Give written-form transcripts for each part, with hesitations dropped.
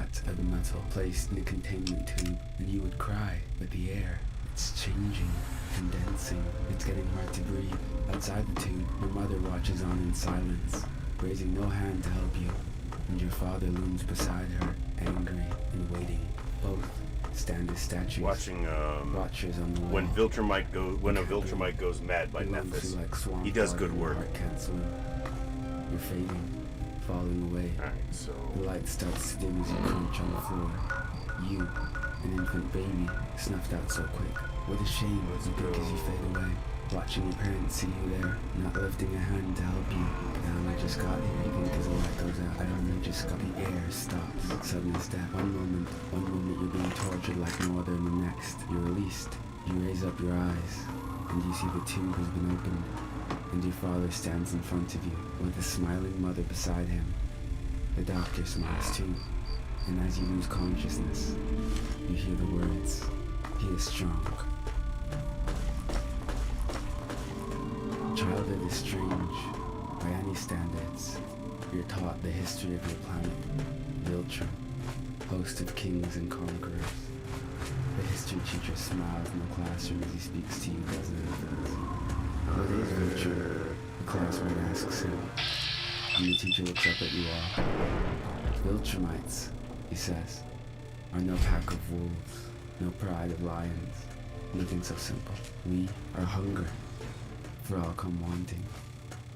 vat of metal placed in a containment tube, and you would cry, but the air, it's changing, condensing, it's getting hard to breathe. Outside the tube, your mother watches on in silence, raising no hand to help you, and your father looms beside her, angry and waiting. Both stand as statues, watching watchers on the wall. when a Viltrumite goes mad by Nephis. Like He does good work. Can't swim. You're fading, falling away. Alright, so The light starts to dim as you crunch on the floor. You, an infant baby, snuffed out so quick. What a shame you think as you fade away. Watching your parents see you there, not lifting a hand to help you. But I only just got here, you think as the light goes out. I only just got the air stops. Sudden step. One moment you're being tortured like no other, and the next, you're released. You raise up your eyes, and you see the tube has been opened, and your father stands in front of you, with a smiling mother beside him. The doctor smiles too, and as you lose consciousness, you hear the words, "He is strong." Childhood is strange, by any standards. You're taught the history of your planet, Viltrum, host of kings and conquerors. The history teacher smiles in the classroom as he speaks to you, doesn't he? What is Viltrum? The classmate asks him, and the teacher looks up at you all. Viltrumites, he says, are no pack of wolves, no pride of lions, nothing so simple. We are hunger, for all come wanting.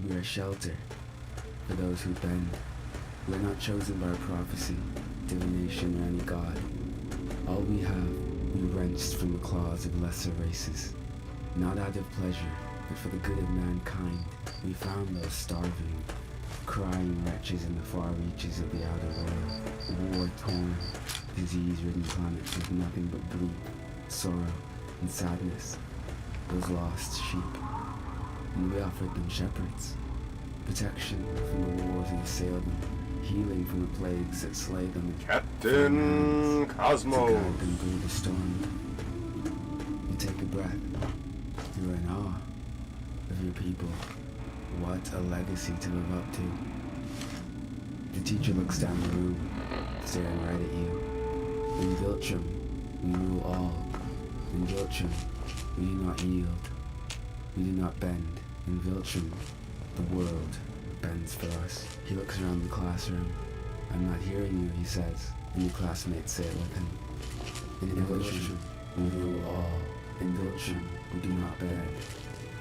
We are shelter, for those who bend. We are not chosen by prophecy, divination, or any god. All we have, we wrenched from the claws of lesser races. Not out of pleasure, but for the good of mankind. We found those starving, crying wretches in the far reaches of the outer world. War-torn, disease-ridden planets with nothing but grief, sorrow, and sadness. Those lost sheep. And we offered them shepherds, protection from the wars that assailed them, healing from the plagues that slay them, Captain Cosmos. to guide them through the storm. You take a breath. You're in awe of your people. What a legacy to live up to. The teacher looks down the room, staring right at you. In Viltrum, we rule all. In Viltrum, we do not yield. We do not bend. In Viltrum, the world bends for us. He looks around the classroom. I'm not hearing you, he says, and your classmates say it with him. In Viltrum, we rule all. In Viltrum, we do not bend.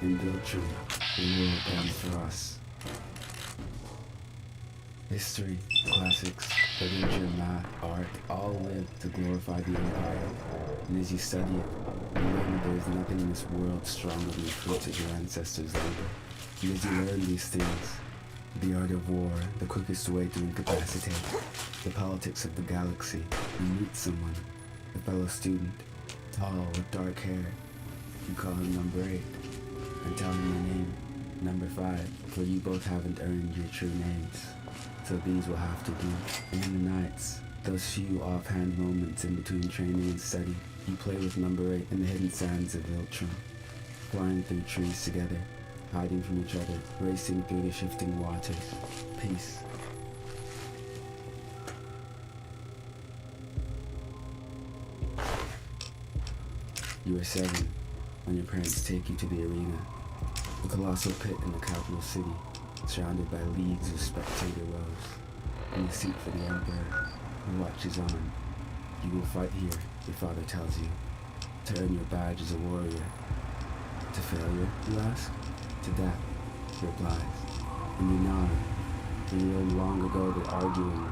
In Viltrum, the world bends for us. History, classics, literature, math, art, all live to glorify the Empire. And as you study it, remember there is nothing in this world stronger than the fruits of your ancestors' labor. And as you learn these things, the art of war, the quickest way to incapacitate, the politics of the galaxy, you meet someone, a fellow student, tall with dark hair. You call him number 8, and tell him your name, number 5, for you both haven't earned your true names. So these will have to do. And in the nights, those few offhand moments in between training and study, you play with number 8 in the hidden sands of Viltrum, flying through trees together, hiding from each other, racing through the shifting waters. Peace. You are 7 when your parents take you to the arena, a colossal pit in the capital city, surrounded by leagues of spectator rows, and a seat for the Emperor, who watches on. You will fight here, your father tells you, to earn your badge as a warrior. To failure, you ask? To death, he replies. And you nod, and you learned long ago that arguing,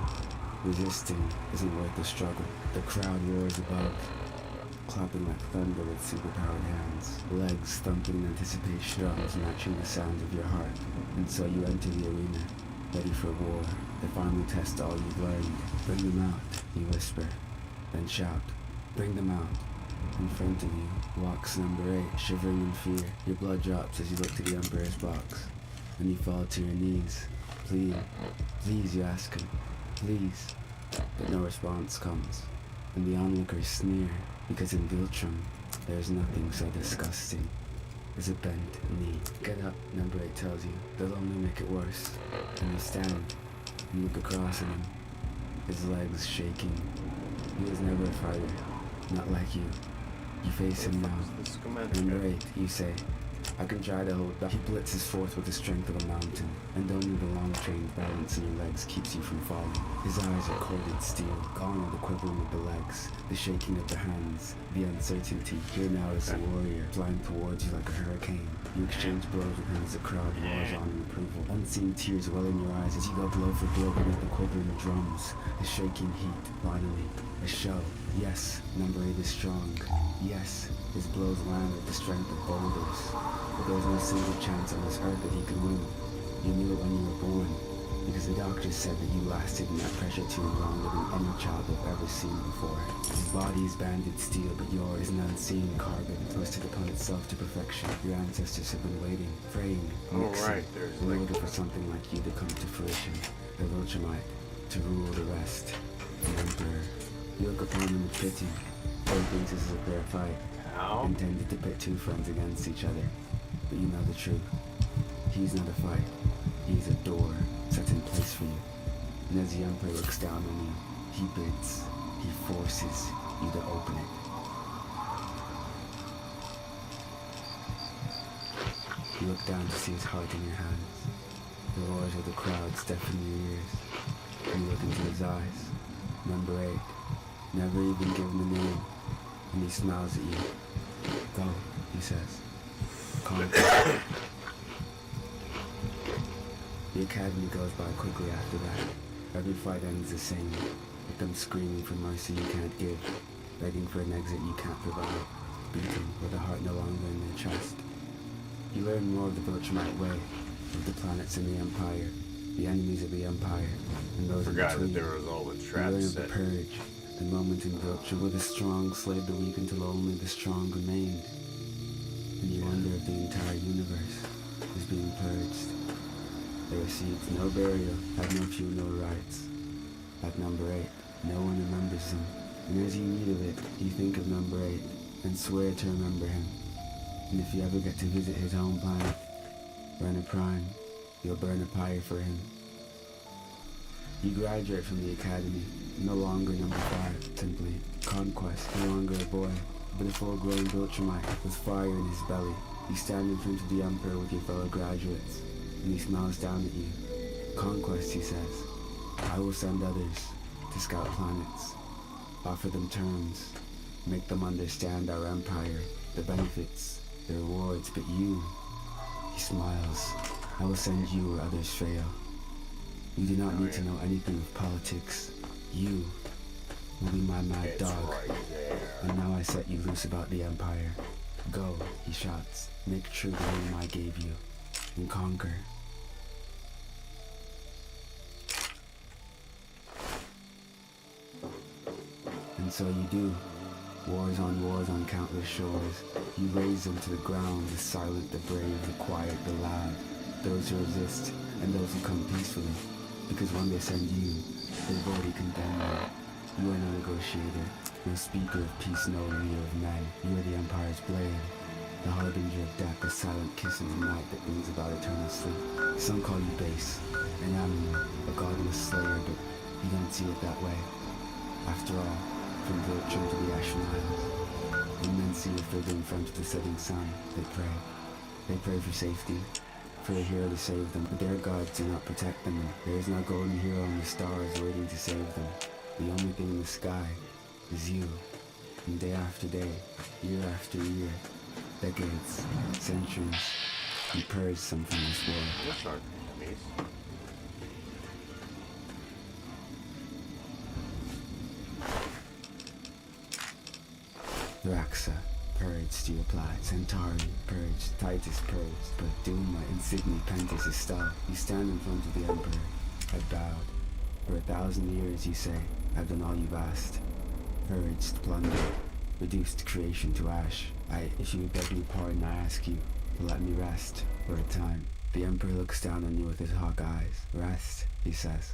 resisting, isn't worth the struggle. The crowd roars above, clapping like thunder with superpowered hands, legs thumping in anticipation, drums matching the sound of your heart. And so you enter the arena, ready for war. They finally test all you've learned. Bring them out, you whisper, then shout. Bring them out. In front of you walks number 8, shivering in fear. Your blood drops as you look to the Emperor's box, and you fall to your knees. Please, please, you ask him, please. But no response comes, and the onlookers sneer, because in Viltrum, there is nothing so disgusting as a bent knee. Get up, number 8 tells you. They'll only make it worse. And you stand, and look across at him. his legs shaking. He was never a fighter, not like you. You face him now. Number 8, you say. I can try to hold back. He blitzes forth with the strength of a mountain, and only the long-trained balance in your legs keeps you from falling. His eyes are corded steel, gone are the quivering of the legs, the shaking of the hands, the uncertainty. Here now is a warrior, flying towards you like a hurricane. You exchange blows with him as the crowd roars on in approval. Unseen tears well in your eyes as you go blow for blow beneath the quivering drums, the shaking heat. Finally, a show. Yes, number 8 is strong. Yes, his blows land with the strength of boulders. But there was no single chance on this earth that he could win. You knew it when you were born, because the doctors said that you lasted in that pressure tube longer than any child they've ever seen before. His body is banded steel, but yours is an unseen carbon, twisted upon itself to perfection. Your ancestors have been waiting, praying, mixing, in order for something like you to come to fruition. The Viltrumite, to rule the rest. The Emperor. You look upon him with pity. He thinks this is a fair fight, intended to pit two friends against each other. But you know the truth. He's not a fight. He's a door set in place for you. And as the Emperor looks down on you, he bids, he forces you to open it. You look down to see his heart in your hands. The roars of the crowd deafen your ears. You look into his eyes. Number 8, never even given a name, and he smiles at you. Go, he says. Conquer. The academy goes by quickly after that. Every fight ends the same, with them screaming for mercy you can't give, begging for an exit you can't provide, beaten with a heart no longer in their chest. You learn more of the Viltrumite way, of the planets in the Empire, the enemies of the Empire, and those in between. Forgot that there was all the You traps learn of set. the Purge, the moment in Viltrum where the strong slayed the weak until only the strong remained. And you wonder if the entire universe is being purged. They received no burial, had no funeral rites. Like number 8, no one remembers him. And as you need of it, you think of number 8 and swear to remember him. And if you ever get to visit his home planet, Brenna Prime, you'll burn a pyre for him. You graduate from the academy, no longer number 5, simply conquest, no longer a boy, but a full-grown Viltrumite with fire in his belly. You stand in front of the Emperor with your fellow graduates, and he smiles down at you. Conquest, he says. I will send others to scout planets, offer them terms, make them understand our empire, the benefits, the rewards, but you, he smiles, I will send you where others fail. You do not need to know anything of politics. You will be my mad It's dog. right there. And now I set you loose about the Empire. Go, he shouts, make true the name I gave you, and conquer. And so you do. Wars on countless shores. You raise them to the ground, the silent, the brave, the quiet, the loud. Those who resist, and those who come peacefully. Because when they send you, they've already condemned you. You are no negotiator, no speaker of peace, no leader of men. You are the Empire's blade, the harbinger of death, the silent kiss in the night that brings about eternal sleep. Some call you base, an animal, a godless slayer, but you don't see it that way. After all, from Viltrum to the Ashen Isles, when men see your figure in front of the setting sun, they pray. They pray for safety, for a hero to save them, but their gods do not protect them. There is no golden hero in the stars waiting to save them. The only thing in the sky is you. And day after day, year after year, decades, centuries, you purge some from this world. Those aren't enemies. Raxa, purged, you apply. Centauri, purged. Titus, purged. But Duma, Insigni, Pentis is stalled. You stand in front of the Emperor. I bowed. For 1,000 years, you say, I've done all you've asked. Purged, plundered, reduced creation to ash. If you would beg me pardon, I ask you to let me rest for a time. The Emperor looks down on you with his hawk eyes. Rest, he says.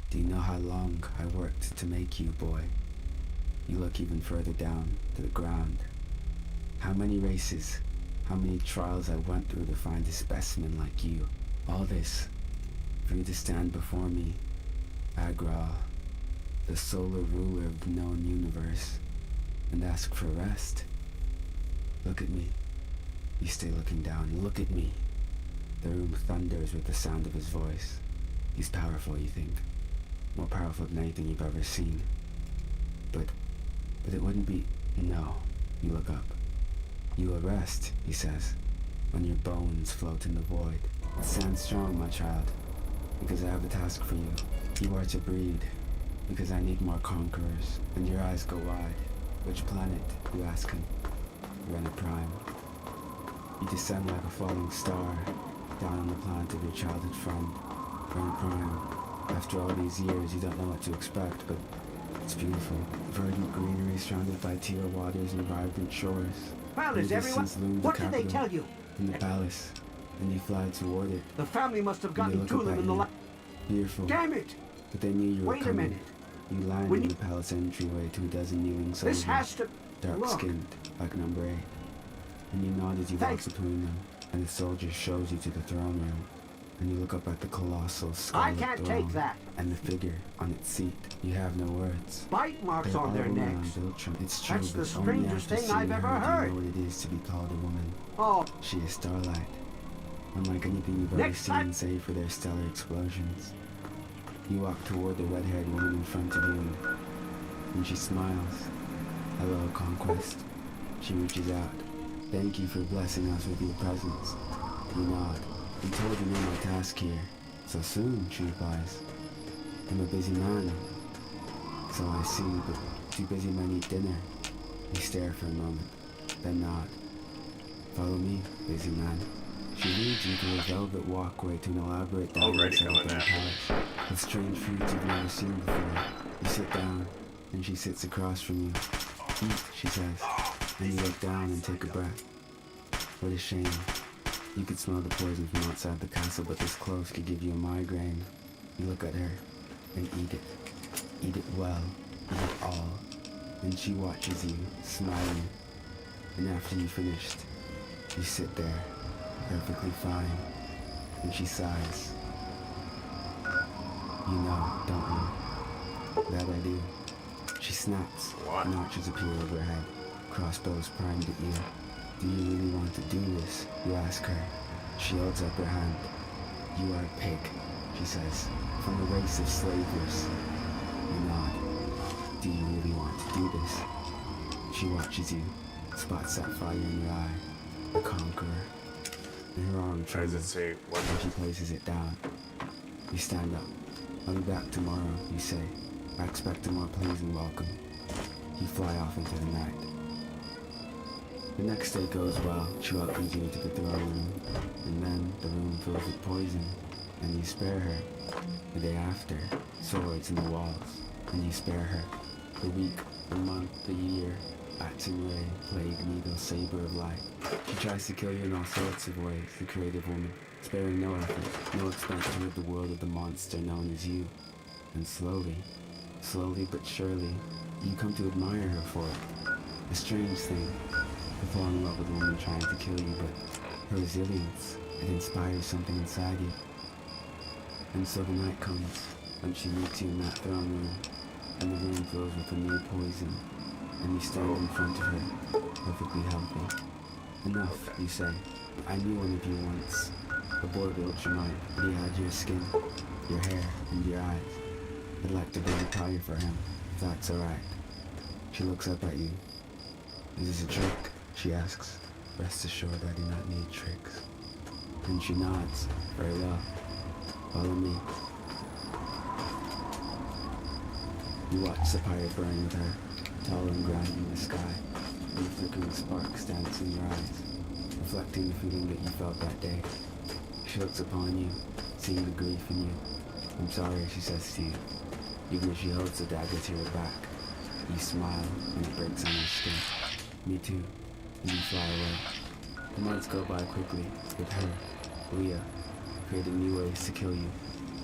Do you know how long I worked to make you, boy? You look even further down to the ground. How many races, how many trials I went through to find a specimen like you. All this for you to stand before me, Agral, the solar ruler of the known universe, and ask for rest. Look at me. You stay looking down. Look at me. The room thunders with the sound of his voice. He's powerful, you think. More powerful than anything you've ever seen. But it wouldn't be... No. You look up. You will rest, he says, when your bones float in the void. Stand strong, my child, because I have a task for you. You are to breed, because I need more conquerors. And your eyes go wide. Which planet, you ask him. Rena Prime. You descend like a falling star, down on the planet of your childhood friend, Rena Prime. After all these years, you don't know what to expect, but it's beautiful. Verdant greenery surrounded by clear waters and vibrant shores. Well, is everyone... What did they tell you? In the palace, and you fly toward it. The family must have gotten to them in the Beautiful. Damn it! But they knew you were Wait a coming. minute. You land in the palace entryway to a dozen kneeling soldiers. This has to... Dark-skinned, like number 8. And you nod as you walk between them, and the soldier shows you to the throne room. And you look up at the colossal scarlet I can't throne take that. and the figure on its seat. You have no words. Bite marks They're on their all around necks. Viltrum. It's true, That's the but only strangest after thing seeing I've ever her do heard. you know what it is to be called a woman. Oh, She is Starlight, unlike anything you've ever Next seen time- save for their stellar explosions. You walk toward the red-haired woman in front of you, and she smiles. Hello, Conquest. She reaches out. Thank you for blessing us with your presence. You nod. I'm told you know my task here. So soon, she replies. I'm a busy man. So I see, but two busy men eat dinner. You stare for a moment, then nod. Follow me, busy man. She leads you to a velvet walkway to an elaborate dining Already set coming within now. palace, with strange foods you've never seen before. You sit down, and she sits across from you. Eat, she says, and you look down and take a breath. What a shame. You could smell the poison from outside the castle, but this close could give you a migraine. You look at her, and eat it. Eat it well, eat it all. And she watches you, smiling. And after you've finished, you sit there, perfectly fine. And she sighs. You know, don't you? That I do. She snaps, What? and arches appear over her head, crossbows primed at you. Do you really want to do this? You ask her. She holds up her hand. You are a pig, she says, from a race of slavers. You nod. Do you really want to do this? She watches you, spots that fire in your eye, the conqueror. And her arm Tries to trembles, say, what? and she places it down. You stand up. I'll be back tomorrow, you say. I expect a more pleasing welcome. You fly off into the night. The next day goes well. She welcomes you into the throne room, and then the room fills with poison, and you spare her. The day after, swords in the walls, and you spare her. The week, the month, the year, axe and ray, plague, needle, saber of light. She tries to kill you in all sorts of ways, the creative woman, sparing no effort, no expense to rid the world of the monster known as you. And slowly but surely, you come to admire her for it. A strange thing. To fall in love with a woman trying to kill you, but her resilience, it inspires something inside you. And so the night comes, and she meets you in that throne room, and the room fills with a new poison, and you stand in front of her, perfectly healthy. Enough, you say. I knew one of you once, a boy Viltrumite, but he had your skin, your hair, and your eyes. I'd like to build a tire for him, if that's alright. She looks up at you. Is this a trick? She asks. Rest assured I do not need tricks. And she nods. Very well. Follow me. You watch the pyre burn with her, tall and grand in the sky, and the flickering sparks dance in your eyes, reflecting the feeling that you felt that day. She looks upon you, seeing the grief in you. I'm sorry, she says to you, even as she holds the dagger to her back. You smile, and it breaks on your skin. Me too. And you fly away. The months go by quickly, with her, Leah, creating new ways to kill you,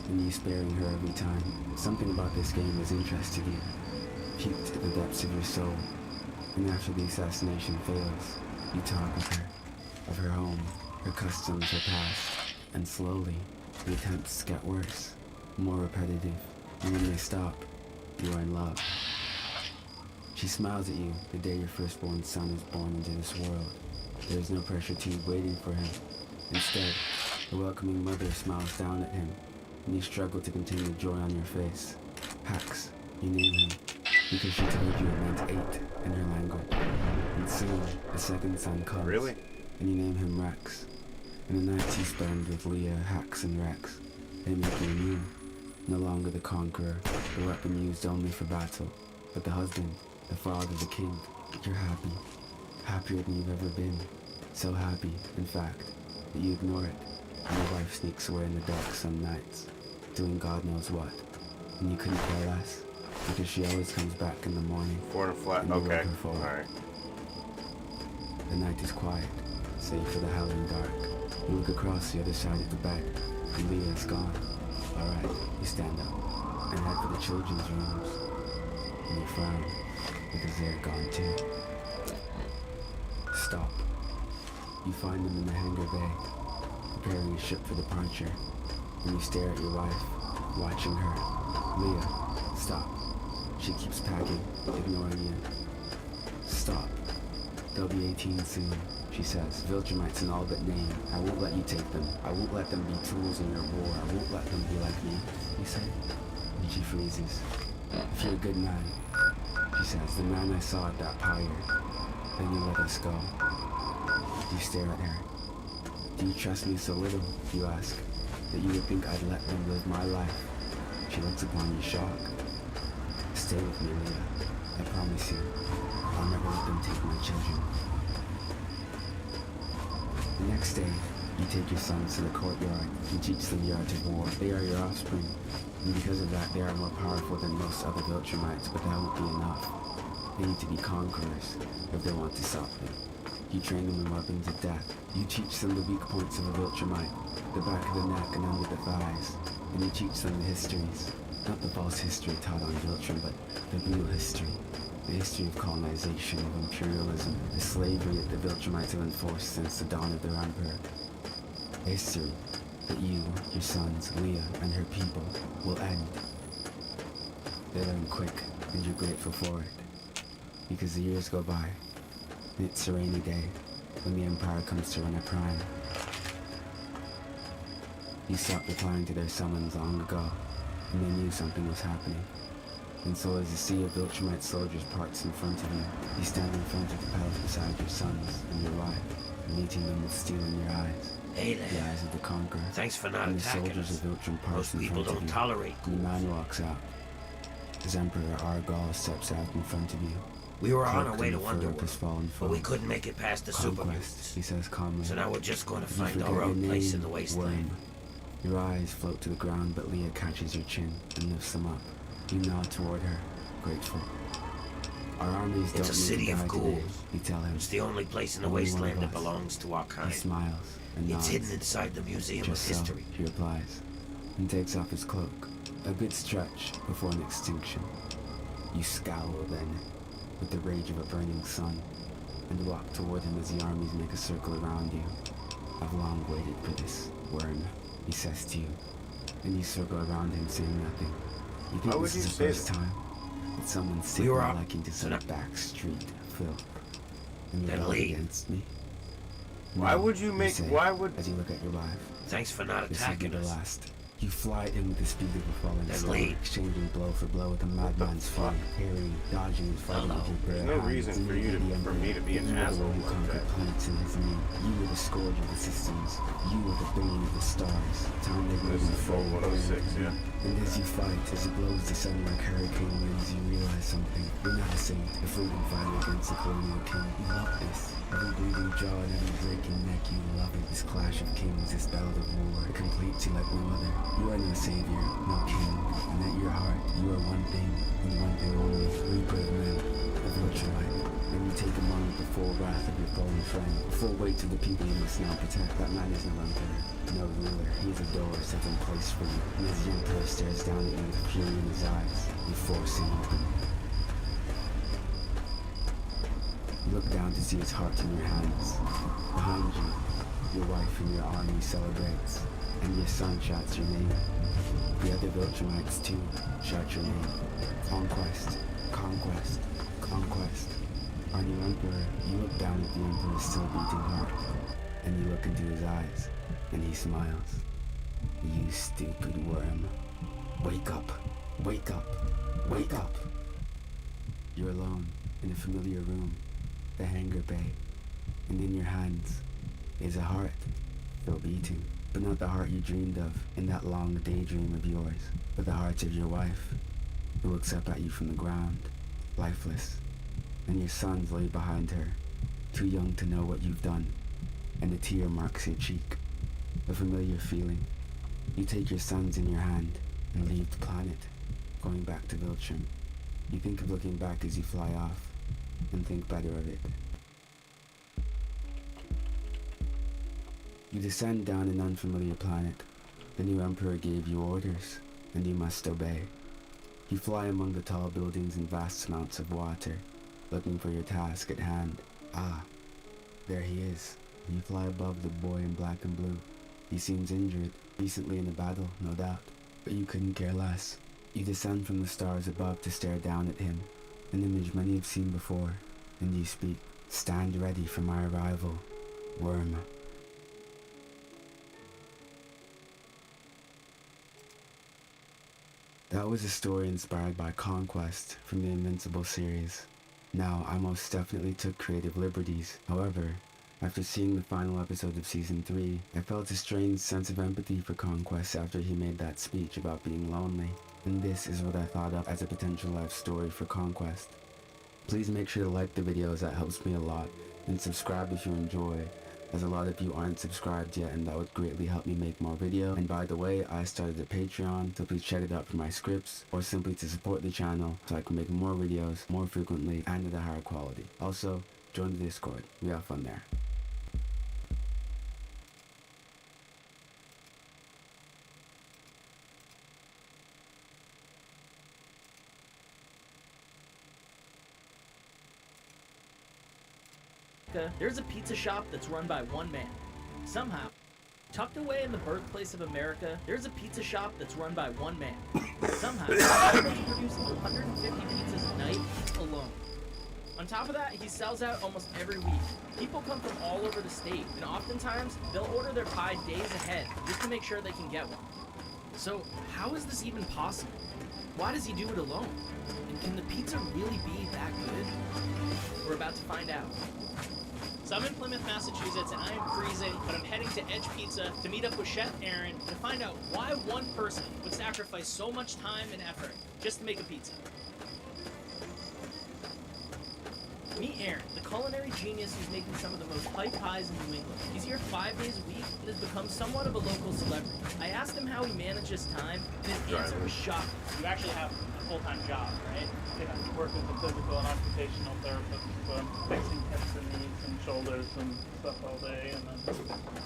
and you sparing her every time. Something about this game has interested you, peaked at the depths of your soul, and after the assassination fails, you talk with her, of her home, her customs, her past, and slowly, the attempts get worse, more repetitive, and when they stop, You are in love. She smiles at you the day your firstborn son is born into this world. There is no pressure to you waiting for him. Instead, the welcoming mother smiles down at him, and you struggle to contain the joy on your face. Hax, you name him, because she told you it meant 8 in her language. And soon, a second son comes. Really? And you name him Rex. And the nights you spend with Leah, Hax, and Rex, they make you new. No longer the conqueror, the weapon used only for battle, but the husband, the father, the king. You're happy. Happier than you've ever been. So happy, in fact, that you ignore it, and your wife sneaks away in the dark some nights, doing God knows what. And you couldn't care less, because she always comes back in the morning. 4 and a flat. And you Okay. love her for it. Alright. The night is quiet, save for the howling dark. You look across the other side of the bed, and Leah is gone. Alright, you stand up, and head for the children's rooms. And you frown, because they're gone too. Stop. You find them in the hangar bay, preparing a ship for departure. And you stare at your wife, watching her. Leah, stop. She keeps packing, ignoring you. Stop. They'll be 18 soon, she says. Viltrumites in all but name. I won't let you take them. I won't let them be tools in your war. I won't let them be like me, you say. And she freezes. If you're a good man, she says, the man I saw at that pyre, then you let us go. You stare at her. Do you trust me so little, you ask, that you would think I'd let them live my life? She looks upon you shocked. Stay with me, Leah. I promise you, I'll never let them take my children. The next day, you take your sons to the courtyard and teach them the art of war. They are your offspring, and because of that, they are more powerful than most other Viltrumites, but that won't be enough. They need to be conquerors if they want to stop them. You train them in weapons of death. You teach them the weak points of a Viltrumite, the back of the neck and under the thighs, and you teach them the histories. Not the false history taught on Viltrum, but the real history. The history of colonization, of imperialism, the slavery that the Viltrumites have enforced since the dawn of their emperor. A history that you, your sons, Leah, and her people will end. They learn quick, and you're grateful for it. Because the years go by, and it's a rainy day when the Empire comes to run a prime. You stopped replying to their summons long ago, and they knew something was happening. And so as the sea of Viltrumite soldiers parts in front of you, you stand in front of the palace beside your sons and your wife, meeting them with steel in your eyes. Hey The there. eyes of the conqueror. Thanks for not And the attacking soldiers us. of Viltrum parts Most in people front of don't you. tolerate And the man walks out. As Emperor Argal steps out in front of you. We were on our Cloaked way in to the fur of Underworld, his fallen but we foe. couldn't make it past the super Conquest, mutants. he says calmly. So now we're just going to Did you find forget our your own place in name, the wasteland. worm? Your eyes float to the ground, but Leah catches your chin and lifts them up. You nod toward her, grateful. Our armies don't It's a need city to of die today, ghouls. you tell him. It's the only place in the Only one wasteland of that us. belongs to our He kind. smiles and nods. It's hidden inside the Museum of Just so, History. he replies, and takes off his cloak. A good stretch before an extinction. You scowl then, with the rage of a burning sun, and walk toward him as the armies make a circle around you. I've long waited for this, worm, he says to you, and you circle around him saying nothing. You think Why would this you is the say first that? time that someone's We taken were a up liking to some tonight. back street filth, and Then you're leave. against me? Why No, would you make? say, Why would? as you look at your wife. Thanks for not This will be attacking the us. last. You fly in with the speed of a falling Then star, leave. exchanging blow for blow with a madman's fuck? fun, parrying, dodging, and fighting with your bare There's no hands. reason for You you were the to, for me to be an you were the asshole one who like conquered that. planets in his name. You were the scourge of the systems. You were the bane of the stars. Time they This moving is forward. 106, yeah. And as you fight, as it blows the sun like hurricane winds, you realize something. You're not a saint, a freedom fighter against the colonial king. You love this. Every bleeding jaw and every breaking neck, you love it. This clash of kings, this battle of war, it completes you like no other. You are no savior, no king, and at your heart, you are one thing, and one thing only. Reaper of men, a Viltrumite. And you take a moment the full wrath of your fallen friend, the full weight of the people you must now protect. That man is no emperor, no ruler. He is a door set in place for you. And as the emperor stares down at you with fury in his eyes, you force him open. You look down to see his heart in your hands. Behind you, your wife and your army celebrates, and your son shouts your name. The other Viltrumites too shout your name. Conquest, conquest, conquest. Our new emperor, you look down at the emperor's still beating heart, and you look into his eyes, and he smiles. You stupid worm. Wake up, wake up, wake up. You're alone in a familiar room, the hangar bay, and in your hands is a heart, still beating, but not the heart you dreamed of in that long daydream of yours, but the heart of your wife, who looks up at you from the ground, lifeless, and your sons lay behind her, too young to know what you've done, and a tear marks your cheek, a familiar feeling. You take your sons in your hand and leave the planet, going back to Viltrum. You think of looking back as you fly off, and think better of it. You descend down an unfamiliar planet. The new emperor gave you orders, and you must obey. You fly among the tall buildings and vast amounts of water, looking for your task at hand. Ah, there he is. You fly above the boy in black and blue. He seems injured, recently in a battle, no doubt, but you couldn't care less. You descend from the stars above to stare down at him, an image many have seen before, and you speak. Stand ready for my arrival, worm. That was a story inspired by Conquest from the Invincible series. Now, I most definitely took creative liberties. However, after seeing the final episode of Season 3, I felt a strange sense of empathy for Conquest after he made that speech about being lonely. And this is what I thought of as a potential life story for Conquest. Please make sure to like the videos, that helps me a lot, and subscribe if you enjoy, as a lot of you aren't subscribed yet, and that would greatly help me make more videos. And by the way, I started a Patreon, so please check it out for my scripts, or simply to support the channel so I can make more videos more frequently and at a higher quality. Also, join the Discord, we have fun there. There's a pizza shop that's run by one man. Somehow, tucked away in the birthplace of America, there's a pizza shop that's run by one man. Somehow, he produces 150 pizzas a night alone. On top of that, he sells out almost every week. People come from all over the state, and oftentimes, they'll order their pie days ahead just to make sure they can get one. So, how is this even possible? Why does he do it alone? And can the pizza really be that good? We're about to find out. So I'm in Plymouth, Massachusetts, and I am freezing, but I'm heading to Edge Pizza to meet up with Chef Aaron to find out why one person would sacrifice so much time and effort just to make a pizza. Meet Aaron, the culinary genius who's making some of the most hyped pies in New England. He's here 5 days a week and has become somewhat of a local celebrity. I asked him how he manages time, and his answer was shocking. You actually have a full-time job, right? Yeah, I work as a physical and occupational therapist, so I'm fixing hips and knees and shoulders and stuff all day, and then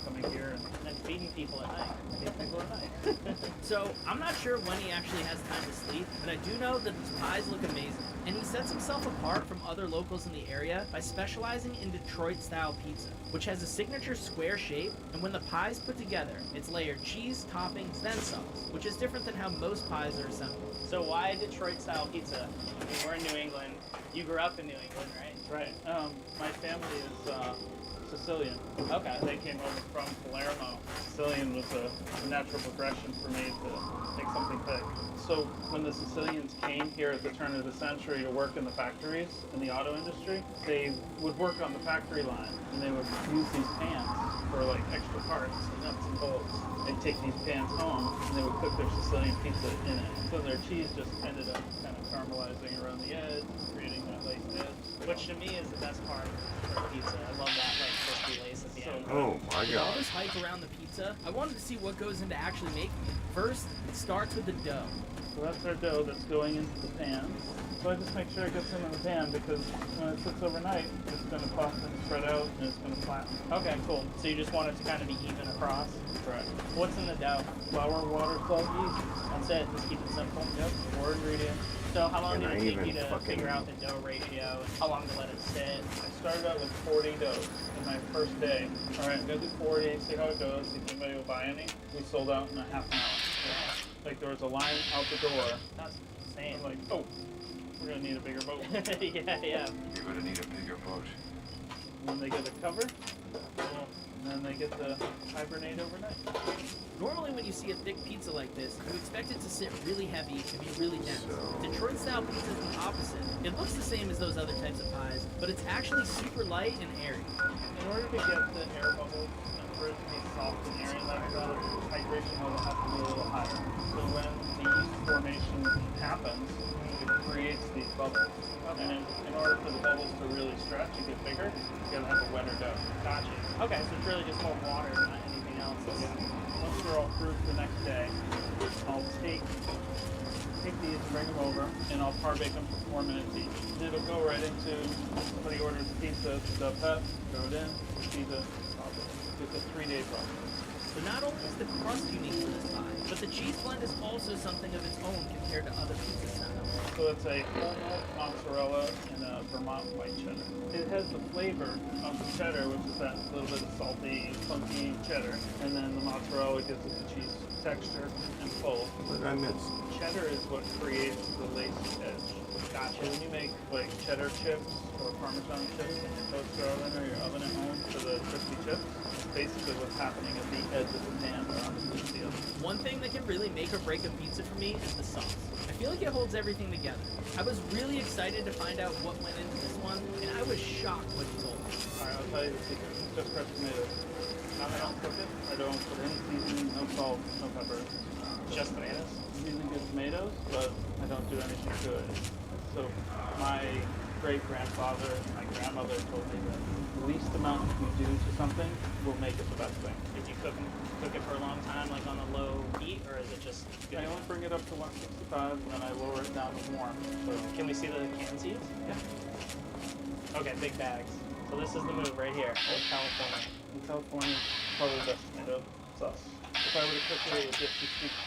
coming here and feeding people at night. feeding people at night. So, I'm not sure when he actually has time to sleep, but I do know that these pies look amazing. And he sets himself apart from other locals in the area by specializing in Detroit-style pizza, which has a signature square shape, and when the pie's put together, it's layered cheese, toppings, then sauce, which is different than how most pies are assembled. So why Detroit-style pizza? I mean, we're in New England. You grew up in New England, right? Right. My family is Sicilian. Okay. They came over from Palermo. Sicilian was a natural progression for me to make something big. So when the Sicilians came here at the turn of the century to work in the factories in the auto industry, they would work on the factory line, and they would use these pans for like extra parts and nuts and bolts. They'd take these pans home, and they would cook their Sicilian pizza in it. So their cheese just ended up kind of caramelizing around the edge, creating that lace edge. Which to me is the best part for a pizza. I love that like crispy lace at the end. Oh my With all god. this hype around the pizza, I wanted to see what goes into actually making it. First, it starts with the dough. So that's our dough that's going into the pan. So I just make sure it gets into the pan because when it sits overnight, it's going to puff and spread out and it's going to flatten. Okay, cool. So you just want it to kind of be even across? Correct. What's in the dough? Flour, water, salt, yeast. That's it. Just keep it simple. Yep, 4 ingredients. So how long Can did I it take even you to fucking- figure out the dough ratio and how long to let it sit? I started out with 40 doughs in my first day. All right, I'm going to do 40, see how it goes, see if anybody will buy any. We sold out in a half an hour. Like there was a line out the door. That's insane. I'm like, oh, we're gonna need a bigger boat. yeah. You're gonna need a bigger boat. And then they get a cover, and then they get to hibernate overnight. Normally when you see a thick pizza like this, you expect it to sit really heavy and be really dense. Detroit style pizza is the opposite. It looks the same as those other types of pies, but it's actually super light and airy. In order to get the air bubbles and for it to be soft and airy like that, the hydration level has to be a little higher. So when the yeast formation happens, it creates these bubbles. And in order for the bubbles to really stretch and get bigger, you gotta have a wetter dough. Gotcha. Okay, so it's really just cold water, not anything else. Once they're all proofed the next day, I'll take these, bring them over, and I'll par bake them for 4 minutes each. It'll go right into, somebody orders a pizza, the pet, throw it in, pizza, it's a 3-day process. So not only is the crust unique to this pie, but the cheese blend is also something of its own compared to other pizza styles. So it's a whole milk mozzarella and a Vermont white cheddar. It has the flavor of the cheddar, which is that little bit of salty, funky cheddar, and then the mozzarella gives it the cheese texture and full. What did I miss? Cheddar is what creates the lacy edge. Gotcha. When you make like cheddar chips or Parmesan chips in your toaster oven or your oven at home for the crispy chips, it's basically what's happening at the edge of the pan or on the pizza. One thing that can really make or break a pizza for me is the sauce. I feel like it holds everything together. I was really excited to find out what went into this one, and I was shocked when he told me. Alright, I'll tell you the secret. It's just fresh tomatoes. I don't cook it. I don't put any seasoning, no salt, no pepper. Just tomatoes? Really good tomatoes, but I don't do anything to it. So my great-grandfather and my grandmother told me that the least amount you do to something will make it the best thing. Did you cook it for a long time, like on a low heat, or is it just good? I only bring it up to 165 and then I lower it down to warm. So Can we see the can seeds? yeah. Okay, big bags. So this is the move right here. Old California. In California, probably the best tomato sauce. If I were to cook it with this,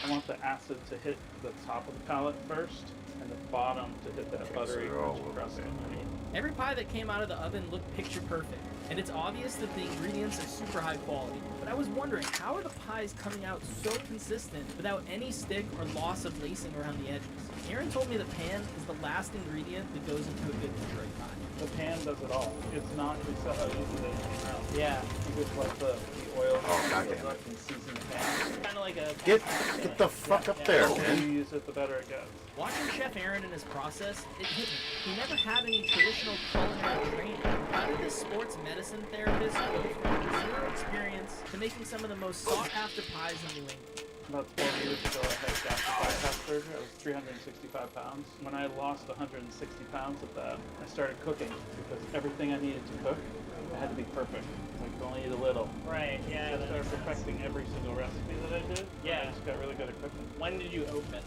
I want the acid to hit the top of the palate first, and the bottom to hit that buttery crunchy crust underneath. Every pie that came out of the oven looked picture perfect, and it's obvious that the ingredients are super high quality. But I was wondering, how are the pies coming out so consistent without any stick or loss of lacing around the edges? Aaron told me the pan is the last ingredient that goes into a good Detroit pie. The pan does it all. It's not just how easy they came out. Yeah. You just let the oil goddamn. build up and season the pan. Kind of like a... Get the fuck up there, The more man. you use it, the better it gets. Watching Chef Aaron and his process, it hit me. He never had any traditional culinary training. How did this sports medicine therapist go from zero experience to making some of the most sought-after pies in New England? About 12 years ago, I had gastric bypass surgery. I was 365 pounds. When I lost 160 pounds of that, I started cooking because everything I needed to cook, it had to be perfect. Like, you only eat a little. Right, yeah. I that started makes sense. perfecting every single recipe that I did. Yeah. I just got really good at cooking. When did you open?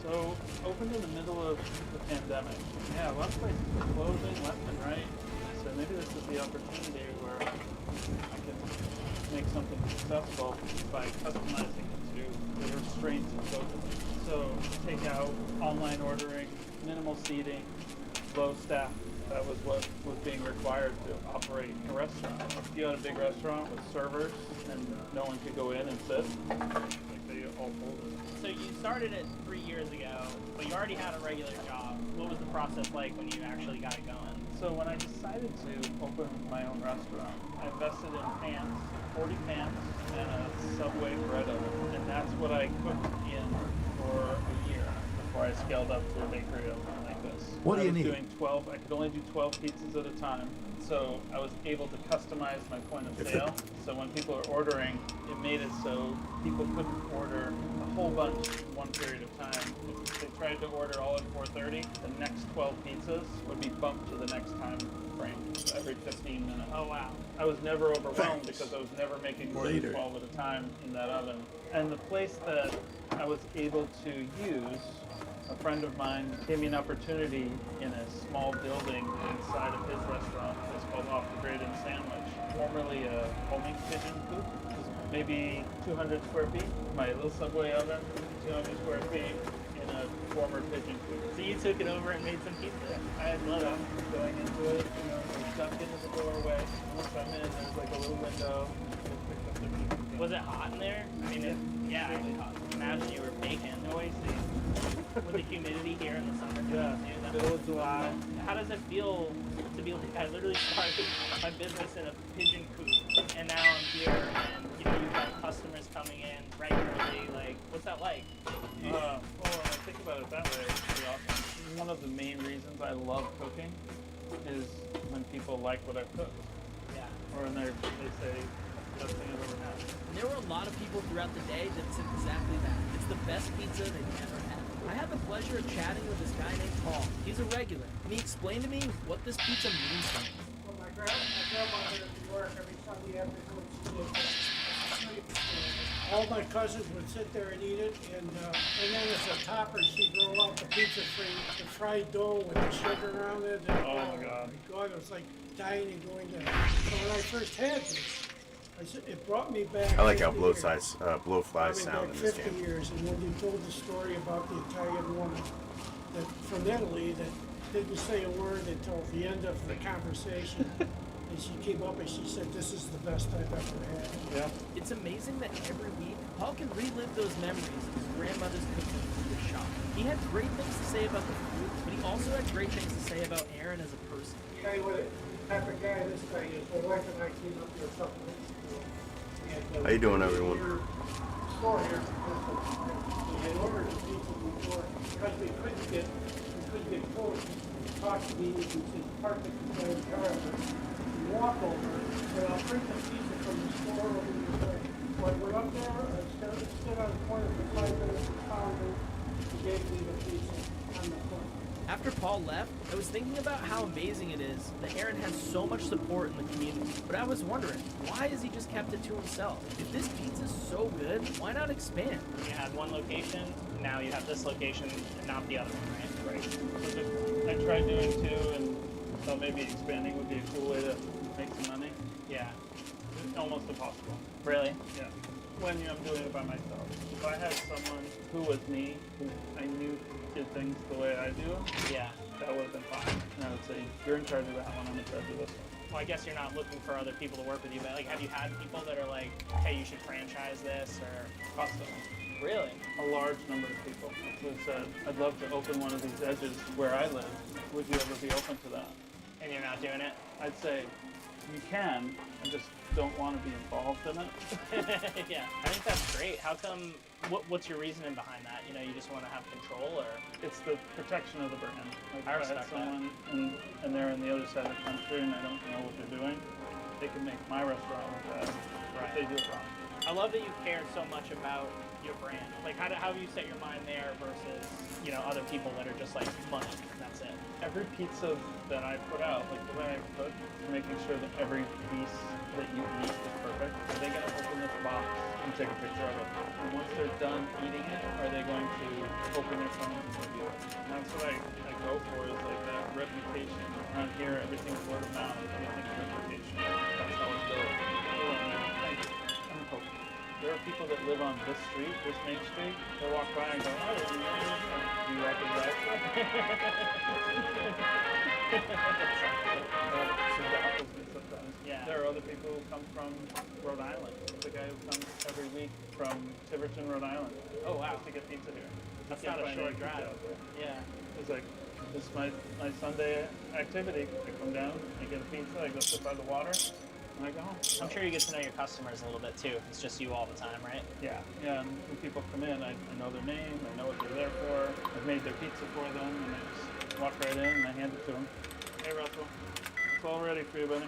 So, opened in the middle of the pandemic. Yeah, a lot of places were closing left and right. So maybe this is the opportunity where I can make something successful by customizing it to the restraints of COVID. So, take out online ordering, minimal seating, low staff. That was what was being required to operate a restaurant. If you had a big restaurant with servers and no one could go in and sit, like they all folded. So you started it 3 years ago, but you already had a regular job. What was the process like when you actually got it going? So when I decided to open my own restaurant, I invested in pans, 40 pans, and a Subway bread oven. And that's what I cooked in for a year before I scaled up to a bakery oven like this. What do you I was need? doing 12, I could only do 12 pizzas at a time. So I was able to customize my point of sale. So when people are ordering, it made it so people couldn't order a whole bunch in one period of time. If they tried to order all at 4:30, the next 12 pizzas would be bumped to the next time frame every 15 minutes. Oh, wow. I was never overwhelmed because I was never making more than 12 at a time in that oven. And the place that I was able to use, a friend of mine gave me an opportunity in a small building inside of his restaurant. It's called Off the Grid and Sandwich, formerly a homing pigeon coop. It was maybe 200 square feet. My little Subway oven, 200 square feet in a former pigeon coop. So you took it over and made some pizza. I had stuff going into it, you know, ducked into the doorway. Once I'm in, there's like a little window. I picked up the pizza. Was it hot in there? I mean, yeah, Really hot. imagine you were baking. No AC. With the humidity here in the summer. Yeah, Too, middle of July. How does it feel to be like, I literally started my business in a pigeon coop, and now I'm here, and you know, you've got customers coming in regularly. Like, what's that like? Well, when I think about it that way, it's pretty awesome. One of the main reasons I love cooking is when people like what I've cooked. Yeah. Or when they say, best thing I've ever had. And there were a lot of people throughout the day that said exactly that. It's the best pizza they've ever had. I had the pleasure of chatting with this guy named Paul. He's a regular, and he explained to me what this pizza means to him. Well, my grandmother in New York, every Sunday afternoon, she did all my cousins would sit there and eat it, and then as a topper, she'd roll out the pizza the fried dough with the sugar around it. And, Oh my God. God, it was like dying and going to. So when I first had this, it brought me back. I like how 50 years. blowflies I sound mean, in back this 50 game. years, and when you told the story about the Italian woman that from Italy that didn't say a word until the end of the conversation, and she came up and she said, "This is the best I've ever had." Yeah. It's amazing that every week, Paul can relive those memories of his grandmother's cooking through the shop. He had great things to say about the food, but he also had great things to say about Aaron as a person. Tell you what type of guy this guy is. My wife and I came up here a couple weeks ago. And, How you doing, everyone? Your store here, we had ordered the pizza before because we couldn't get food. He talked to me, he said, park the car, we walk over, and I'll bring the pizza from the store over this way. So I went up there, I stood on the corner for 5 minutes, and found her, she gave me the pizza on the corner. After Paul left, I was thinking about how amazing it is that Aaron has so much support in the community. But I was wondering, why has he just kept it to himself? If this pizza's so good, why not expand? You had one location, now you have this location, and not the other one, right? So I tried doing two, and thought maybe expanding would be a cool way to make some money. Yeah. It's almost impossible. Really? Yeah. When I'm doing it by myself. If I had someone who was me, who I knew did things the way I do, Yeah. that would have been fine. And I would say, you're in charge of that one, I'm in charge of this one. Well, I guess you're not looking for other people to work with you, but like, have you had people that are like, hey, you should franchise this, or Custom. really? A large number of people who said, I'd love to open one of these edges where I live. Would you ever be open to that? And you're not doing it? I'd say, you can, I just don't want to be involved in it. Yeah, I think that's great. How come? What's your reasoning behind that? You know, you just want to have control, or? It's the protection of the brand. Like I if I had respect that. someone and they're on the other side of the country and I don't know what they're doing, they can make my restaurant look bad if they do it wrong. I love that you care so much about your brand. Like, how have you set your mind there versus, you know, other people that are just like money, and that's it. Every pizza that I put out, like the way I cook, making sure that every piece that you eat is perfect. Are they going to open this box and take a picture of it? And once they're done eating it, are they going to open their phone and review it? And that's what I go for, is like that reputation. Around here, everything's word of mouth, everything's reputation. That's how it's built. Thank you. I'm a coach. There are people that live on this street, this main street, they walk by and go, oh, do you recognize that? Yeah. There are other people who come from Rhode Island. There's a guy who comes every week from Tiverton, Rhode Island. Oh, wow. Just to get pizza here. That's Can't not a find short any drive. pizza out there. Yeah. It's like, this is my Sunday activity. I come down, I get a pizza, I go sit by the water, and I go home. I'm sure you get to know your customers a little bit too. It's just you all the time, right? Yeah, and when people come in, I know their name, I know what they're there for. I've made their pizza for them, and I just walk right in and I hand it to them. Hey, Russell, it's all ready for you, buddy.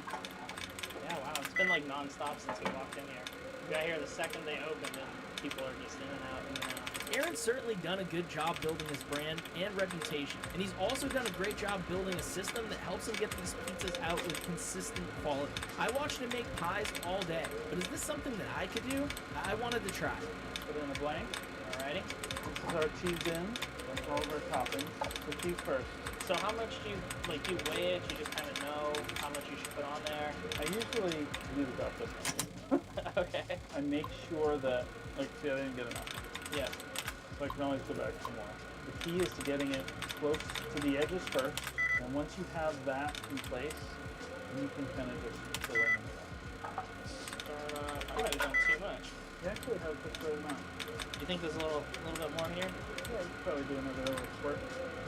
Yeah, wow. It's been like nonstop since we walked in here. We got here the second they opened, and people are just in and out, in and out. Aaron's certainly done a good job building his brand and reputation, and he's also done a great job building a system that helps him get these pizzas out with consistent quality. I watched him make pies all day, but is this something that I could do? I wanted to try. Put it in a blank. Alrighty. This is our cheese in. That's all of our toppings. The cheese first. So how much do you weigh it? You just kind of know how much you should put on there? I usually do the breakfast. Okay. I make sure that, like, see, I didn't get enough. Yeah. So I can always go back some more. The key is to getting it close to the edges first, and once you have that in place, then you can kind of just fill in. Start off. You might have done too much. You actually have just right amount. You think there's a little bit more here? Yeah, you could probably do another little squirt.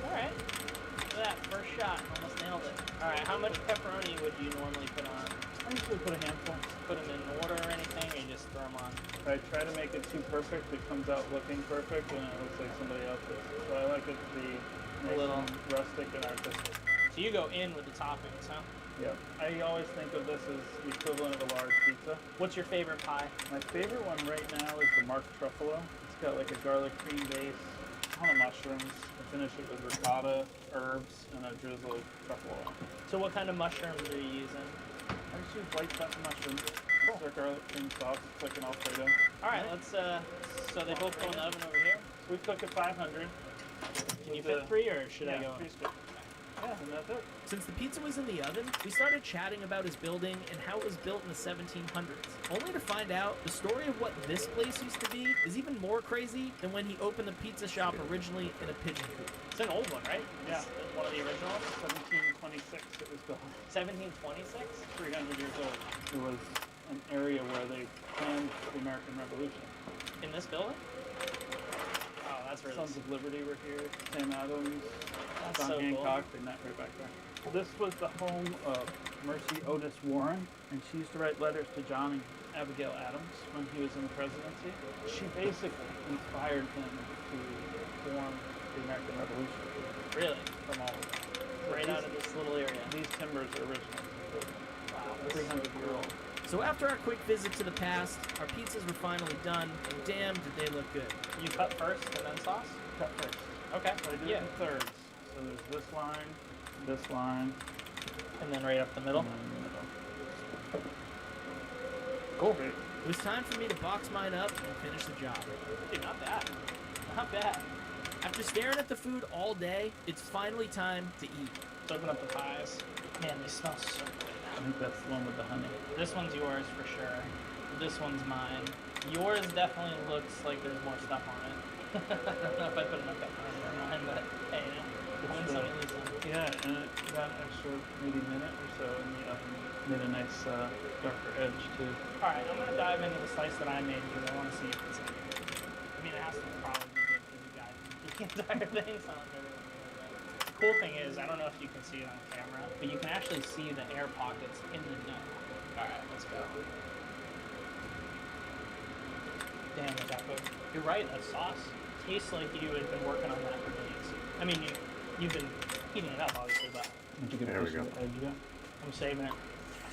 All right. Look at that, first shot, almost nailed it. All right, how much pepperoni would you normally put on? I usually put a handful. Put them in order or anything, or you just throw them on? If I try to make it too perfect, it comes out looking perfect, and it looks like somebody else's. So I like it to be nice little and rustic and artistic. So you go in with the toppings, huh? Yep. I always think of this as the equivalent of a large pizza. What's your favorite pie? My favorite one right now is the Mark Truffalo. It's got like a garlic cream base, a ton of mushrooms. I finish it with ricotta, herbs, and a drizzle of truffle oil. So what kind of mushrooms are you using? I just use white pepper mushrooms. It's our garlic cream sauce. It's like an Alfredo. All right, let's. So they both go in the oven over here. We cook at 500. Can you fit 3, or should I Yeah, go? 3's good. Yeah, and that's it. Since the pizza was in the oven, we started chatting about his building and how it was built in the 1700s, only to find out the story of what this place used to be is even more crazy than when he opened the pizza shop originally in a pigeon coop. It's an old one, right? Yeah. It's one of the originals. 1726 it was built. 1726. 300 years old. It was an area where they planned the American Revolution. In this building? Oh, that's really. Sons of Liberty were here. Sam Adams, That's John so cool. Hancock, they met right back there. This was the home of Mercy Otis Warren, and she used to write letters to John and Abigail Adams when he was in the presidency. She basically inspired him to form the American Revolution Really? from all of it. Right out of this little area. These timbers are original. Wow, that's 300-year-old. So after our quick visit to the past, our pizzas were finally done, and damn did they look good. You cut first and then sauce? Cut first. Okay. So I do Yeah. it in thirds. So there's this line, And then right up the middle. and then the middle. Cool. Great. It was time for me to box mine up and finish the job. Dude, not bad. Not bad. After staring at the food all day, it's finally time to eat. Let's open up the pies. Man, they smell so good. I think that's the one with the honey. This one's yours for sure. This one's mine. Yours definitely looks like there's more stuff on it. I don't know if I put enough pepperoni on mine, but hey, you know, win some, you lose some. Yeah, and it got an extra maybe minute or so in the oven. Made a nice darker edge too. Alright, I'm gonna dive into the slice that I made because I want to see if it's any good. I mean, it has to probably be good because you guys the entire thing, so I'm really good. The cool thing is, I don't know if you can see it on camera, but you can actually see the air pockets in the dough. Alright, let's go. Damn, is that good? You're right, that sauce tastes like you had been working on that for days. I mean, you've been heating it up, obviously, but Did you get There a we piece go. of the edge yet? I'm saving it.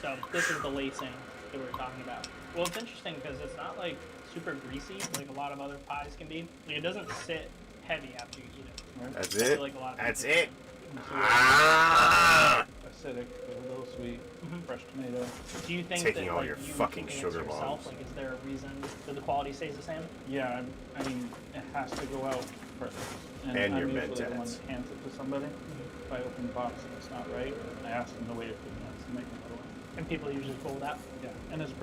So this is the lacing that we were talking about. Well, it's interesting because it's not like super greasy like a lot of other pies can be. Like, it doesn't sit heavy after you eat it. Right? That's I it. feel like a lot of That's people- it. You see Ah! acidic, but a little sweet, fresh tomato. Do you think Taking that all like, your you fucking cooking sugar it yourself, bombs. like is there a reason that the quality stays the same? Yeah, I mean, it has to go out first. And I'm your usually the one mentats. that hands it to somebody. If I open the box and it's not right, I ask them to wait a few minutes and make another one. And people usually fold out. Yeah, and it's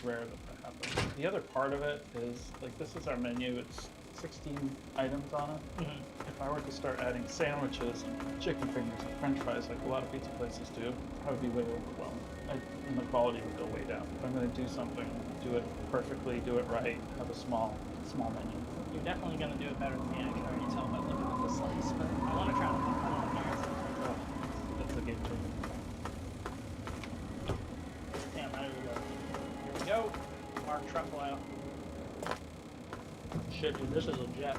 rare that happens. The other part of it is, like, this is our menu. It's 16 items on it. If I were to start adding sandwiches and chicken fingers and french fries like a lot of pizza places do, I would be way overwhelmed. And the quality would go way down. If I'm going to do something, do it perfectly, do it right, have a small menu. You're definitely gonna do it better than me. I can already tell by looking at the slice, but I want to try to put on here. Oh, that's a game changer. Damn, there we go. Here we go. Mark Truffalo. Shit, dude, this is legit.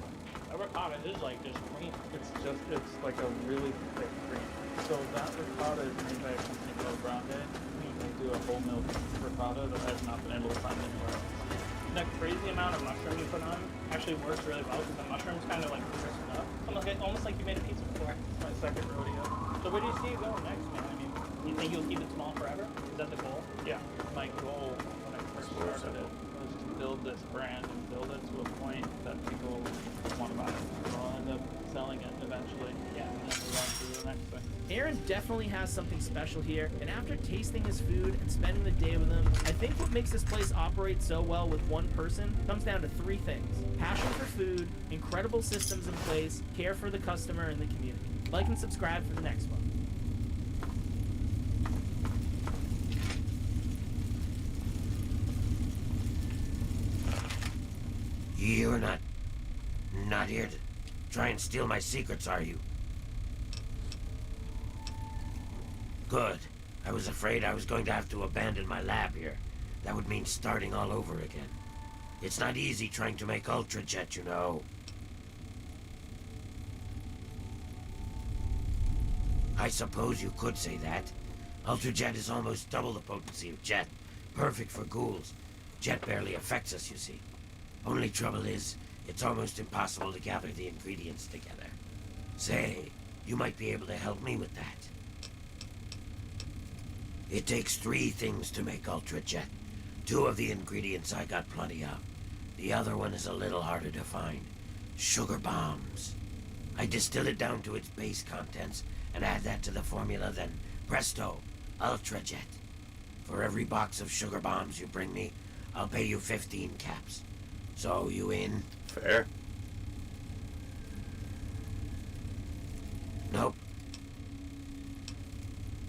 Avocado is like just cream. It's like a really thick cream. So that ricotta is made by a company called Grande. They do a whole milk ricotta that I've not been able to find anywhere else. That crazy amount of mushroom you put on actually works really well because the mushrooms kind of like crisp up. Almost like you made a pizza before. It's my second rodeo. So where do you see it going next, man? I mean, you think you'll keep it small forever? Is that the goal? Yeah, my goal when I first started it was to build this brand and build it to a point that people want to buy it. So I'll end up selling it eventually. Yeah. And then move on to the next thing. Aaron definitely has something special here, and after tasting his food and spending the day with him, I think what makes this place operate so well with one person comes down to 3 things: passion for food, incredible systems in place, care for the customer and the community. Like and subscribe for the next one. not here to try and steal my secrets, are you? Good. I was afraid I was going to have to abandon my lab here. That would mean starting all over again. It's not easy trying to make Ultrajet, you know. I suppose you could say that. Ultrajet is almost double the potency of Jet. Perfect for ghouls. Jet barely affects us, you see. Only trouble is, it's almost impossible to gather the ingredients together. Say, you might be able to help me with that. It takes 3 things to make Ultrajet. 2 of the ingredients I got plenty of. The other one is a little harder to find. Sugar bombs. I distill it down to its base contents and add that to the formula, then presto, Ultrajet. For every box of sugar bombs you bring me, I'll pay you 15 caps. So, you in? Fair. Nope.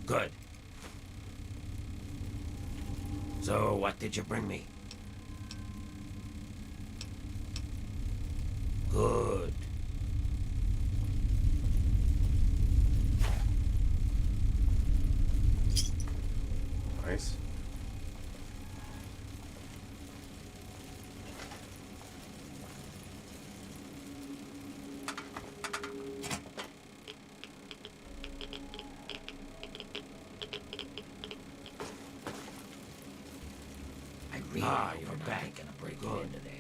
Good. So, what did you bring me? Good. Nice. I really you're back and a break good into there.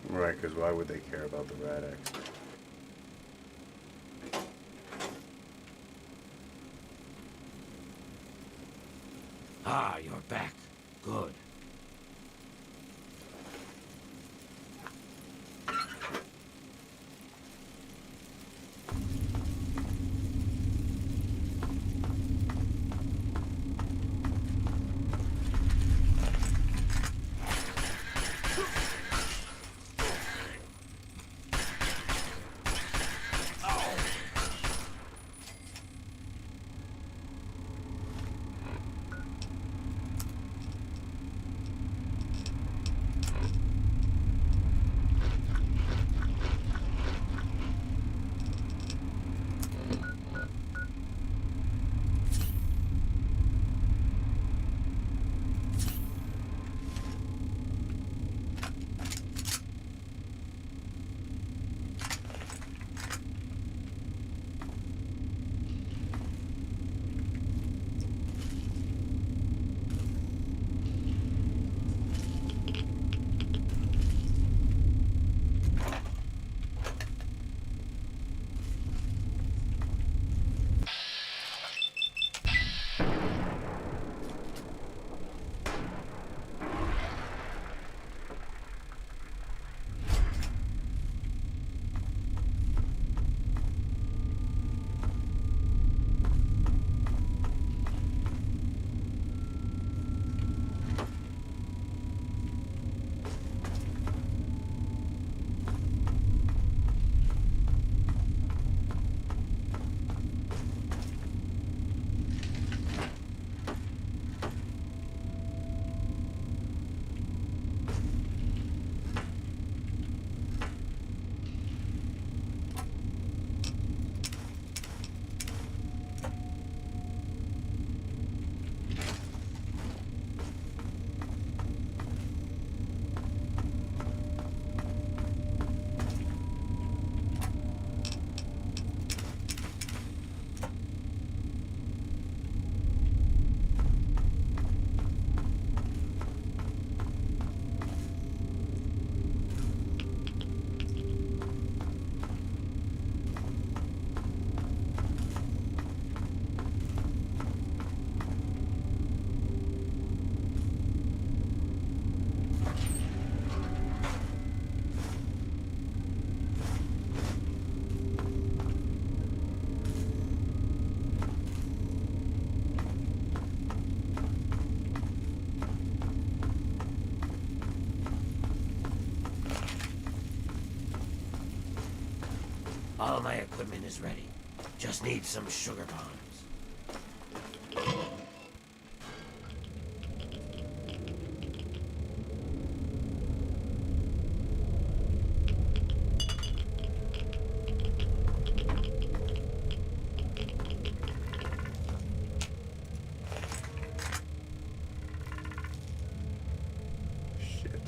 Right, because why would they care about the Rad-X? You're back. Good. All my equipment is ready. Just need some sugar bombs. Shit.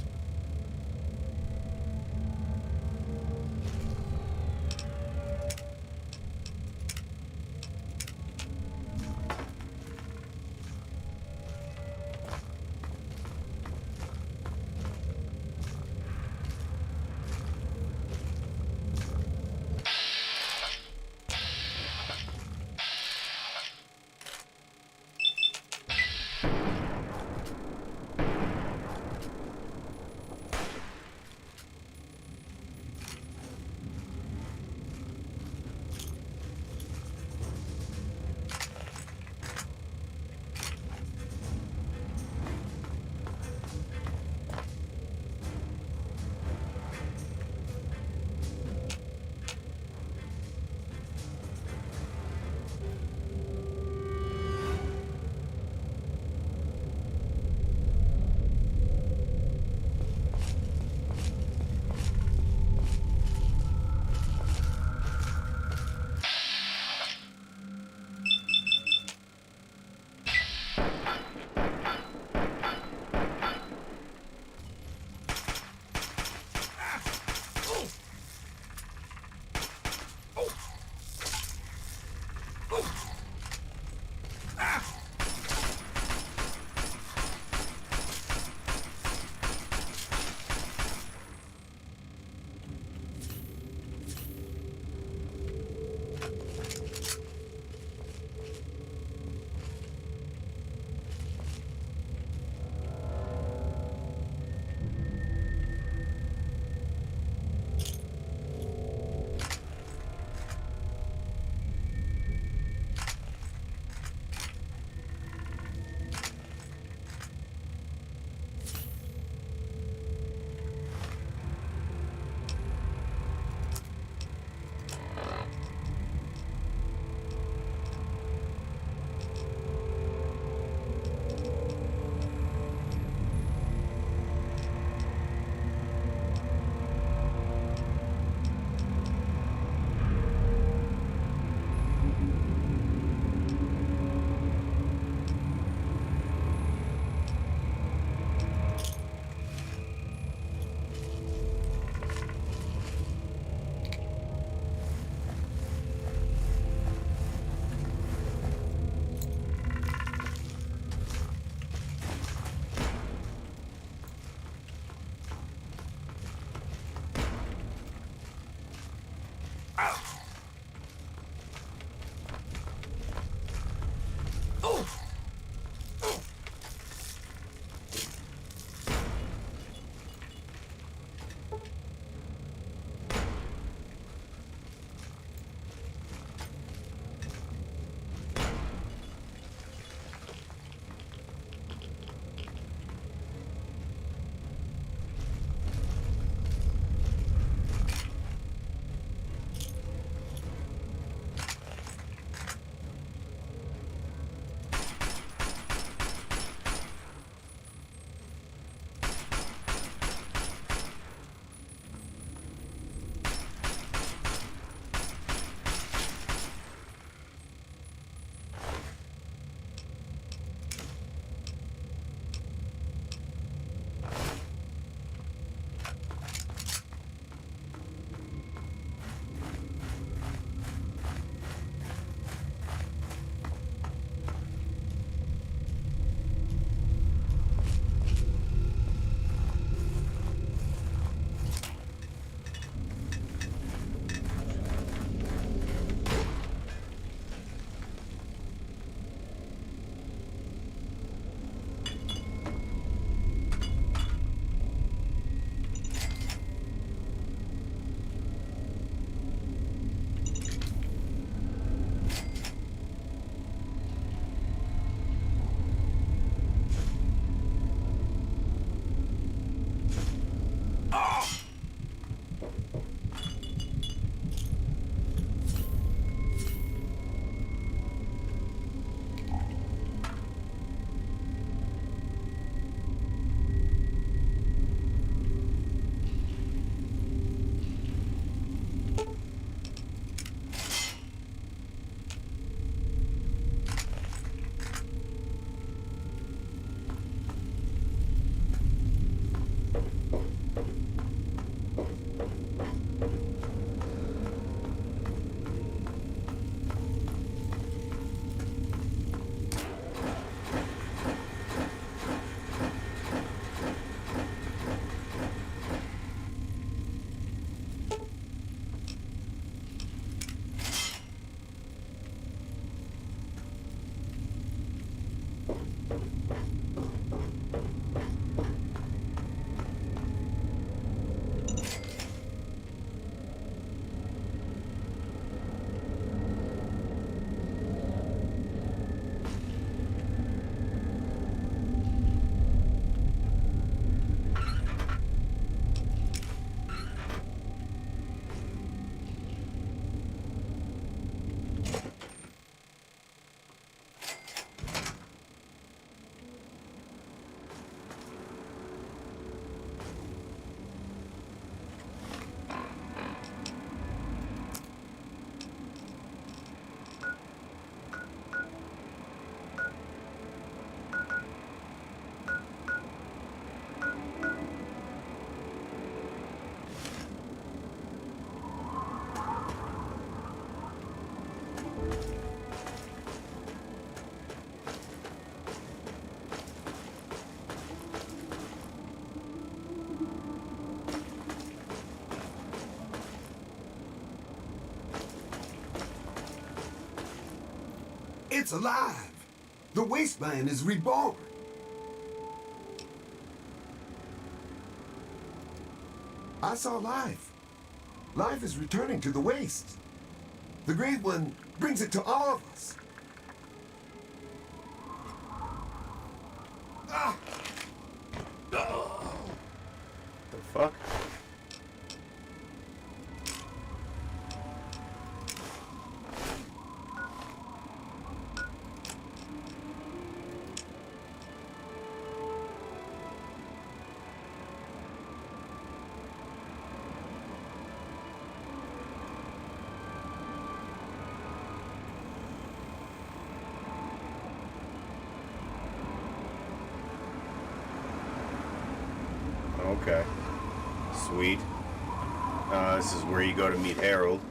It's alive! The wasteland is reborn! I saw life. Life is returning to the waste. The Great One brings it to all of us. Ah! The fuck? Okay. Sweet. This is where you go to meet Harold.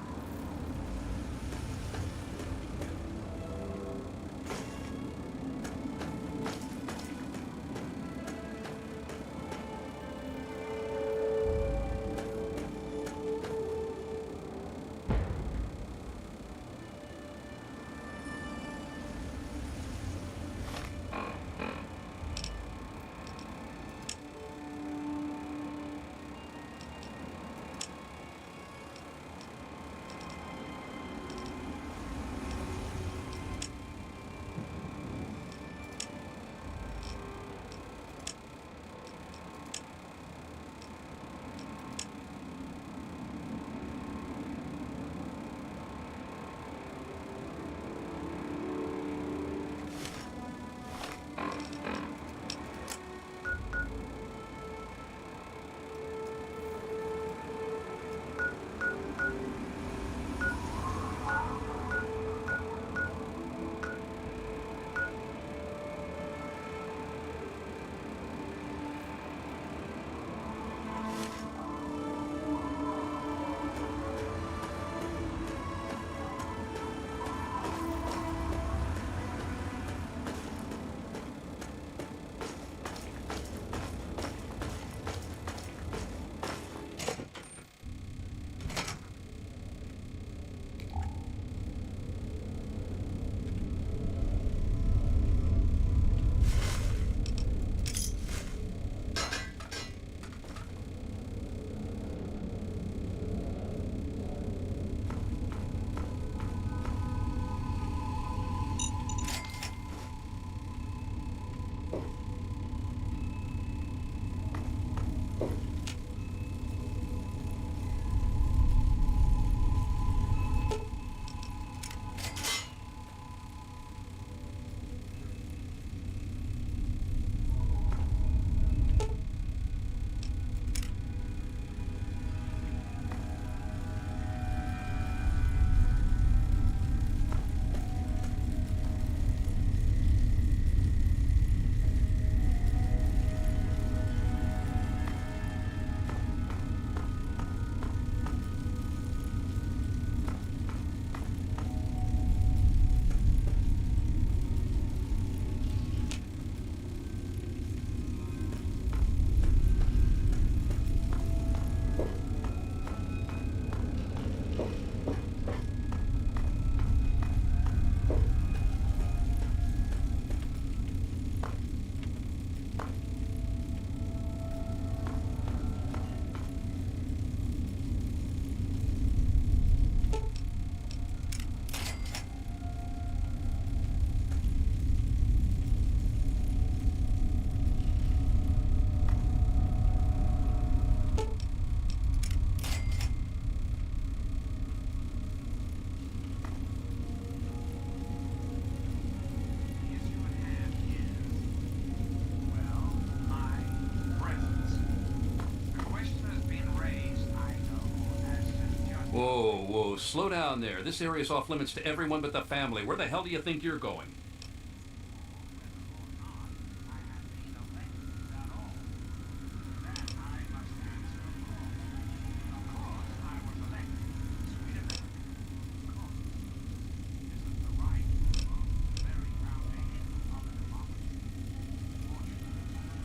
Whoa, whoa, slow down there. This area's off limits to everyone but the family. Where the hell do you think you're going?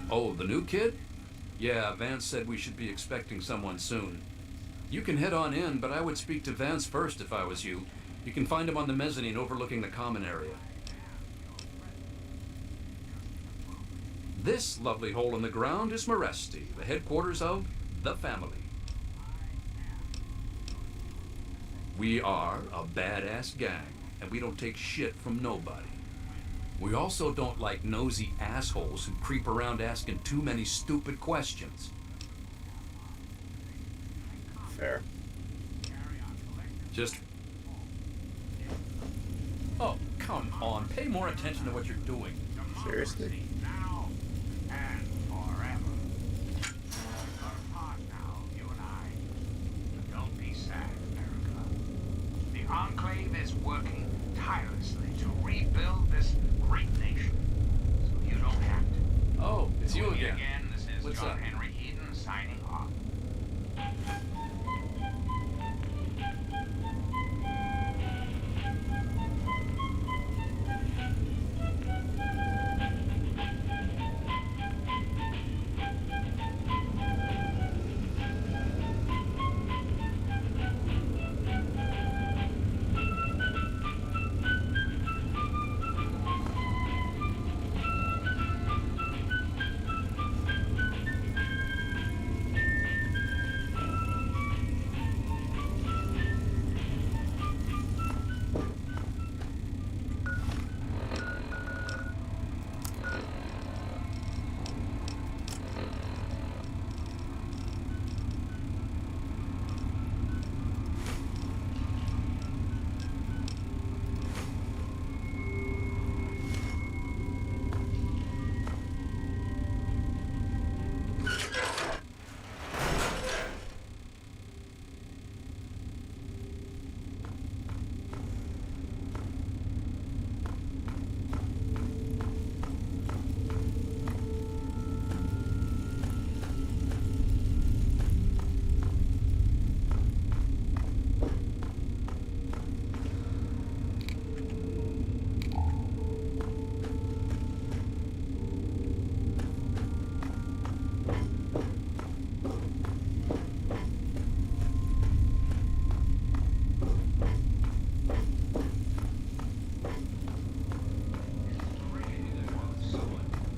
Oh, the new kid? Yeah, Vance said we should be expecting someone soon. You can head on in, but I would speak to Vance first if I was you. You can find him on the mezzanine overlooking the common area. This lovely hole in the ground is Meresti, the headquarters of the family. We are a badass gang, and we don't take shit from nobody. We also don't like nosy assholes who creep around asking too many stupid questions. Fair. Just... Oh, come on. Pay more attention to what you're doing. Seriously? Now and forever. We're apart now, you and I. But don't be sad, America. The Enclave is working tirelessly to rebuild this great nation. So you don't have to. Oh, it's you Doing it again. This is What's John up? Henry Eden signing off.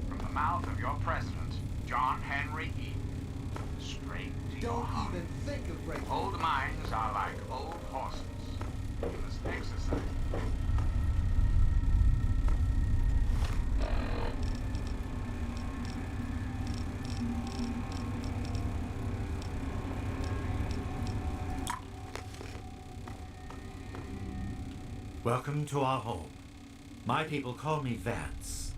From the mouth of your president, John Henry Eden. Straight to your heart. even think of breaking. Old minds are like old horses. You must exercise. Welcome to our home. My people call me Vance.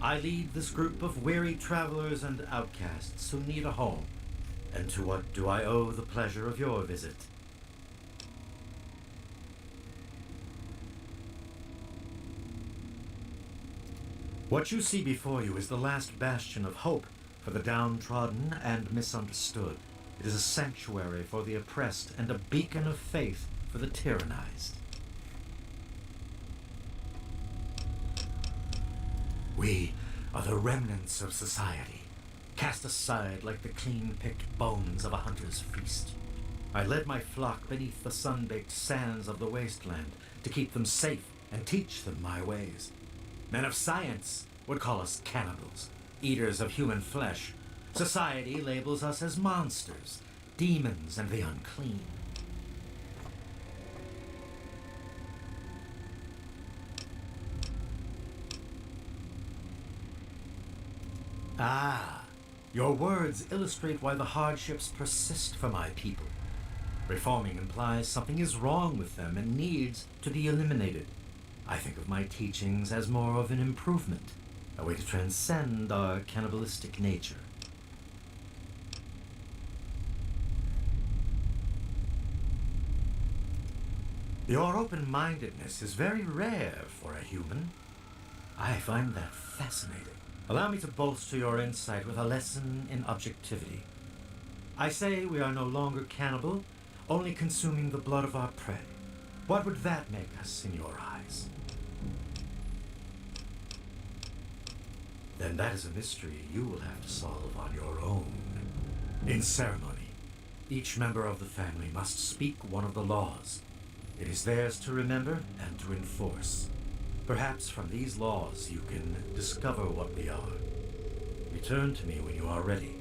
I lead this group of weary travelers and outcasts who need a home. And to what do I owe the pleasure of your visit? What you see before you is the last bastion of hope for the downtrodden and misunderstood. It is a sanctuary for the oppressed and a beacon of faith for the tyrannized. We are the remnants of society, cast aside like the clean-picked bones of a hunter's feast. I led my flock beneath the sun-baked sands of the wasteland to keep them safe and teach them my ways. Men of science would call us cannibals, eaters of human flesh. Society labels us as monsters, demons, and the unclean. Ah, your words illustrate why the hardships persist for my people. Reforming implies something is wrong with them and needs to be eliminated. I think of my teachings as more of an improvement, a way to transcend our cannibalistic nature. Your open-mindedness is very rare for a human. I find that fascinating. Allow me to bolster your insight with a lesson in objectivity. I say we are no longer cannibal, only consuming the blood of our prey. What would that make us in your eyes? Then that is a mystery you will have to solve on your own. In ceremony, each member of the family must speak one of the laws. It is theirs to remember and to enforce. Perhaps from these laws you can discover what we are. Return to me when you are ready.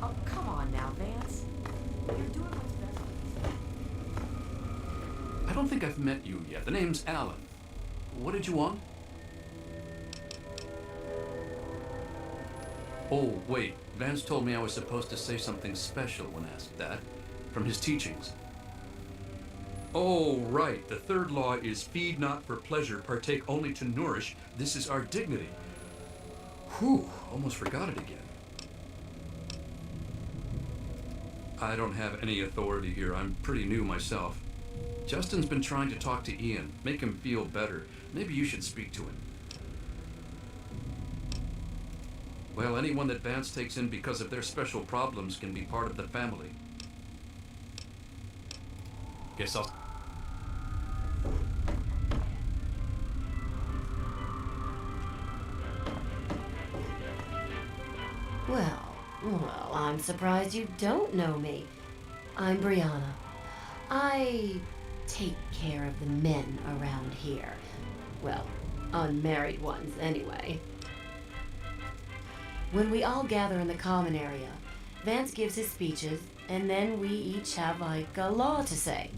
Oh, come on now, Vance. You're doing what's best for this. I don't think I've met you yet. The name's Alan. What did you want? Oh, wait. Vance told me I was supposed to say something special when asked that. From his teachings. Oh, right. The third law is feed not for pleasure, partake only to nourish. This is our dignity. Whew, almost forgot it again. I don't have any authority here. I'm pretty new myself. Justin's been trying to talk to Ian, make him feel better. Maybe you should speak to him. Well, anyone that Vance takes in because of their special problems can be part of the family. Guess I'll... Well, I'm surprised you don't know me. I'm Brianna. I take care of the men around here. Well, unmarried ones anyway. When we all gather in the common area, Vance gives his speeches, and then we each have like a law to say.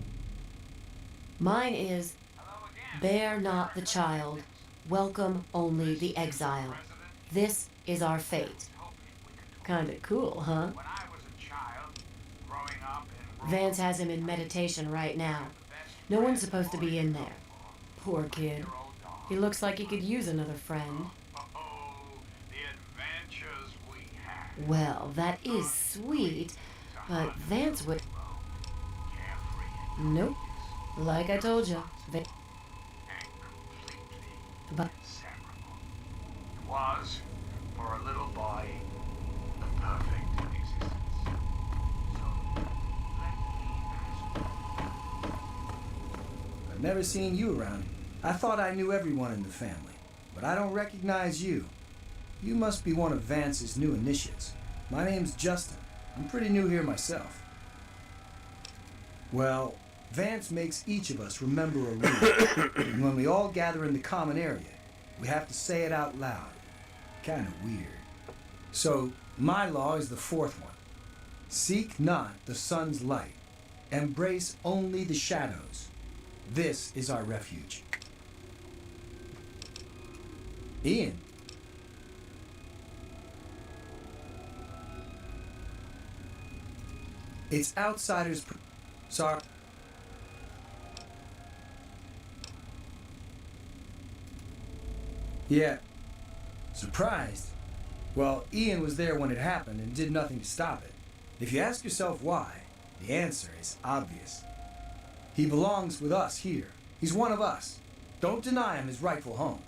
Mine is, bear not the child, welcome only the exile. This is our fate. Kinda cool, huh? Vance has him in meditation right now. No one's supposed to be in there. Poor kid. He looks like he could use another friend. Well, that is sweet, but Vance would... Nope. Like I told you. But... It was, for a little boy, the perfect existence. So, let me ask you. I've never seen you around. I thought I knew everyone in the family, but I don't recognize you. You must be one of Vance's new initiates. My name's Justin. I'm pretty new here myself. Well, Vance makes each of us remember a rule. And when we all gather in the common area, we have to say it out loud. Kinda weird. So, my law is the fourth one. Seek not the sun's light. Embrace only the shadows. This is our refuge. Ian. It's outsiders. Sorry. Yeah. Surprised? Well, Ian was there when it happened and did nothing to stop it. If you ask yourself why, the answer is obvious. He belongs with us here. He's one of us. Don't deny him his rightful home.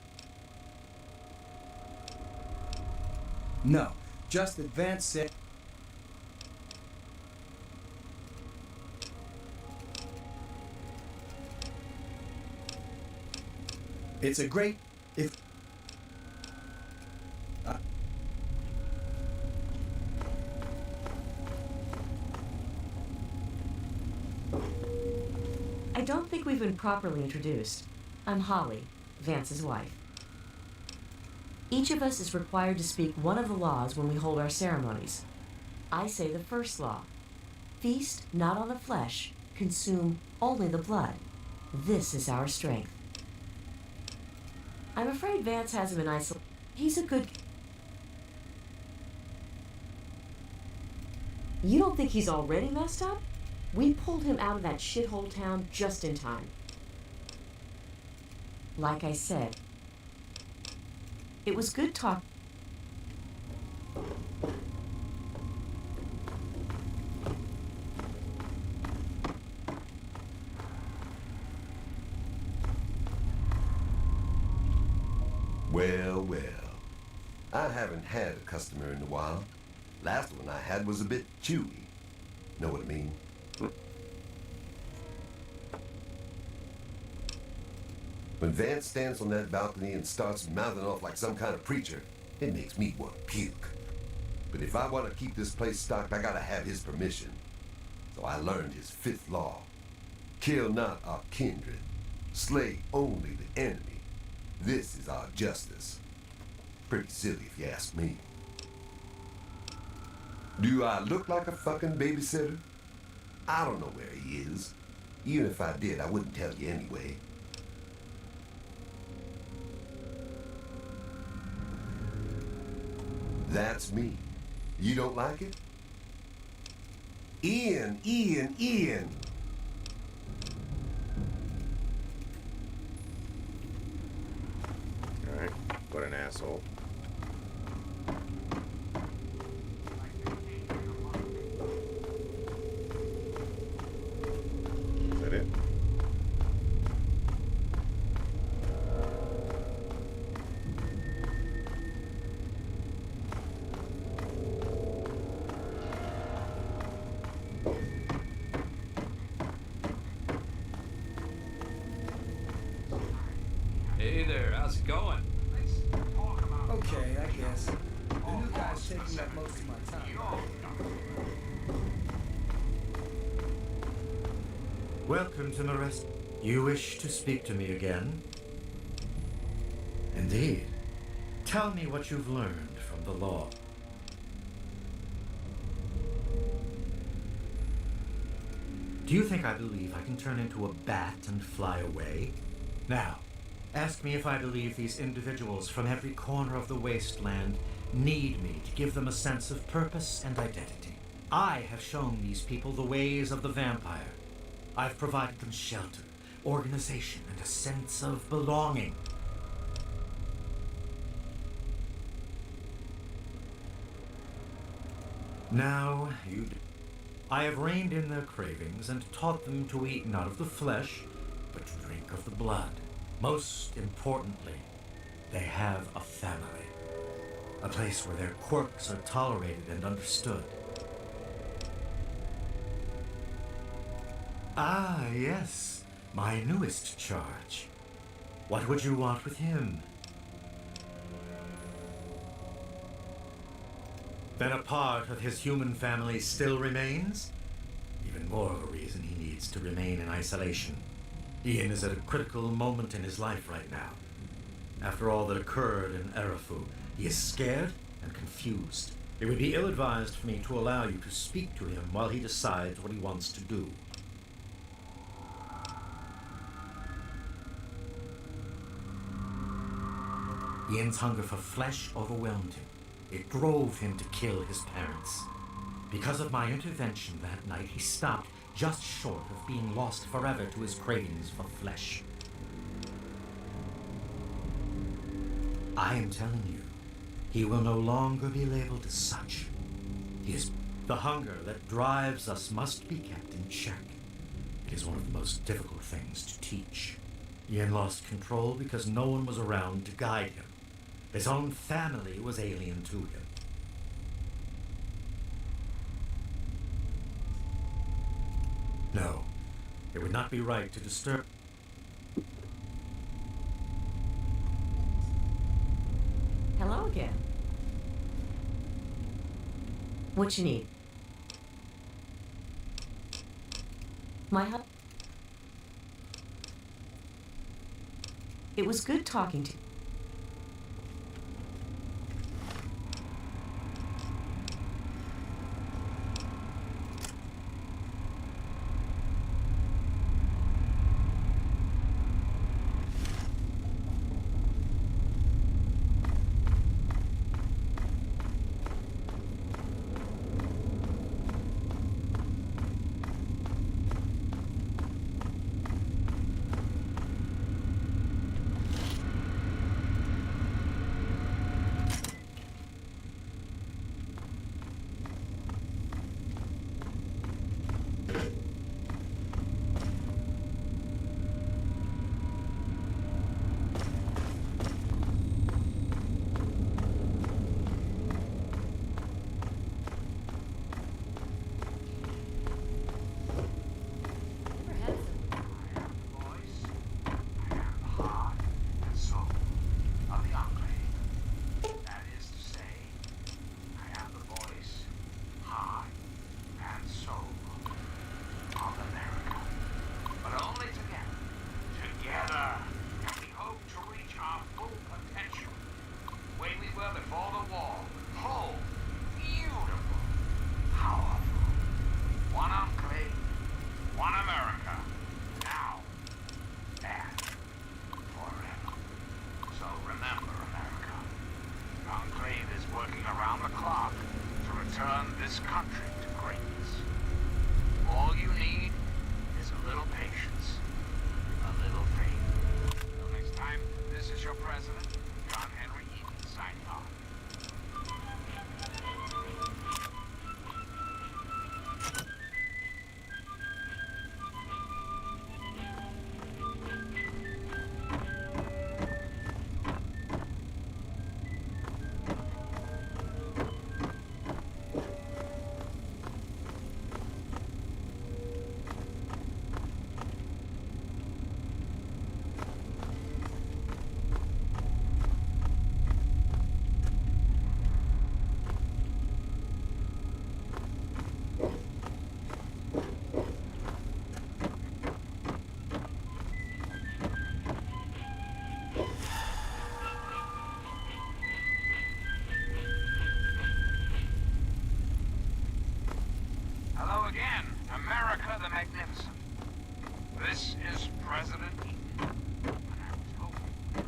No, just that Vance said... It's a great... if... I don't think we've been properly introduced. I'm Holly, Vance's wife. Each of us is required to speak one of the laws when we hold our ceremonies. I say the first law. Feast not on the flesh, consume only the blood. This is our strength. I'm afraid Vance has him in isolation. He's a good... You don't think he's already messed up? We pulled him out of that shithole town just in time. Like I said, it was good talk. Well, well. I haven't had a customer in a while. Last one I had was a bit chewy. Know what I mean? When Vance stands on that balcony and starts mouthing off like some kind of preacher, it makes me want to puke. But if I want to keep this place stocked, I gotta have his permission. So I learned his fifth law. Kill not our kindred. Slay only the enemy. This is our justice. Pretty silly if you ask me. Do I look like a fucking babysitter? I don't know where he is. Even if I did, I wouldn't tell you anyway. That's me. You don't like it? Ian. Alright, what an asshole. Is that it? Hey there, how's it going? Okay, I guess. The new guy's taking up most of my time. Welcome to Mystra. You wish to speak to me again? Indeed. Tell me what you've learned from the law. Do you think I believe I can turn into a bat and fly away? Now, ask me if I believe these individuals from every corner of the wasteland need me to give them a sense of purpose and identity. I have shown these people the ways of the vampire. I've provided them shelter, organization, and a sense of belonging. Now, I have reined in their cravings and taught them to eat not of the flesh, but to drink of the blood. Most importantly, they have a family. A place where their quirks are tolerated and understood. Ah, yes, my newest charge. What would you want with him? Then a part of his human family still remains? Even more of a reason he needs to remain in isolation. Ian is at a critical moment in his life right now. After all that occurred in Erafu, he is scared and confused. It would be ill-advised for me to allow you to speak to him while he decides what he wants to do. Ian's hunger for flesh overwhelmed him. It drove him to kill his parents. Because of my intervention that night, he stopped just short of being lost forever to his cravings for flesh. I am telling you, he will no longer be labeled as such. The hunger that drives us must be kept in check. It is one of the most difficult things to teach. Ian lost control because no one was around to guide him. His own family was alien to him. No, it would not be right to disturb. Hello again. What you need? It was good talking to you. the clock to return this country to greatness. All you need is a little patience, a little faith. Until next time, this is your president, John Henry Eaton, signing off. Hello again, America the Magnificent. This is President Eaton. And I was hoping.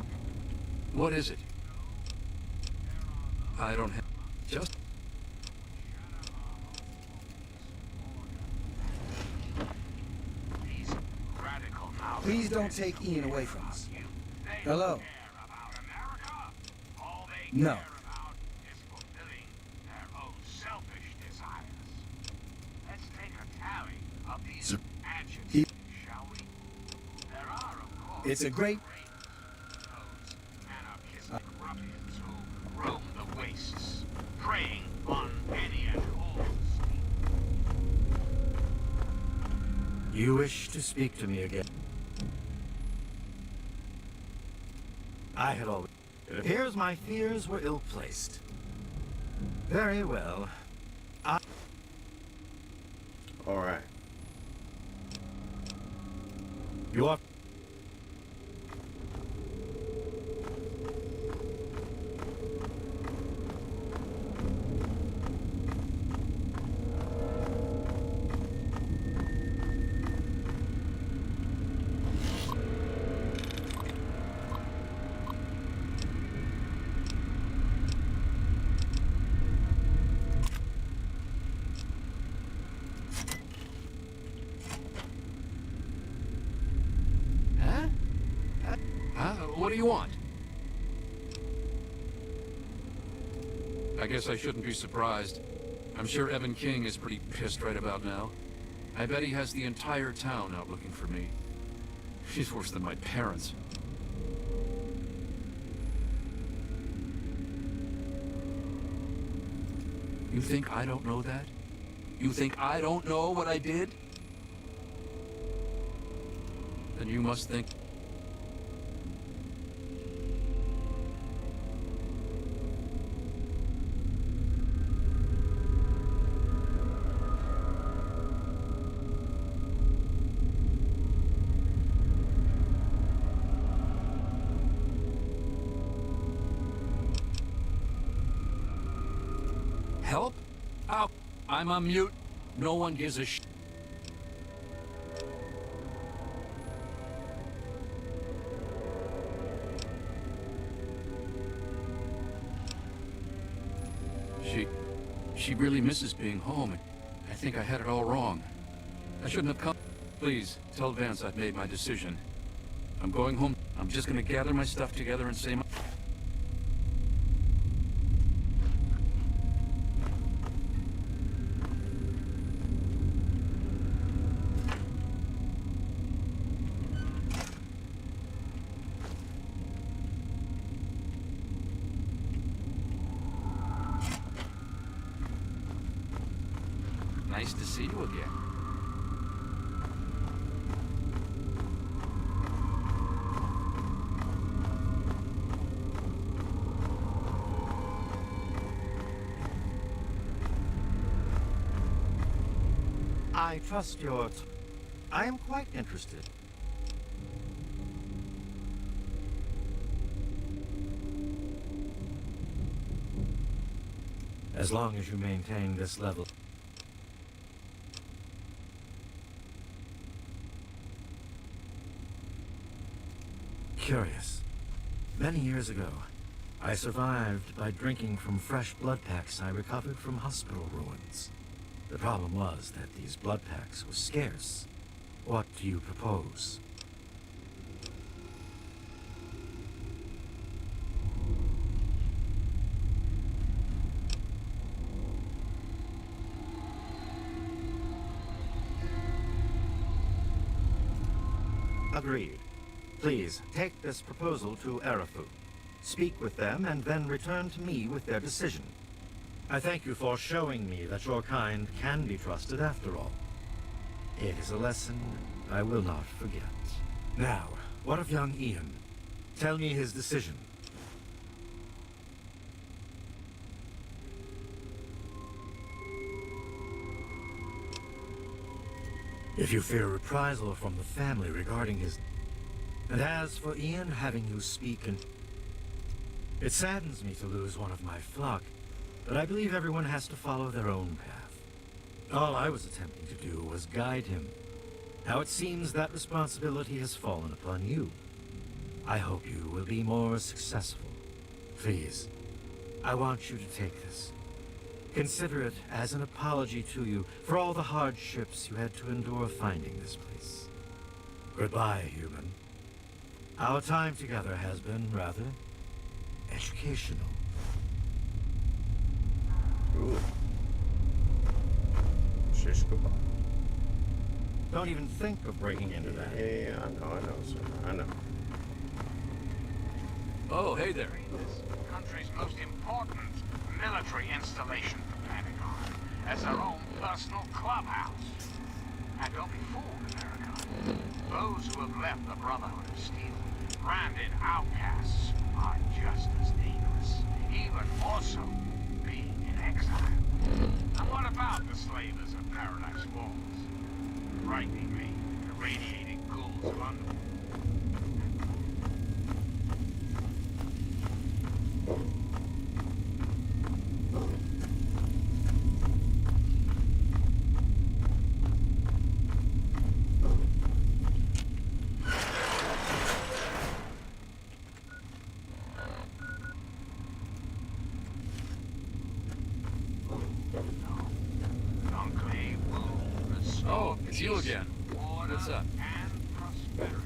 What is it? I don't have... Just... These radical now. Please don't take Ian away from us. They Hello? care about America. All they No. care about is fulfilling their own selfish desires. Let's take a tally of these adjectives, shall we? There are, of course, It's a great... those anarchistic ruffians who roam the wastes, preying on any and all. You wish to speak to me again? I had always... It appears my fears were ill-placed. Very well. All right. You are... What do you want? I guess I shouldn't be surprised. I'm sure Evan King is pretty pissed right about now. I bet he has the entire town out looking for me. He's worse than my parents. You think I don't know that? You think I don't know what I did? Then you must think... Help? Ow. I'm on mute. No one gives a shit. She really misses being home. I think I had it all wrong. I shouldn't have come. Please, tell Vance I've made my decision. I'm going home. I'm just gonna gather my stuff together and say my... Nice to see you again. I trust your... I am quite interested. As long as you maintain this level. Curious. Many years ago, I survived by drinking from fresh blood packs I recovered from hospital ruins. The problem was that these blood packs were scarce. What do you propose? Agreed. Please, take this proposal to Arafu. Speak with them and then return to me with their decision. I thank you for showing me that your kind can be trusted after all. It is a lesson I will not forget. Now, what of young Ian? Tell me his decision. If you fear reprisal from the family regarding his... And as for Ian having you speak and... It saddens me to lose one of my flock, but I believe everyone has to follow their own path. All I was attempting to do was guide him. Now it seems that responsibility has fallen upon you. I hope you will be more successful. Please, I want you to take this. Consider it as an apology to you for all the hardships you had to endure finding this place. Goodbye, human. Our time together has been rather educational. Ooh. Shish kebab. Don't even think of breaking into that. Yeah, I know, sir. I know. Oh, hey there. This country's most important military installation, the Pentagon, as their own personal clubhouse. And don't be fooled, America. Those who have left the Brotherhood of Steel, branded outcasts, are just as dangerous, even more so, being in exile. And what about the slavers of Paradise Falls? Frightening me, irradiating ghouls of underworld. Oh, it's you again. What's up? And prosperity.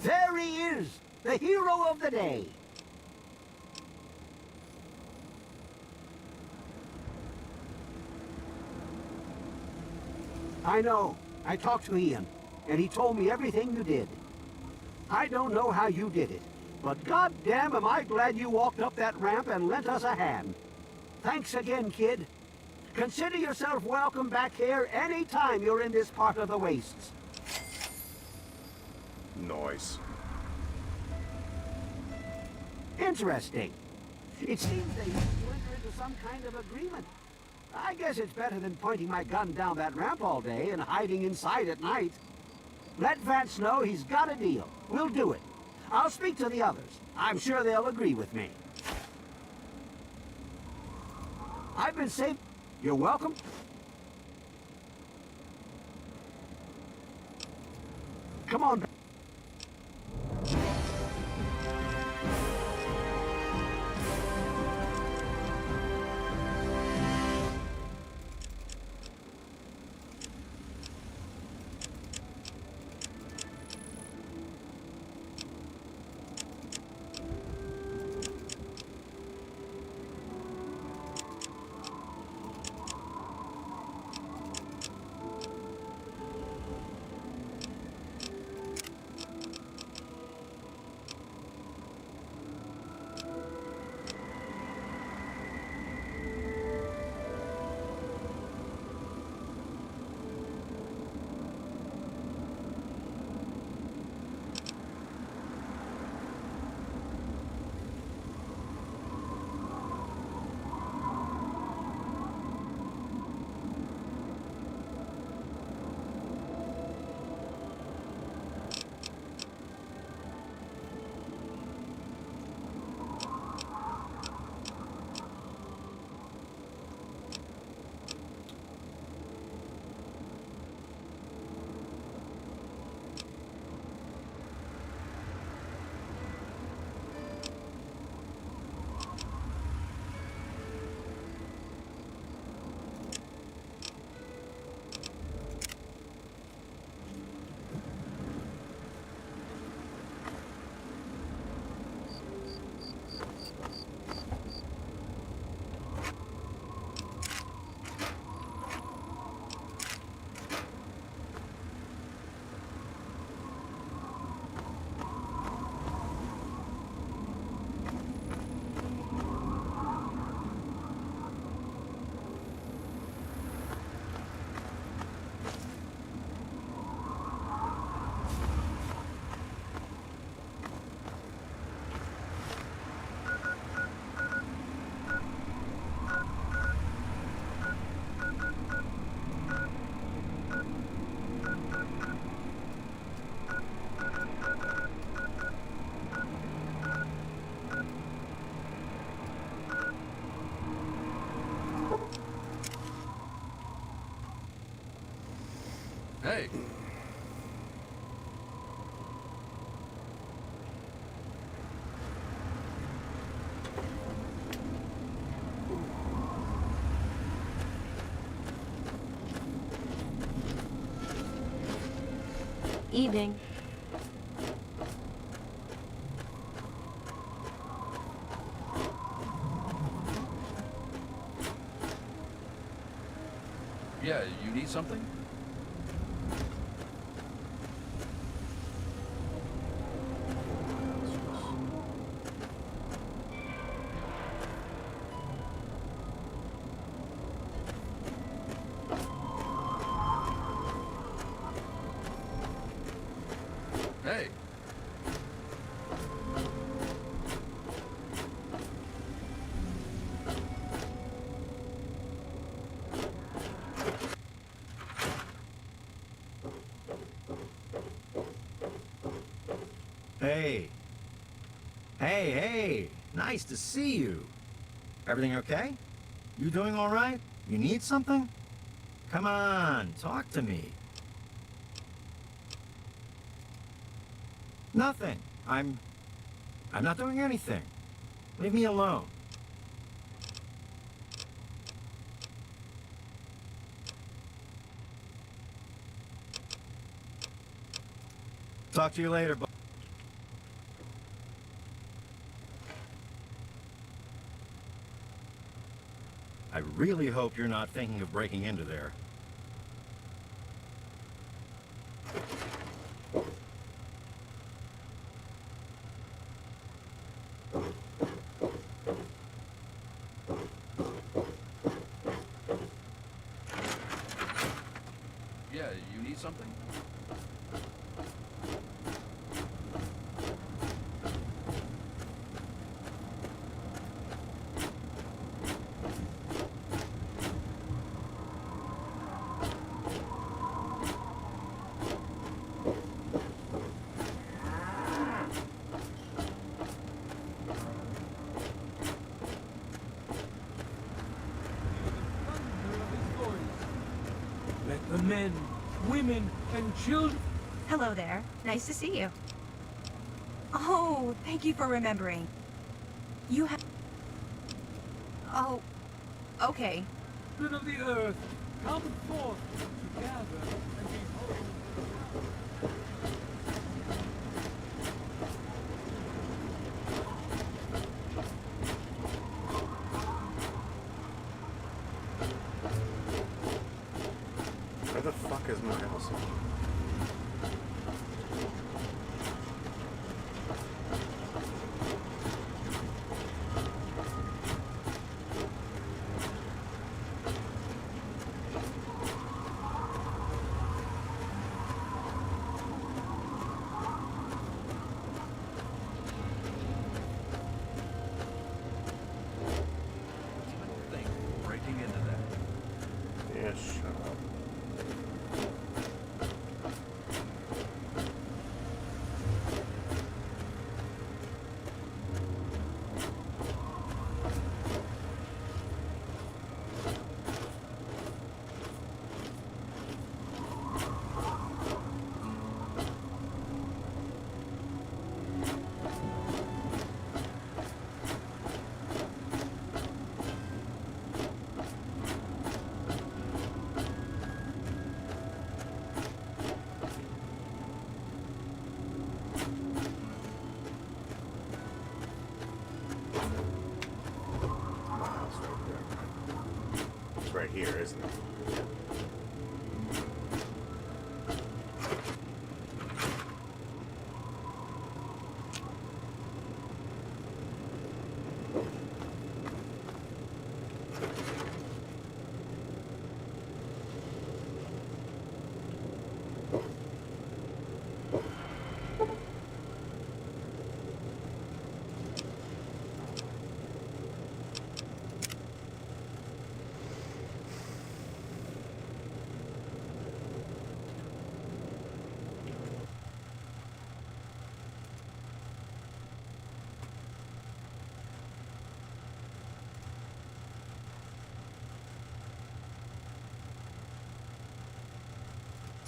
There he is, the hero of the day. I know. I talked to Ian, and he told me everything you did. I don't know how you did it, but goddamn am I glad you walked up that ramp and lent us a hand. Thanks again, kid. Consider yourself welcome back here any time you're in this part of the wastes. Nice. Interesting. It seems they used to enter into some kind of agreement. I guess it's better than pointing my gun down that ramp all day and hiding inside at night. Let Vance know he's got a deal. We'll do it. I'll speak to the others. I'm sure they'll agree with me. I've been saved. You're welcome. Come on. Hey. Evening. Yeah, you need something? Hey. Hey. Hey. Nice to see you. Everything okay? You doing all right? You need something? Come on, talk to me. Nothing. I'm not doing anything. Leave me alone. Talk to you later, bud. I really hope you're not thinking of breaking into there. Yeah, you need something? Let the men, women, and children... Hello there. Nice to see you. Oh, thank you for remembering. You have... Oh, okay. Of the earth, come forth together and behold. Where the fuck is my house? Think breaking into that. Yeah, shut up. My house right there. It's right here, isn't it?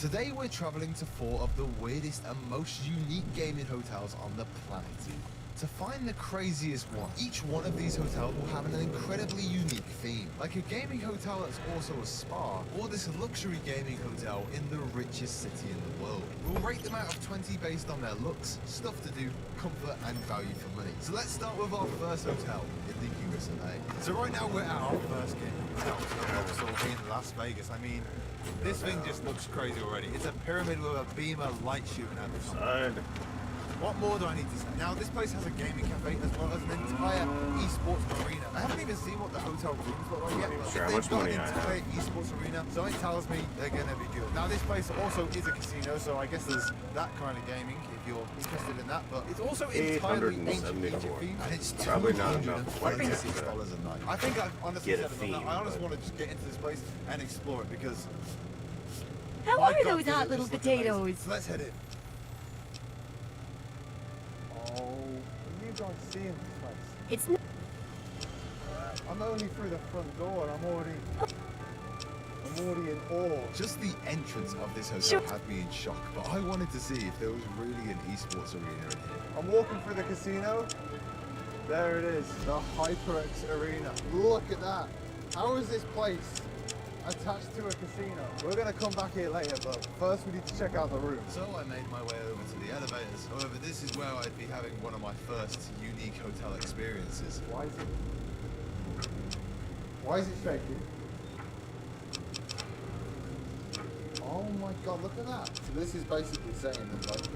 Today we're traveling to 4 of the weirdest and most unique gaming hotels on the planet. To find the craziest one, each one of these hotels will have an incredibly unique theme, like a gaming hotel that's also a spa, or this luxury gaming hotel in the richest city in the world. We'll rate them out of 20 based on their looks, stuff to do, comfort and value for money. So let's start with our first hotel in the US of A. So right now we're at our first gaming hotel in Las Vegas. I mean, this thing just looks crazy already. It's a pyramid with a beam of light shooting at the top. What more do I need to say? Now, this place has a gaming cafe as well as an entire esports arena. I haven't even seen what the hotel rooms look like yet, but Sure, if how they've much got money an I have? entire esports arena, so it tells me they're going to be good. Now, this place also is a casino, so I guess there's that kind of gaming if you're interested in that, but it's also entirely ancient Egypt themed, and it's Probably not enough $226 to a night. I think I've honestly get a said enough. theme, I honestly but- want to just get into this place and explore it because... How my are God, those does hot it little just look amazing. potatoes? So let's head in. Oh, what are you guys seeing this place? It's I'm only through the front door and I'm already in awe. Just the entrance of this hotel had me in shock, but I wanted to see if there was really an esports arena in here. I'm walking through the casino. There it is, the HyperX Arena. Look at that. How is this place attached to a casino? We're gonna come back here later, but first we need to check out the room. So I made my way over to the elevators. However, this is where I'd be having one of my first unique hotel experiences. Why is it shaking? Oh my God, look at that. So this is basically saying that like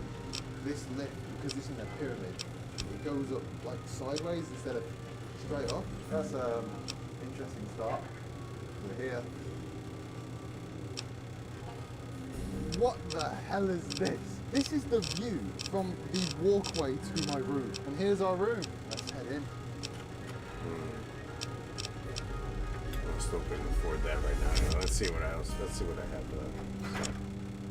this lift, because it's in a pyramid, it goes up like sideways instead of straight up. That's interesting start. We're here. What the hell is this? This is the view from the walkway to my room. And here's our room. Let's head in. I still couldn't afford that right now. Let's see what else. Let's see what I have left.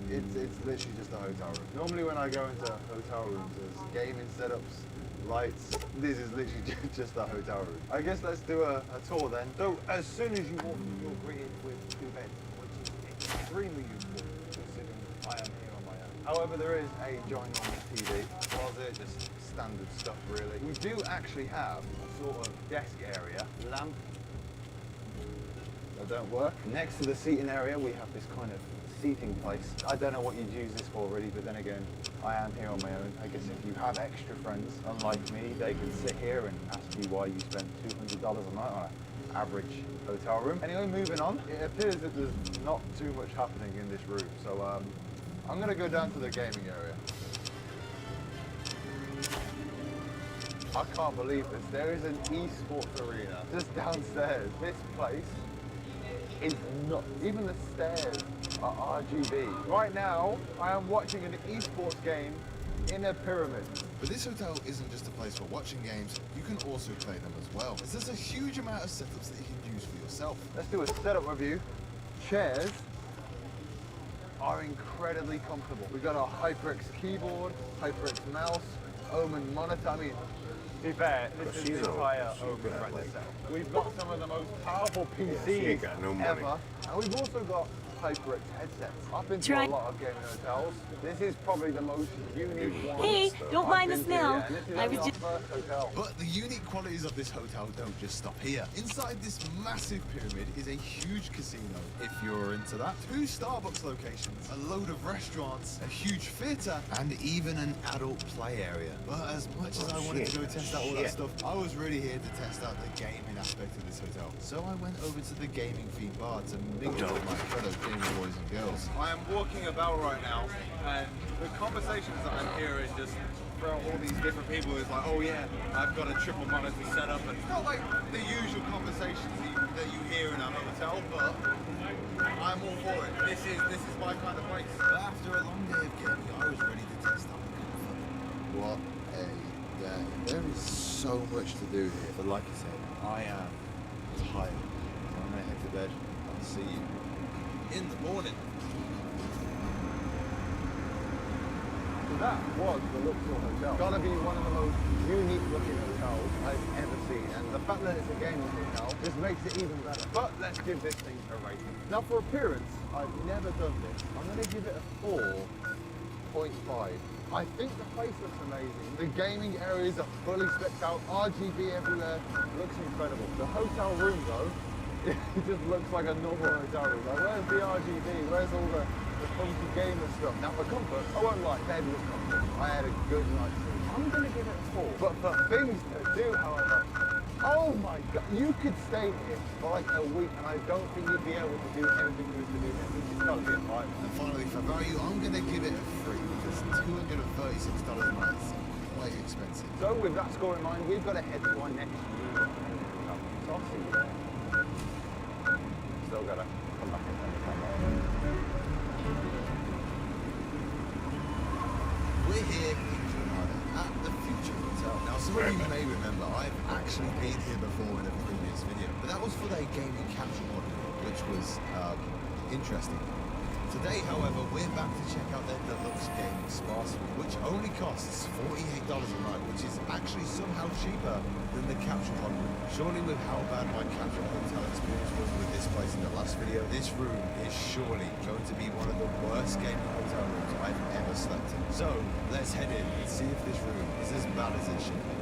It's literally just a hotel room. Normally when I go into hotel rooms, there's gaming setups, lights. This is literally just a hotel room. I guess let's do a tour then. So as soon as you walk in, you're greeted with 2 beds, which is extremely useful considering I am here on my own. However, there is a ginormous TV, closet, just standard stuff really. We do actually have a sort of desk area, lamp. That don't work. Next to the seating area, we have this kind of seating place. I don't know what you'd use this for really, but then again, I am here on my own. I guess if you have extra friends, unlike me, they can sit here and ask you why you spent $200 a night on an average hotel room. Anyway, moving on. It appears that there's not too much happening in this room, so I'm gonna go down to the gaming area. I can't believe this. There is an esports arena just downstairs. This place is not, even the stairs are RGB. Right now, I am watching an esports game in a pyramid. But this hotel isn't just a place for watching games, you can also play them as well. There's a huge amount of setups that you can use for yourself. Let's do a setup review. Chairs are incredibly comfortable. We've got our HyperX keyboard, HyperX mouse, Omen monitor. I mean, to be fair, this is the entire Omen right there. We've got some of the most powerful PCs ever, and we've also got HyperX headsets. I've been to a lot of gaming hotels. This is probably the most unique one. Hey, don't mind the smell. And this is I was our just... first hotel. But the unique qualities of this hotel don't just stop here. Inside this massive pyramid is a huge casino, if you're into that. 2 Starbucks locations, a load of restaurants, a huge theater, and even an adult play area. But as much as I wanted to go test out all that stuff, I was really here to test out the gaming aspect of this hotel. So I went over to the gaming themed bar to mingle with my fellow gaming boys and girls. I am walking about right now, and the conversations that I'm hearing just from all these different people is like, oh yeah, I've got a triple monitor set up, and it's not like the usual conversations that you hear in a hotel, but I'm all for it. This is my kind of place. But after a long day of gaming, I was ready to test out the comfort. What a day. There is so much to do here, but like I said, I am tired. So I'm gonna head to bed. I'll see you in the morning. That was the Luxor Hotel. Gotta be one of the most unique looking hotels I've ever seen. And the fact that it's a gaming hotel just makes it even better. But let's give this thing a rating. Now for appearance, I've never done this. I'm gonna give it a 4.5. I think the place looks amazing. The gaming areas are fully specced out, RGB everywhere, looks incredible. The hotel room though, it just looks like a normal hotel room. Like where's the RGB, where's all the funky gamer stuff? Now for comfort, I won't lie, bed was comfortable. I had a good night's sleep. I'm gonna give it a 4. But for things to do, however, oh my god, you could stay here for like a week and I don't think you'd be able to do everything you used to do here. It's gotta be a 5. And finally, for value, I'm going to give it a 3 because $236 a night is quite expensive. So with that score in mind, we've got to head to our next room. So I'll see you there. Still gotta come back and We're here in Granada at the Future Hotel. Now, some of you may remember I've actually been here before in a previous video, but that was for their gaming capture module, which was interesting. Today, however, we're back to check out their deluxe gaming spa suite, which only costs $48 a night, which is actually somehow cheaper than the capture module. Surely with how bad my capture hotel experience was with this place in the last video, this room is surely going to be one of the worst gaming hotel rooms I've ever slept in. So, let's head in and see if this room is as bad as it should be.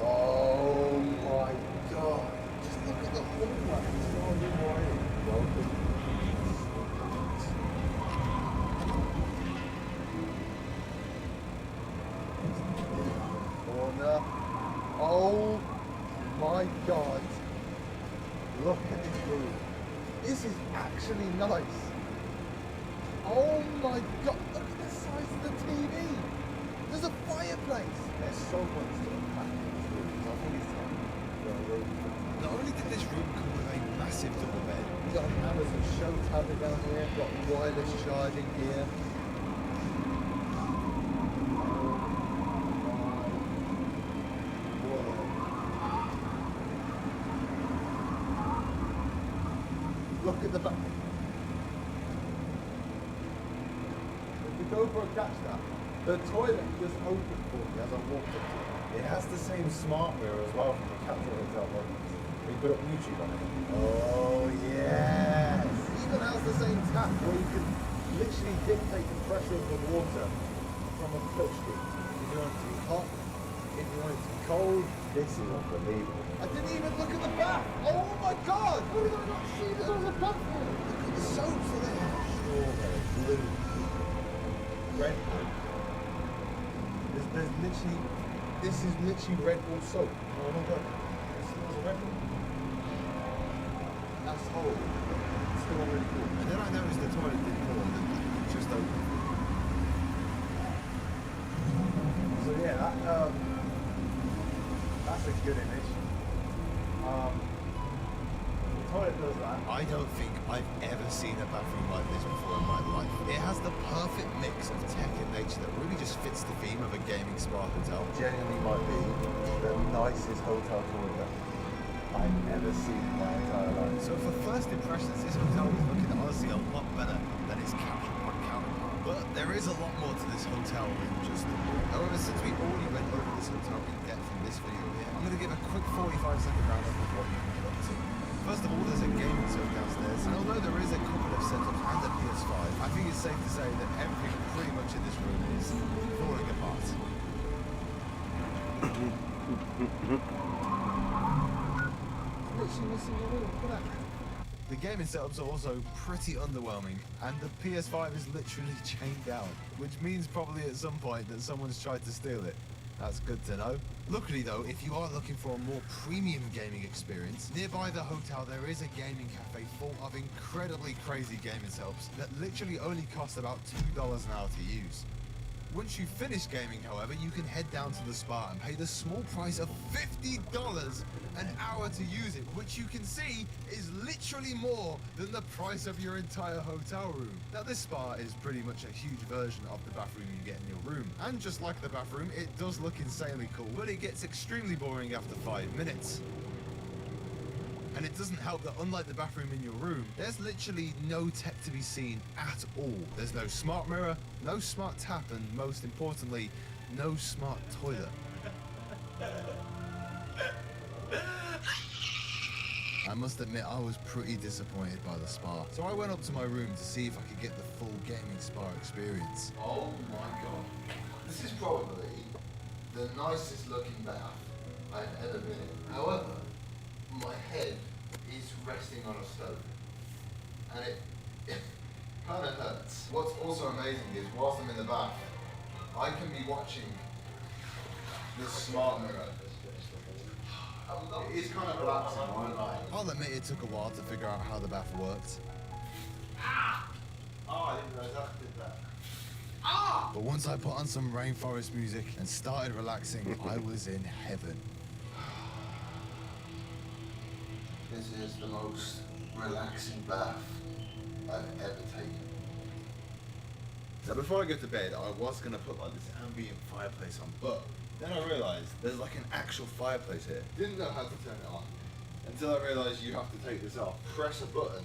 Oh my god. Just look at the hallway. It's not even morning. Welcome. Oh my god. Look at this room. This is actually nice. Oh my god. Look at the size of the TV. There's a fireplace. There's so much to unpack in this room. I think it's time for a room. Not only did this room come with a massive double bed, we've got an Amazon show tablet down here, got wireless charging here. Look at the back. If the GoPro catch that, the toilet just opened for me as I walked up to it. It has the same smart mirror as well from the Capture Hotel logos. We put up YouTube on it. Oh yes! It even has the same tap where you can literally dictate the pressure of the water from a touchscreen. If you want it to be hot, if you want it to be cold, this is unbelievable. I didn't even look at the bath! Oh my god! How did I not see this on the bathroom? Look at the soaps in there! Strawberry, blue, Red Bull. There's literally, this is literally Red Bull soap. Oh my god. This smells of Red Bull. That's horrible. It's still really cool. and then I noticed the toilet didn't go on, just open. So yeah, that's a good image. The toilet does that. I don't think I've ever seen a bathroom like this before in my life. It has the perfect mix of tech and nature that really just fits the theme of a gaming spa hotel. Genuinely might be the nicest hotel toilet I've ever seen in my entire life. So for first impressions, this hotel is looking honestly a lot better than its capture pod counterpart. But there is a lot more to this hotel than just the room. However, since we already went over this hotel in depth in this video here, I'm going to give a quick 45-second roundup of what you can get up to. First of all, there's a gaming zone downstairs, and although there is a couple of setups and a PS5, I think it's safe to say that everything pretty much in this room is falling apart. The gaming setups are also pretty underwhelming, and the PS5 is literally chained down, which means probably at some point that someone's tried to steal it. That's good to know. Luckily though, if you are looking for a more premium gaming experience, nearby the hotel there is a gaming cafe full of incredibly crazy gaming setups that literally only cost about $2 an hour to use. Once you finish gaming, however, you can head down to the spa and pay the small price of $50 an hour to use it, which you can see is literally more than the price of your entire hotel room. Now this spa is pretty much a huge version of the bathroom you get in your room, and just like the bathroom, it does look insanely cool, but it gets extremely boring after 5 minutes. And it doesn't help that unlike the bathroom in your room, there's literally no tech to be seen at all. There's no smart mirror, no smart tap, and most importantly, no smart toilet. I must admit, I was pretty disappointed by the spa. So I went up to my room to see if I could get the full gaming spa experience. Oh my god. This is probably the nicest looking bath I've ever been in. However, my head is resting on a stove. And it kind of hurts. What's also amazing is whilst I'm in the bath, I can be watching the smart mirror. It is kind of relaxing, won't I? I'll admit it took a while to figure out how the bath worked. Oh, I didn't realize I did that. But once I put on some rainforest music and started relaxing, I was in heaven. This is the most relaxing bath I've ever taken. So before I go to bed, I was going to put like this ambient fireplace on, but then I realised there's like an actual fireplace here. Didn't know how to turn it on until I realised you have to take this off. Press a button,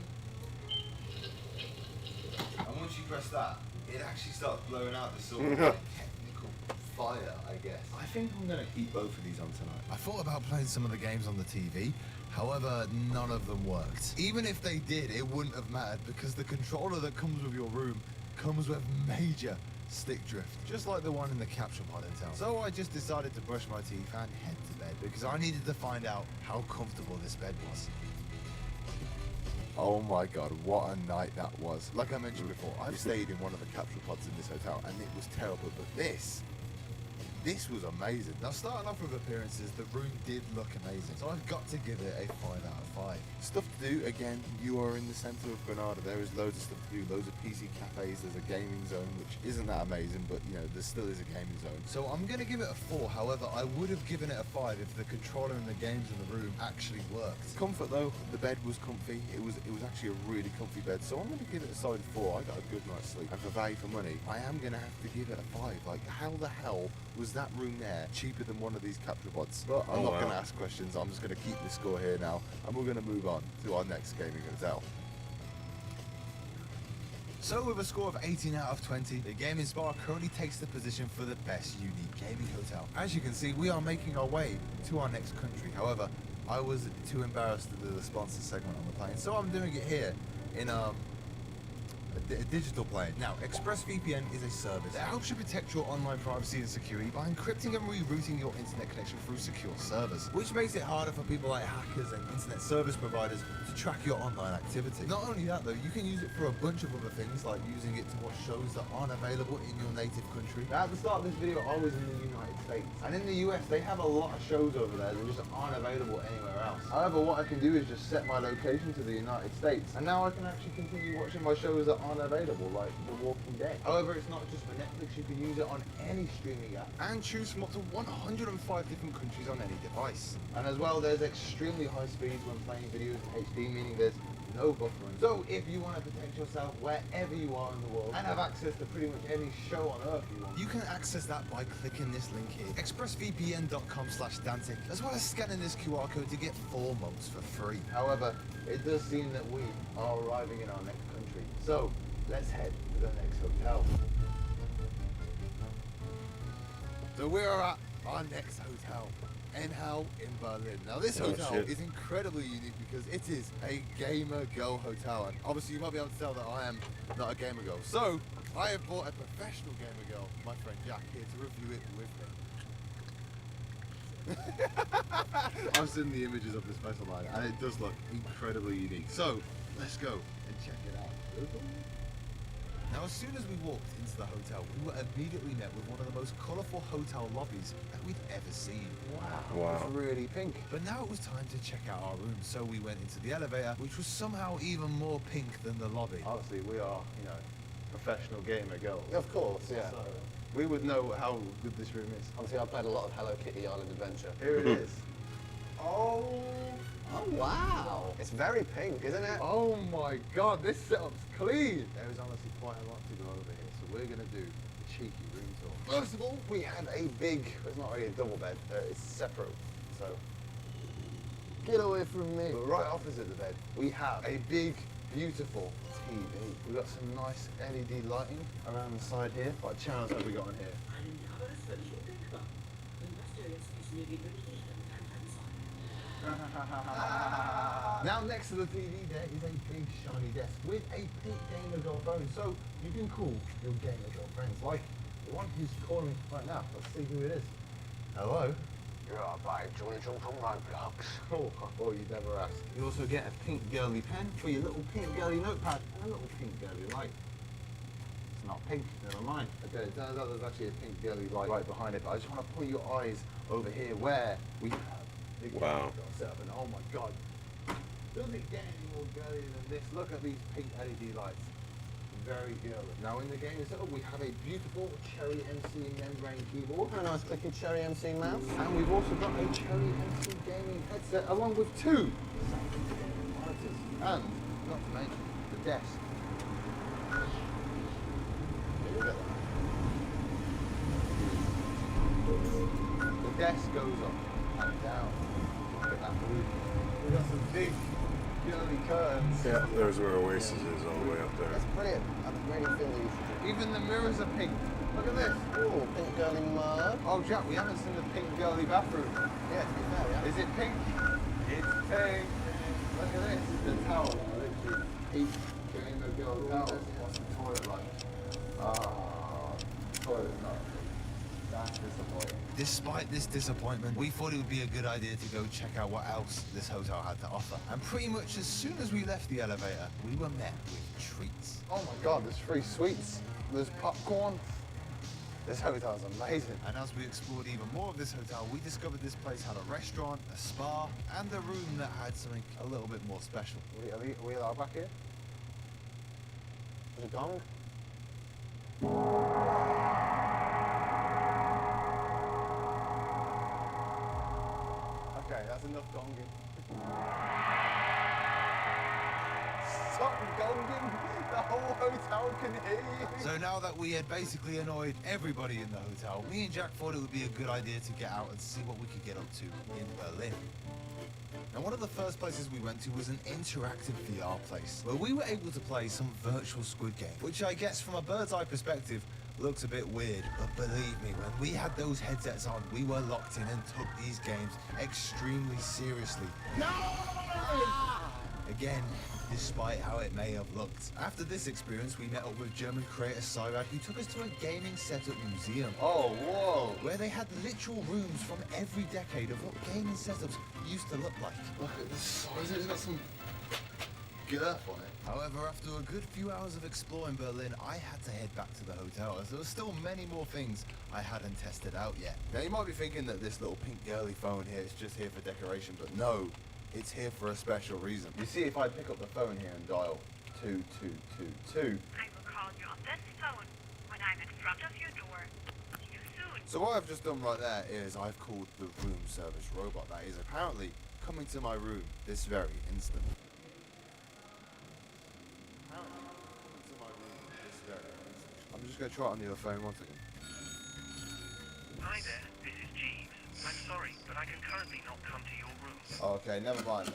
and once you press that, it actually starts blowing out this sort of like technical fire, I guess. I think I'm going to keep both of these on tonight. I thought about playing some of the games on the TV, however, none of them worked. Even if they did, it wouldn't have mattered because the controller that comes with your room comes with major stick drift, just like the one in the capture pod in town. So I just decided to brush my teeth and head to bed because I needed to find out how comfortable this bed was. Oh my god, what a night that was. Like I mentioned before, I've stayed in one of the capsule pods in this hotel and it was terrible, but this was amazing. Now, starting off with appearances, the room did look amazing, so I've got to give it a 5 out of 5. Stuff to do, again, you are in the centre of Granada. There is loads of stuff to do, loads of PC cafes, there's a gaming zone, which isn't that amazing, but you know, there still is a gaming zone. So I'm going to give it a 4, however, I would have given it a 5 if the controller and the games in the room actually worked. Comfort though, the bed was comfy, it was actually a really comfy bed, so I'm going to give it a solid 4. I got a good night's sleep, and for value for money, I am going to have to give it a 5. Like, how the hell was that room there cheaper than one of these capture pods? But I'm not going to ask questions, I'm just going to keep the score here now, and we're going to move on to our next gaming hotel. So with a score of 18 out of 20, the Gaming Spa currently takes the position for the best unique gaming hotel. As you can see, we are making our way to our next country. However, I was too embarrassed to do the sponsor segment on the plane, so I'm doing it here in a digital plane. Now, ExpressVPN is a service that helps you protect your online privacy and security by encrypting and rerouting your internet connection through secure servers, which makes it harder for people like hackers and internet service providers to track your online activity. Not only that though, you can use it for a bunch of other things, like using it to watch shows that aren't available in your native country. Now, at the start of this video, I was in the United States, and in the US, they have a lot of shows over there that just aren't available anywhere else. However, what I can do is just set my location to the United States, and now I can actually continue watching my shows that aren't available, like The Walking Dead. However, it's not just for Netflix, you can use it on any streaming app. And choose from up to 105 different countries on any device. And as well, there's extremely high speeds when playing videos in HD, meaning there's no buffering. So if you want to protect yourself wherever you are in the world and have access to pretty much any show on earth you want, you can access that by clicking this link here, expressvpn.com/Dantic, as well as scanning this QR code to get 4 months for free. However, it does seem that we are arriving in our next country. So let's head to the next hotel. So we are at our next hotel, Enhal in Berlin. Now this hotel is incredibly unique because it is a gamer girl hotel, and obviously you might be able to tell that I am not a gamer girl. So I have brought a professional gamer girl, my friend Jack, here to review it with me. I've seen the images of this place online and it does look incredibly unique. So let's go and check it out. Now, as soon as we walked into the hotel, we were immediately met with one of the most colourful hotel lobbies that we'd ever seen. Wow. It's really pink. But now it was time to check out our room, so we went into the elevator, which was somehow even more pink than the lobby. Obviously, we are, professional gamer girls. Of course, yeah. So we would know how good this room is. Obviously, I played a lot of Hello Kitty Island Adventure. Here it is. Oh, wow. It's very pink, isn't it? Oh my god, this setup's clean. There is honestly quite a lot to go over here, so we're going to do a cheeky room tour. First of all, we have a big, it's not really a double bed, it's separate, so Get away from me. But right opposite the bed, we have a big, beautiful TV. We've got some nice LED lighting around the side here. What channels have we got on here? Now next to the TV there is a big shiny desk with a pink Gamer Girl phone, so you can call your Gamer Girl friends, like the one who's calling right now. Let's see who it is. Hello? You're all right, do you want to jump on Roblox? Oh, I thought you'd never ask. You also get a pink girly pen for your little pink girly notepad and a little pink girly light. It's not pink, never mind. Okay, it turns out there's actually a pink girly light right behind it, but I just want to point your eyes over here where we have the Wow. set up, and oh my god, doesn't it get any more girly than this? Look at these pink LED lights. Very girly. Now in the game setup we have a beautiful Cherry MC membrane keyboard, a nice clicky Cherry MC mouse, and we've also got a Cherry MC gaming headset along with two monitors, and not to mention the desk. Look at that. The desk goes up and down. Look at that roof. We've got some big girly curtains. Yeah, there's where Oasis is all the way up there. That's brilliant. I really feel that you should do. Even the mirrors are pink. Look at this. Oh, pink girly mug. Oh, Jack, we haven't seen the pink girly bathroom. Yeah, to be fair, yeah. Is it pink? It's pink. Look at this. The towel. Literally pink Gamer Girl towel. What's the toilet like? Toilet's not pink. That's disappointing. Despite this disappointment, we thought it would be a good idea to go check out what else this hotel had to offer. And pretty much as soon as we left the elevator, we were met with treats. Oh my god, there's free sweets. There's popcorn. This hotel's amazing. And as we explored even more of this hotel, we discovered this place had a restaurant, a spa, and a room that had something a little bit more special. Are we allowed back here? There's a gong? Okay, that's enough gonging. Stop gonging! The whole hotel can hear you! So now that we had basically annoyed everybody in the hotel, me and Jack thought it would be a good idea to get out and see what we could get up to in Berlin. Now, one of the first places we went to was an interactive VR place, where we were able to play some virtual Squid Game, which I guess from a bird's eye perspective looks a bit weird, but believe me, when we had those headsets on, we were locked in and took these games extremely seriously. No! Again, despite how it may have looked. After this experience, we met up with German creator Cyrad, who took us to a gaming setup museum. Oh, whoa! Where they had literal rooms from every decade of what gaming setups used to look like. Look at the size, it's got some girth on it. However, after a good few hours of exploring Berlin, I had to head back to the hotel, as there were still many more things I hadn't tested out yet. Now, you might be thinking that this little pink girly phone here is just here for decoration, but no, it's here for a special reason. You see, if I pick up the phone here and dial 2222... I will call you on this phone when I'm in front of your door. See you soon. So what I've just done right there is I've called the room service robot that is apparently coming to my room this very instant. I'm just going to try it on the other phone, one second. Hi there, this is Jeeves. I'm sorry, but I can currently not come to your room. Okay, never mind.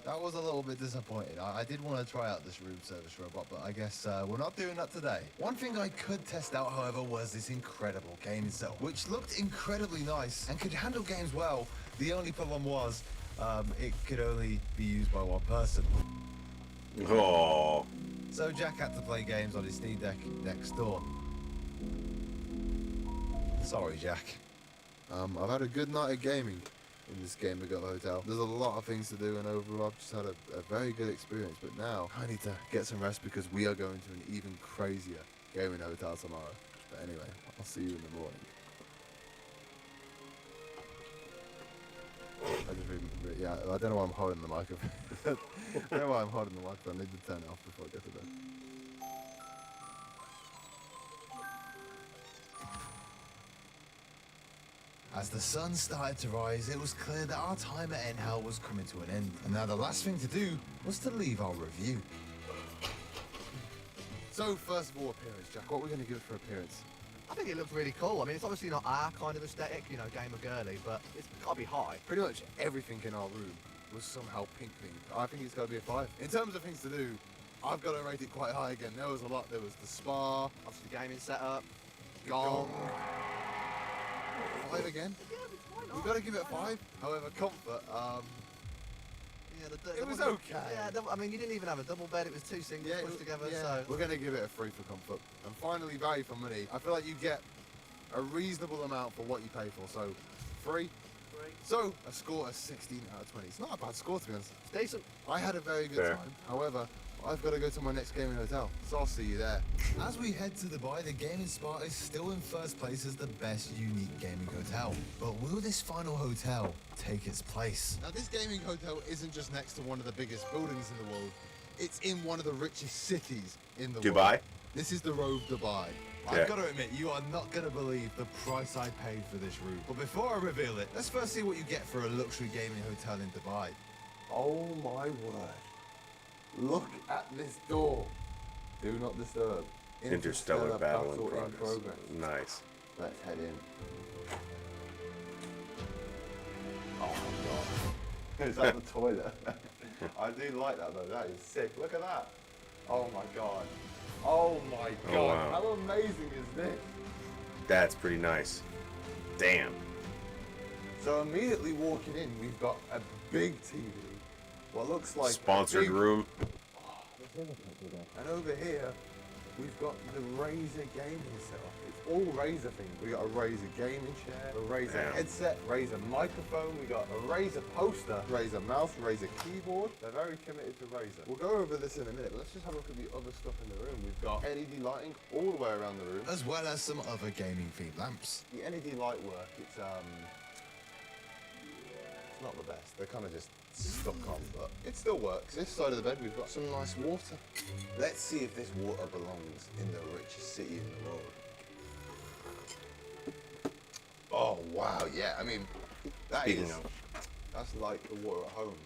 That was a little bit disappointing. I did want to try out this room service robot, but I guess we're not doing that today. One thing I could test out, however, was this incredible gaming setup, which looked incredibly nice and could handle games well. The only problem was it could only be used by one person. Oh. So Jack had to play games on his Steam Deck next door. Sorry, Jack. I've had a good night of gaming in this Gamer Girl hotel. There's a lot of things to do, and overall I've just had a very good experience, but now I need to get some rest because we are going to an even crazier gaming hotel tomorrow. But anyway, I'll see you in the morning. I don't know why I'm holding the microphone. I don't know why I'm holding the microphone. I need to turn it off before I get to bed. As the sun started to rise, it was clear that our time at N-Hell was coming to an end. And now the last thing to do was to leave our review. So, first of all, appearance, Jack. What are we going to give it for appearance? I think it looks really cool. I mean, it's obviously not our kind of aesthetic, you know, gamer girly, but it's got to be high. Pretty much everything in our room was somehow pink themed. I think it's got to be a 5. In terms of things to do, I've got to rate it quite high again. There was a lot. There was the spa, Obviously, the gaming setup. gong. 5 again. We've got to give it a 5. However, comfort, Yeah, it was okay. Yeah, I mean, you didn't even have a double bed. It was 2 singles pushed together. So we're going to give it a 3 for comfort. And finally, value for money. I feel like you get a reasonable amount for what you pay for. So, 3. So, a score of 16 out of 20. It's not a bad score, to be honest. it's decent. I had a very good Fair. time. However, I've got to go to my next gaming hotel, so I'll see you there. As we head to Dubai, the gaming spot is still in first place as the best unique gaming hotel. But will this final hotel take its place? Now, this gaming hotel isn't just next to one of the biggest buildings in the world. It's in one of the richest cities in the world. Dubai? This is the Rove Dubai. Yeah. I've got to admit, you are not going to believe the price I paid for this room. But before I reveal it, let's first see what you get for a luxury gaming hotel in Dubai. Oh my word. Look at this door. Do not disturb. Interstellar battle in in progress. Nice. Let's head in. Oh my god. Is that the toilet? I do like that though. That is sick. Look at that. Oh my god. Oh my god. Oh, wow. How amazing is this? That's pretty nice. Damn. So immediately walking in, we've got a big TV. What looks like Sponsored a big... room. And over here, we've got the Razer gaming setup. It's all Razer themed. We got a Razer gaming chair, a Razer Damn. headset, Razer microphone. We got a Razer poster, Razer mouse, Razer keyboard. They're very committed to Razer. We'll go over this in a minute, but let's just have a look at the other stuff in the room. We've got LED lighting all the way around the room, as well as some other gaming themed lamps. The LED light work, it's not the best. They're kind of just stuck on, but it still works. This side of the bed, we've got some nice water. Let's see if this water belongs in the richest city in the world. Oh, wow, yeah, I mean, that's like the water at home.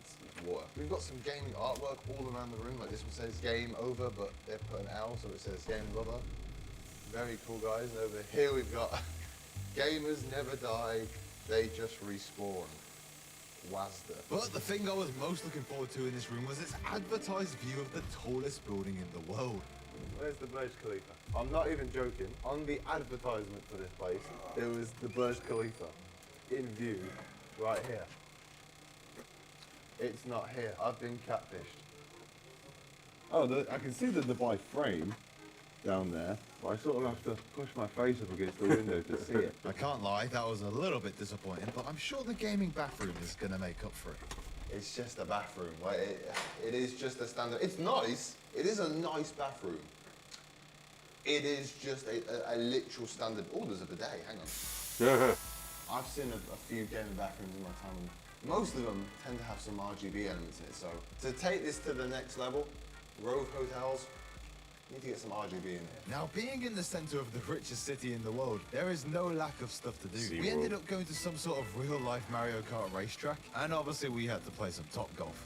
It's water. We've got some gaming artwork all around the room, like this one says game over, but they've put an L, so it says game lover. Very cool, guys. And over here we've got gamers never die, they just respawn. Wazda. But the thing I was most looking forward to in this room was its advertised view of the tallest building in the world. Where's the Burj Khalifa? I'm not even joking. On the advertisement for this place, there was the Burj Khalifa in view right here. It's not here. I've been catfished. Oh, I can see the Dubai frame down there, but I sort of have to push my face up against the window to see it. I can't lie, that was a little bit disappointing, but I'm sure the gaming bathroom is going to make up for it. It's just a bathroom. It is just a standard. It's nice. It is a nice bathroom. It is just a literal standard. Oh, there's a bidet. Hang on. I've seen a few gaming bathrooms in my time, and most of them tend to have some RGB elements in it. So to take this to the next level, Rove hotels, need to get some RGB in here. Now, being in the center of the richest city in the world, there is no lack of stuff to do. We ended up going to some sort of real-life Mario Kart racetrack, and obviously we had to play some Top Golf.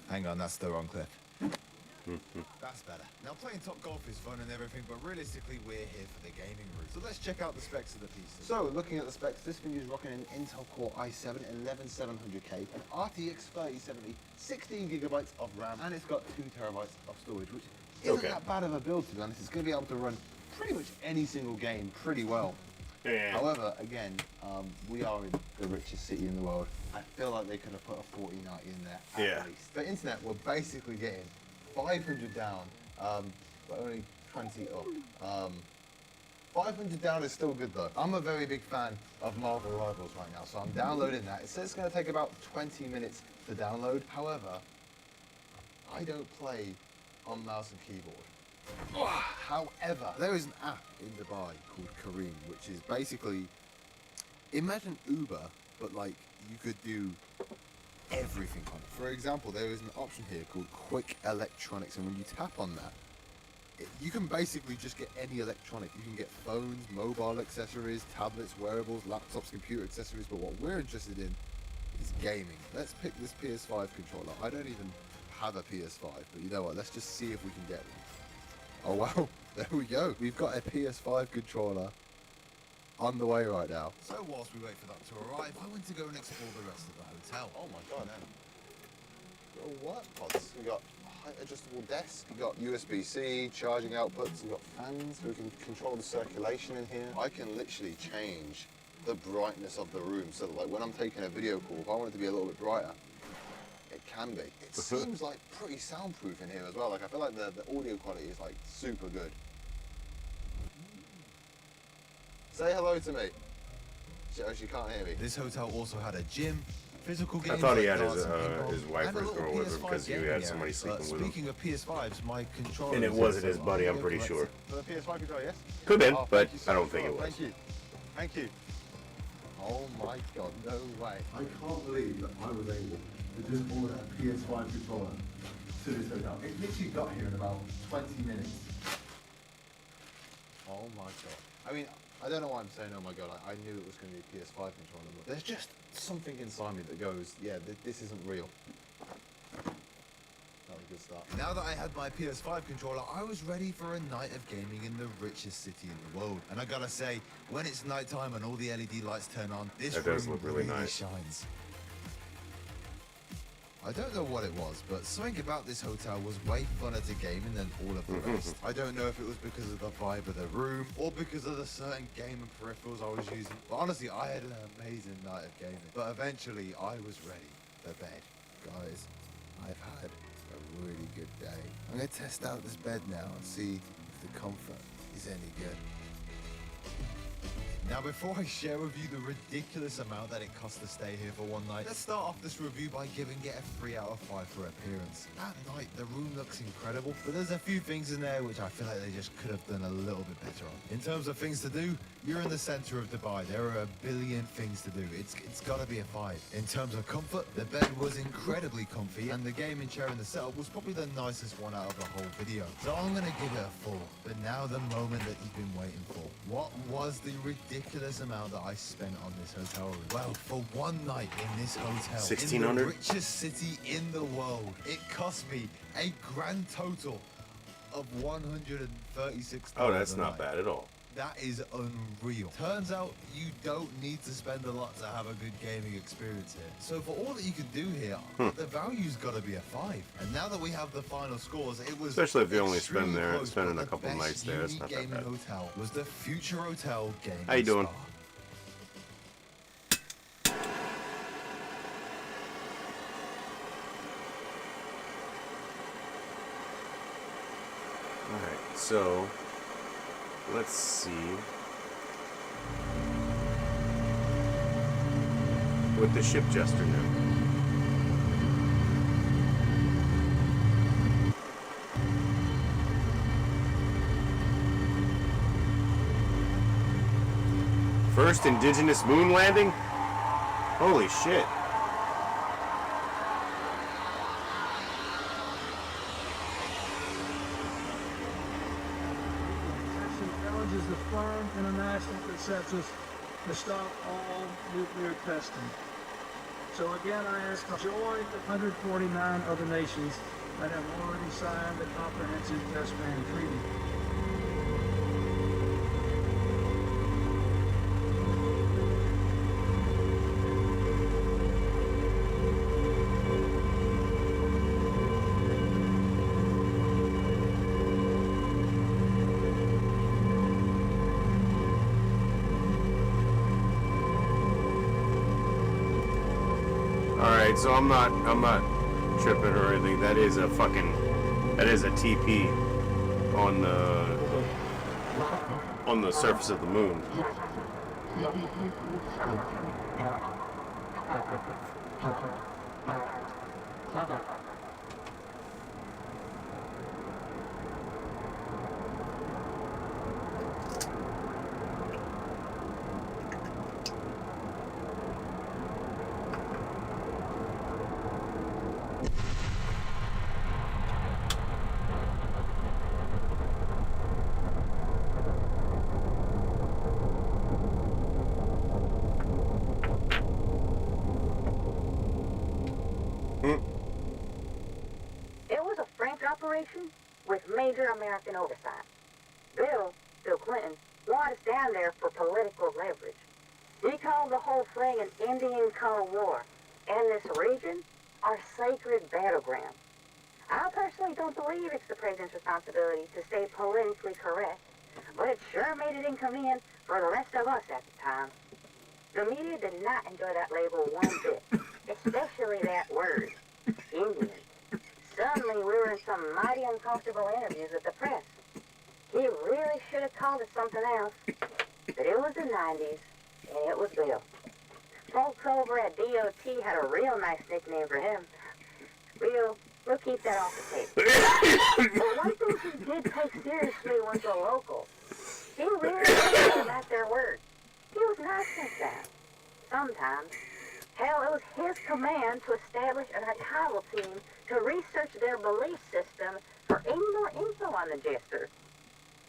Hang on, that's the wrong clip. That's better. Now, playing Top Golf is fun and everything, but realistically, we're here for the gaming route. So let's check out the specs of the piece. So, looking at the specs, this thing is rocking an Intel Core i7 11700K, an RTX 3070, 16 gigabytes of RAM, and it's got 2 terabytes of storage, which isn't that bad of a build, to be honest. It's going to be able to run pretty much any single game pretty well. Yeah. However, again, we are in the richest city in the world. I feel like they could have put a 4090 in there at least. For internet, we're basically getting 500 down, but only 20 up. 500 down is still good though. I'm a very big fan of Marvel Rivals right now, so I'm downloading that. It says it's going to take about 20 minutes to download. However, I don't play on mouse and keyboard. However, there is an app in Dubai called Kareem, which is basically, imagine Uber, but like you could do everything on it. For example, there is an option here called Quick Electronics, and when you tap on that, you can basically just get any electronic. You can get phones, mobile accessories, tablets, wearables, laptops, computer accessories, but what we're interested in is gaming. Let's pick this PS5 controller. I don't even have a PS5, but you know what, let's just see if we can get one. Oh wow, there we go. We've got a PS5 controller on the way right now. So whilst we wait for that to arrive, I went to go and explore the rest of the hotel. Oh my god, man. Got work pods. We got height adjustable desk. We got USB-C charging outputs. We got fans. We can control the circulation in here. I can literally change the brightness of the room so that, like, when I'm taking a video call, if I want it to be a little bit brighter, it can be. It seems like pretty soundproof in here as well. Like, I feel like the audio quality is like super good. Say hello to me. She can't hear me. This hotel also had a gym, physical games. I thought he had like his darts and ping-pong, wife and or a his little girl with him PS5 because he gaming had somebody area. sleeping with him. Speaking of PS5s, my controller. And it wasn't his buddy, I'm pretty sure. For the PS5 controller, yes? Could have been, Oh, but thank you so I don't much. think it was. Thank you. Thank you. Oh my god, no way. I can't believe that I was able to just order a PS5 controller to this hotel. It literally got here in about 20 minutes. Oh my god. I mean, I don't know why I'm saying oh my god. I knew it was going to be a PS5 controller, but there's just something inside me that goes, yeah, this isn't real. That was a good start. Now that I had my PS5 controller, I was ready for a night of gaming in the richest city in the world. And I gotta say, when it's nighttime and all the LED lights turn on, this That room does look really nice. shines. I don't know what it was, but something about this hotel was way funner to gaming than all of the rest. I don't know if it was because of the vibe of the room or because of the certain gaming peripherals I was using. But honestly, I had an amazing night of gaming. But eventually, I was ready for bed. Guys, I've had a really good day. I'm gonna test out this bed now and see if the comfort is any good. Now, before I share with you the ridiculous amount that it costs to stay here for one night, let's start off this review by giving it a 3 out of 5 for appearance. At night, the room looks incredible, but there's a few things in there which I feel like they just could have done a little bit better on. In terms of things to do, you're in the center of Dubai. There are a billion things to do. It's gotta be a 5. In terms of comfort, the bed was incredibly comfy, and the gaming chair in the setup was probably the nicest one out of the whole video. So I'm gonna give it a 4. But now the moment that you've been waiting for. What was the ridiculous amount that I spent on this hotel room? Well, for one night in this hotel, in the richest city in the world, it cost me a grand total of $136. Oh, that's a not night. bad at all. That is unreal. Turns out you don't need to spend a lot to have a good gaming experience here. So for all that you can do here, the value's got to be a 5. And now that we have the final scores, it was Especially if you only extremely spend there, close, spending but a couple the nights best there, it's unique not that gaming bad. hotel was the Future Hotel Gaming How you doing? Spa. Alright, so let's see what the ship jester knew. First indigenous moon landing? Holy shit. Challenges the firm international consensus to stop all nuclear testing. So again, I ask to join the 149 other nations that have already signed the Comprehensive Test Ban Treaty. Alright, so I'm not tripping or anything. That is a TP on the surface of the moon. It was a French operation with major American oversight. Bill Clinton, want us down there for political leverage. He called the whole thing an Indian Cold War, and this region our sacred battleground. I personally don't believe it's the president's responsibility to stay politically correct, but it sure made it inconvenient for the rest of us at the time. The media did not enjoy that label one bit, especially that word, Indian. Suddenly we were in some mighty uncomfortable interviews with the press. He really should have called it something else, but it was the 90s, and it was Bill. Folks over at DOT had a real nice nickname for him. We'll keep that off the tape. But one thing he did take seriously was the locals. He really cared about their word. He was nice like that. Sometimes. Hell, it was his command to establish an archival team to research their belief system for any more info on the Jester.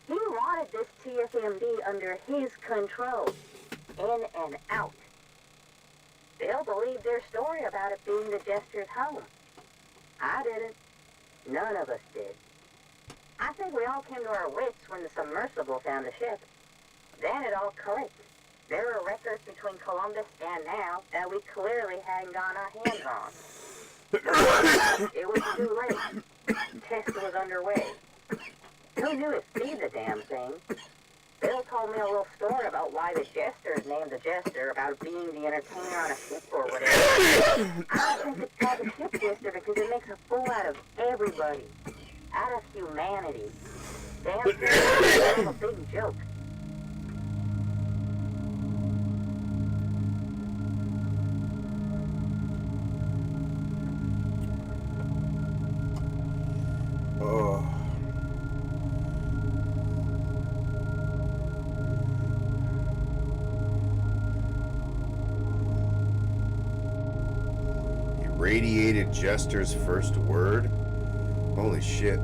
He wanted this TFMD under his control, in and out. Bill believed their story about it being the Jester's home. I didn't. None of us did. I think we all came to our wits when the submersible found the ship. Then it all clicked. There were records between Columbus and now that we clearly hadn't gotten our hands on. It was too late. Test was underway. Who knew it'd be the damn thing? Bill told me a little story about why the Jester is named the Jester, about being the entertainer on a ship or whatever. I think it's called the Ship Jester because it makes a fool out of everybody. Out of humanity. Damn thing is a big joke. Oh. Irradiated Jester's first word? Holy shit.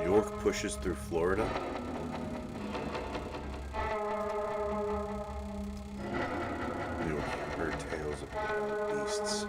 York pushes through Florida. York heard tales of wild beasts.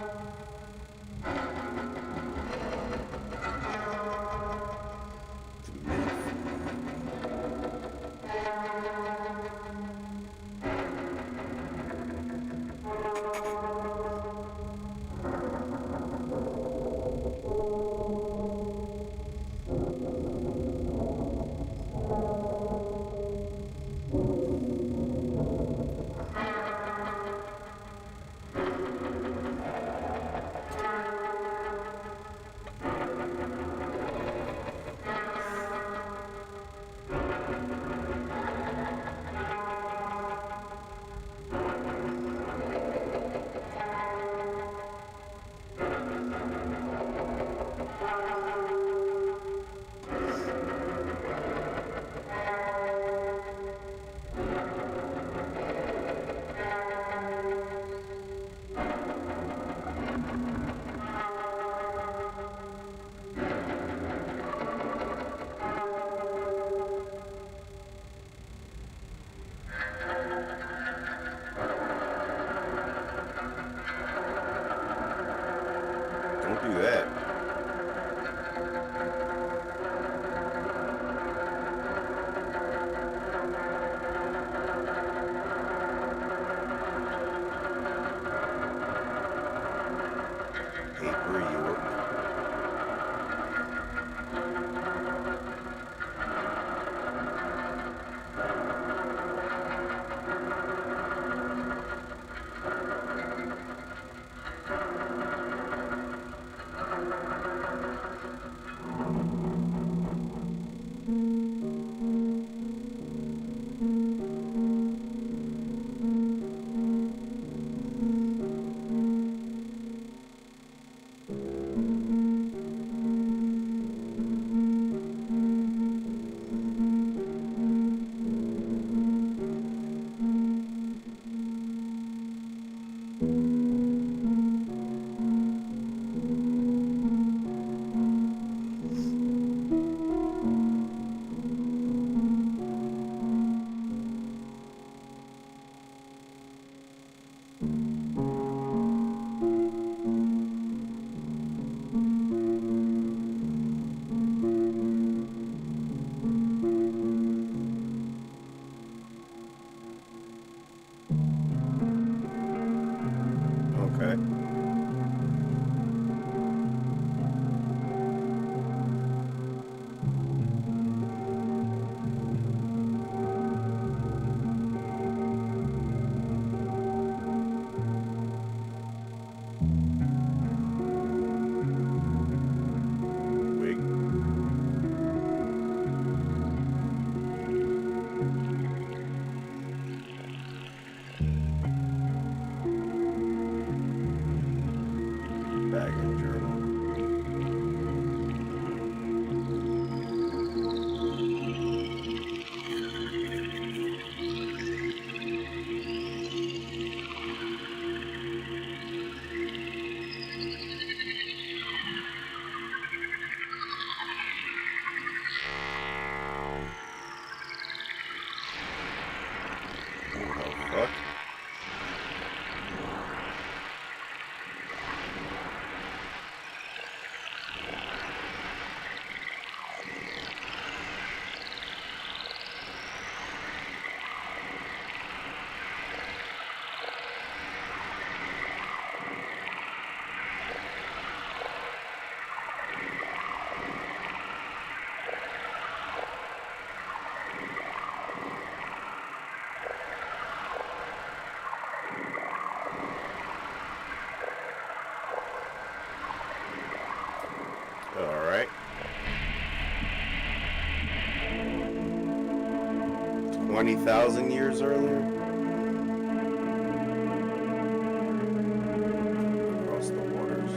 20,000 years earlier? Across the waters.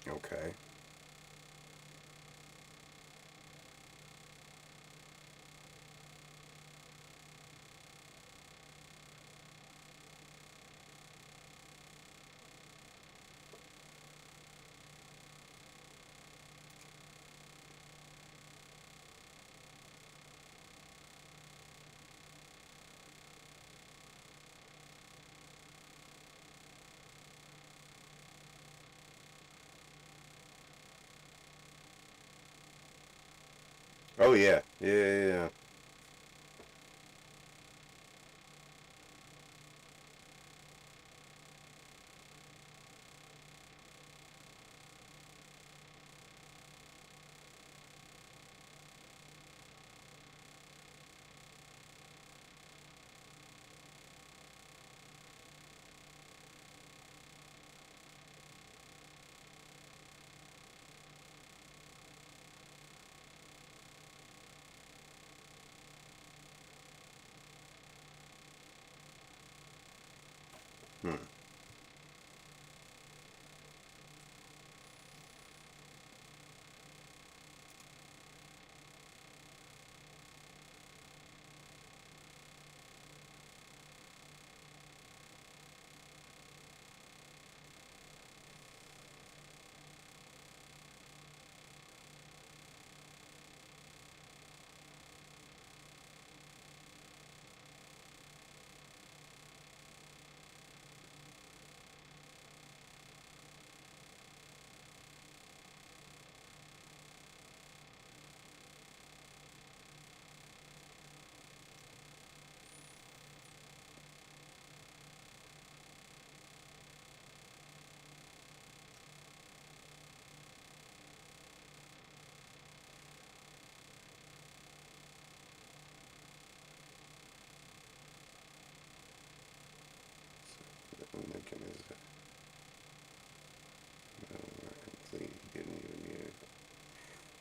Okay. Oh yeah, yeah.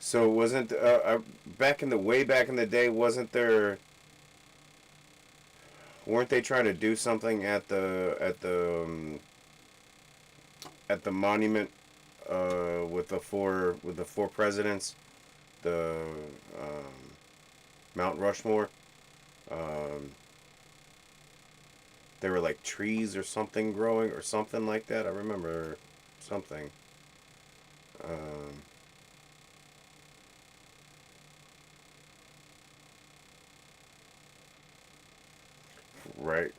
So wasn't back in the day, wasn't there? Weren't they trying to do something at the monument with the four presidents, the Mount Rushmore? There were like trees or something growing or something like that. I remember something. Right.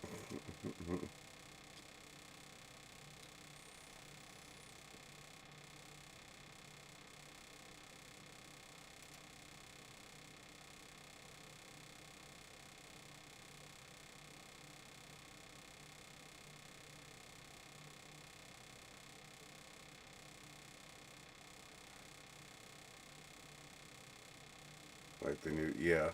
Like the new, yeah.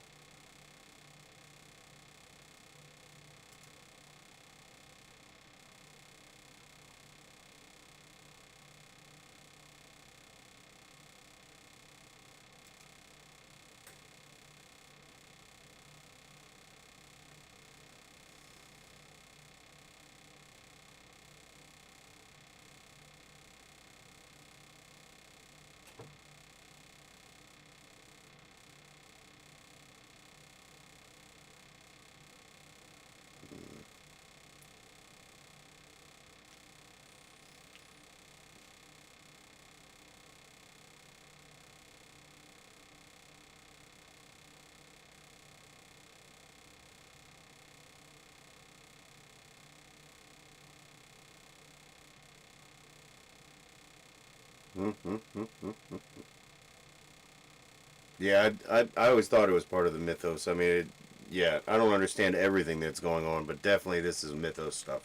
Yeah, I always thought it was part of the mythos. I mean, yeah, I don't understand everything that's going on, but definitely this is mythos stuff.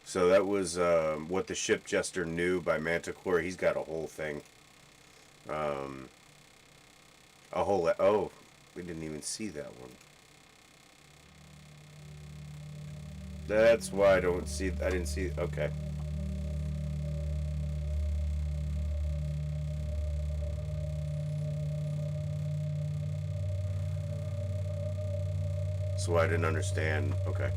So that was What the Ship Jester Knew by Manticore. He's got a whole thing. Oh, we didn't even see that one. That's why I didn't see, okay. So I didn't understand, okay.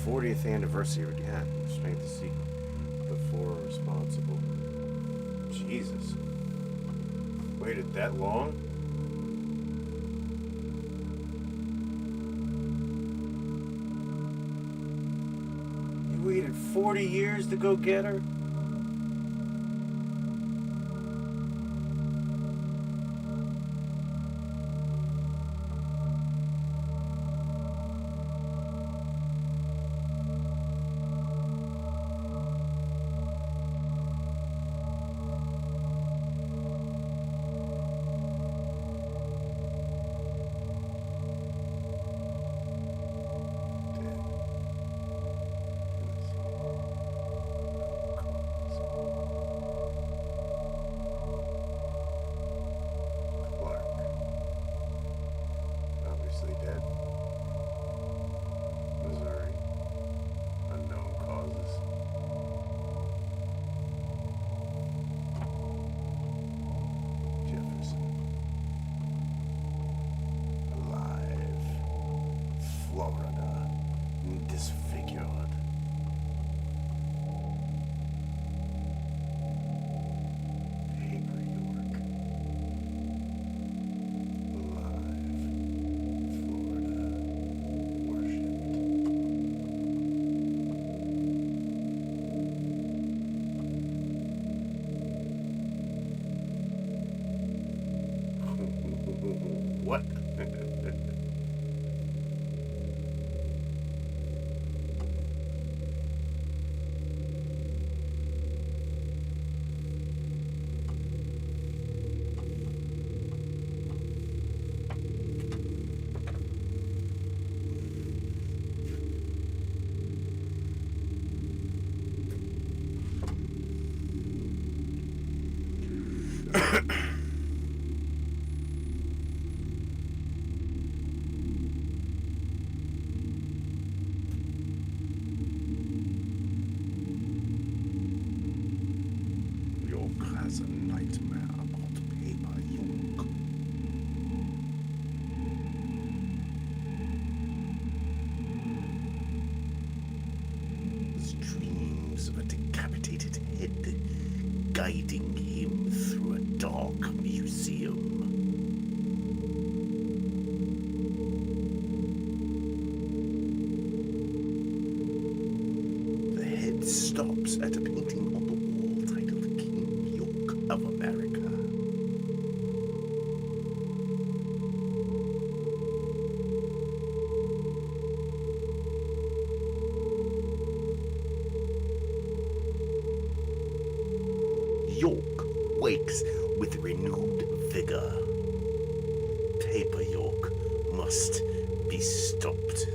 40th anniversary again. Strange to see the four responsible. Jesus. Waited that long? You waited 40 years to go get her? Obviously dead. Missouri. Unknown causes. Jefferson. Alive. Florida. Disfigured. Paper York. Alive. Florida. Worshipped. What? York has a nightmare about paper York. His dreams of a decapitated head guiding him through a dark museum. The head stops at a painting on the wall titled King York of America. York wakes with renewed vigor. Paper York must be stopped.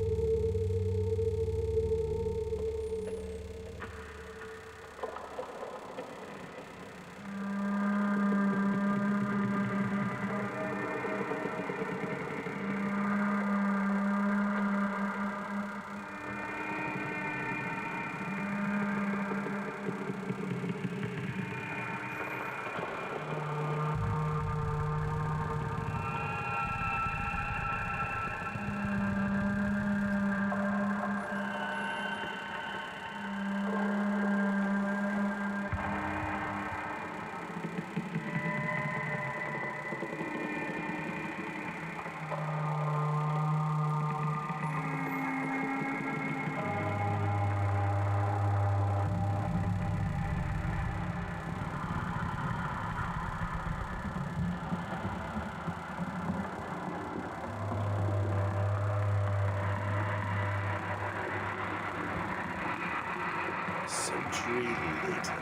Century later,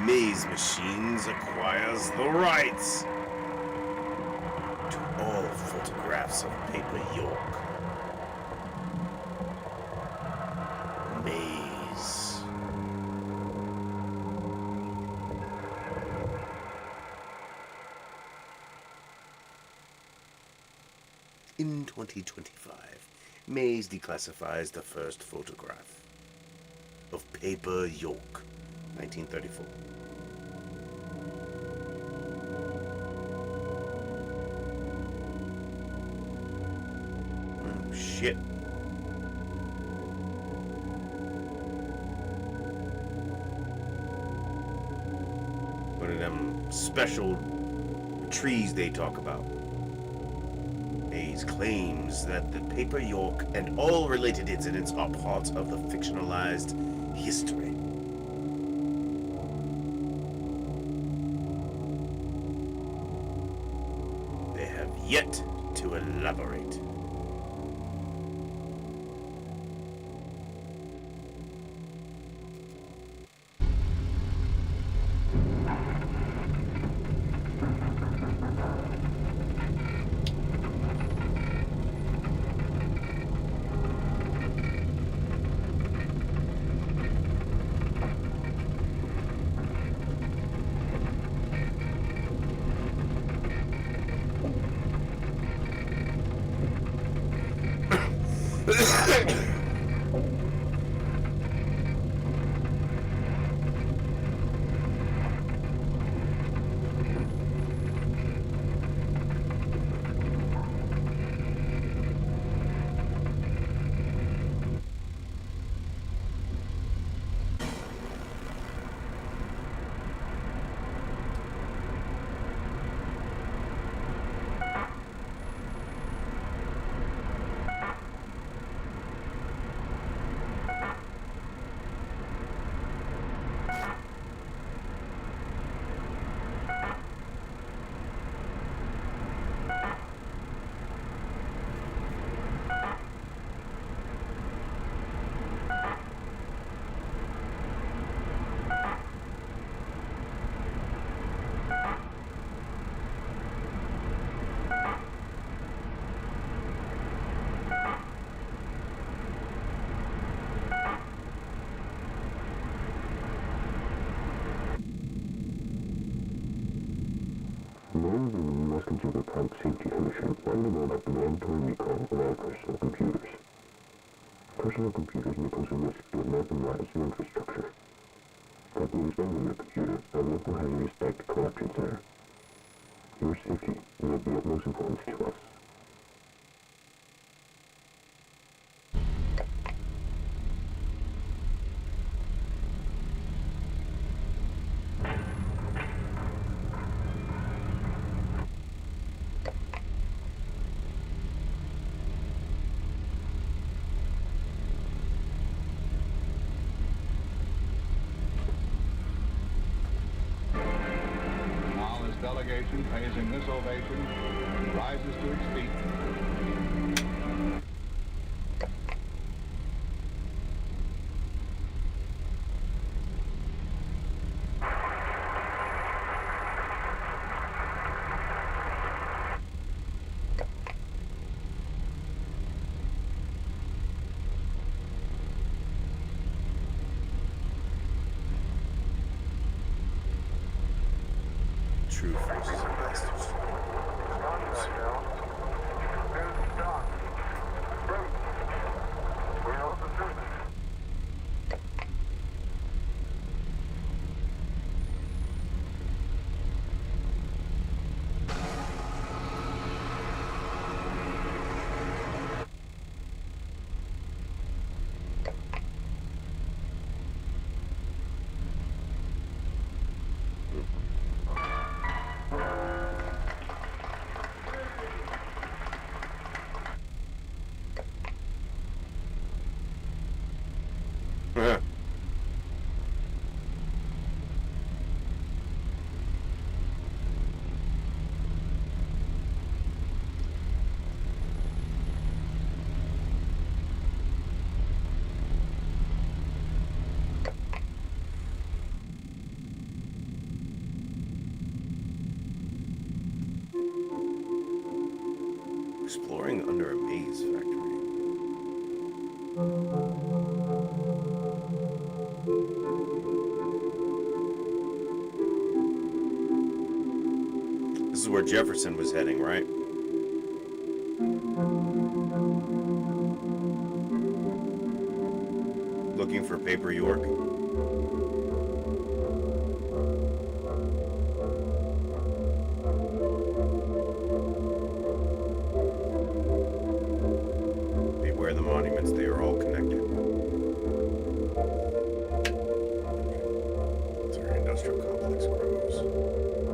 Maze Machines acquires the rights to all photographs of Paper York. Maze. In 2025, Maze declassifies the first photograph of Paper York, 1934. Oh, shit. special trees they talk about. Mays claims that the Paper York and all related incidents are part of the fictionalized history. They have yet to elaborate. Members of the U.S. Consumer Product Safety Commission want to know about the mandatory recall of all personal computers. Personal computers may pose a risk to American lives and infrastructure. Companies vending your computer at a local highly respected collection center. Your safety is of the utmost importance to us. Delegation pays him this ovation and rises to its feet. True forces and bastards. Exploring under a maze factory. This is where Jefferson was heading, right? Looking for Paper York. Beware the monuments, they are all connected. That's where industrial complex grows.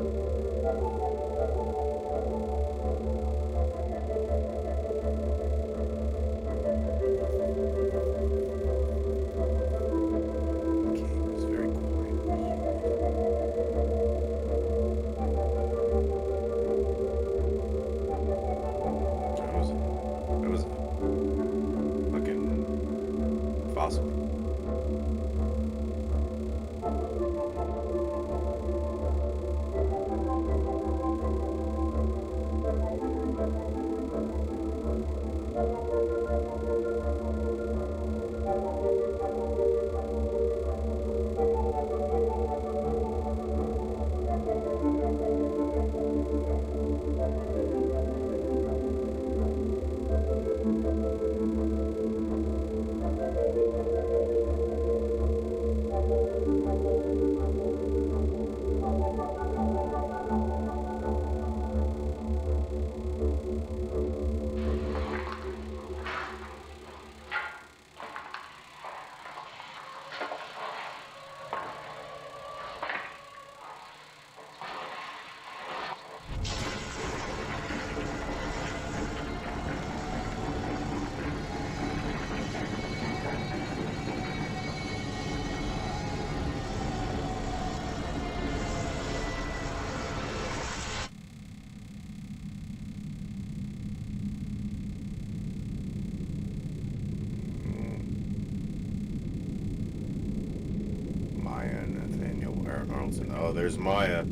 mountain. Oh, there's Maya.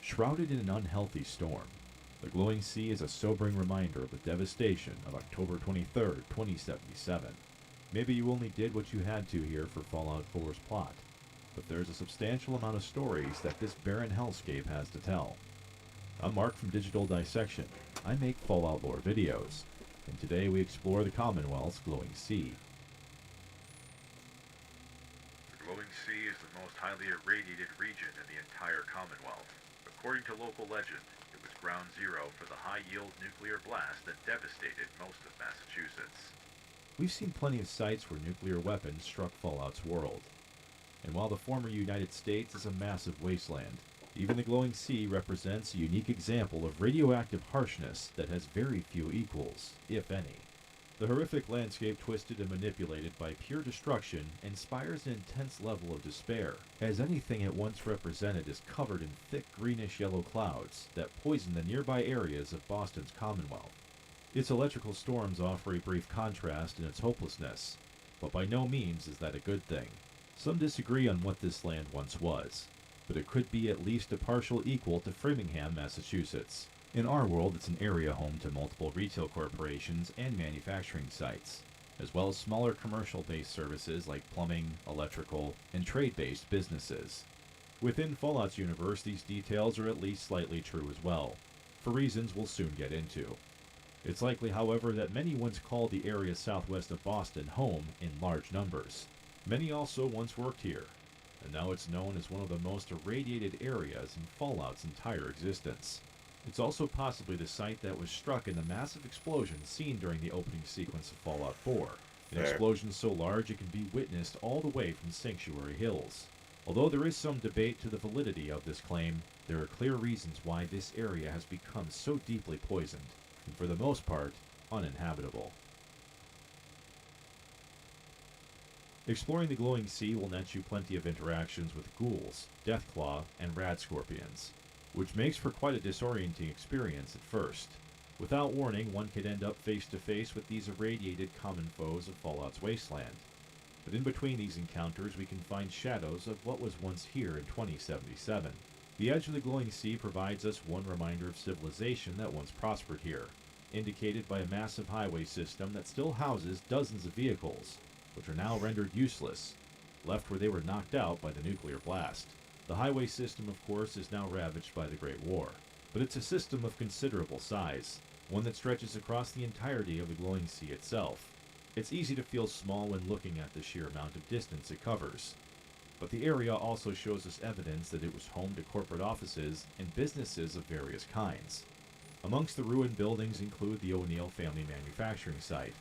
Shrouded in an unhealthy storm, the glowing sea is a sobering reminder of the devastation of October 23rd, 2077. Maybe you only did what you had to here for Fallout 4's plot, but there's a substantial amount of stories that this barren hellscape has to tell. I'm Mark from Digital Dissection. I make Fallout lore videos, and today we explore the Commonwealth's glowing sea. The glowing sea is the most highly irradiated region in the entire Commonwealth. According to local legend, it was ground zero for the high-yield nuclear blast that devastated most of Massachusetts. We've seen plenty of sites where nuclear weapons struck Fallout's world. And while the former United States is a massive wasteland, even the glowing sea represents a unique example of radioactive harshness that has very few equals, if any. The horrific landscape twisted and manipulated by pure destruction inspires an intense level of despair, as anything it once represented is covered in thick greenish-yellow clouds that poison the nearby areas of Boston's Commonwealth. Its electrical storms offer a brief contrast in its hopelessness, but by no means is that a good thing. Some disagree on what this land once was, but it could be at least a partial equal to Framingham, Massachusetts. In our world, it's an area home to multiple retail corporations and manufacturing sites, as well as smaller commercial-based services like plumbing, electrical, and trade-based businesses. Within Fallout's universe, these details are at least slightly true as well, for reasons we'll soon get into. It's likely, however, that many once called the area southwest of Boston home in large numbers. Many also once worked here, and now it's known as one of the most irradiated areas in Fallout's entire existence. It's also possibly the site that was struck in the massive explosion seen during the opening sequence of Fallout 4. An Fair. explosion so large it can be witnessed all the way from Sanctuary Hills. Although there is some debate to the validity of this claim, there are clear reasons why this area has become so deeply poisoned, and for the most part, uninhabitable. Exploring the glowing sea will net you plenty of interactions with ghouls, deathclaw, and rad scorpions, which makes for quite a disorienting experience at first. Without warning, one could end up face to face with these irradiated common foes of Fallout's wasteland. But in between these encounters, we can find shadows of what was once here in 2077. The edge of the glowing sea provides us one reminder of civilization that once prospered here, indicated by a massive highway system that still houses dozens of vehicles, which are now rendered useless, left where they were knocked out by the nuclear blast. The highway system, of course, is now ravaged by the Great War, but it's a system of considerable size, one that stretches across the entirety of the glowing sea itself. It's easy to feel small when looking at the sheer amount of distance it covers, but the area also shows us evidence that it was home to corporate offices and businesses of various kinds. Amongst the ruined buildings include the O'Neill family manufacturing site,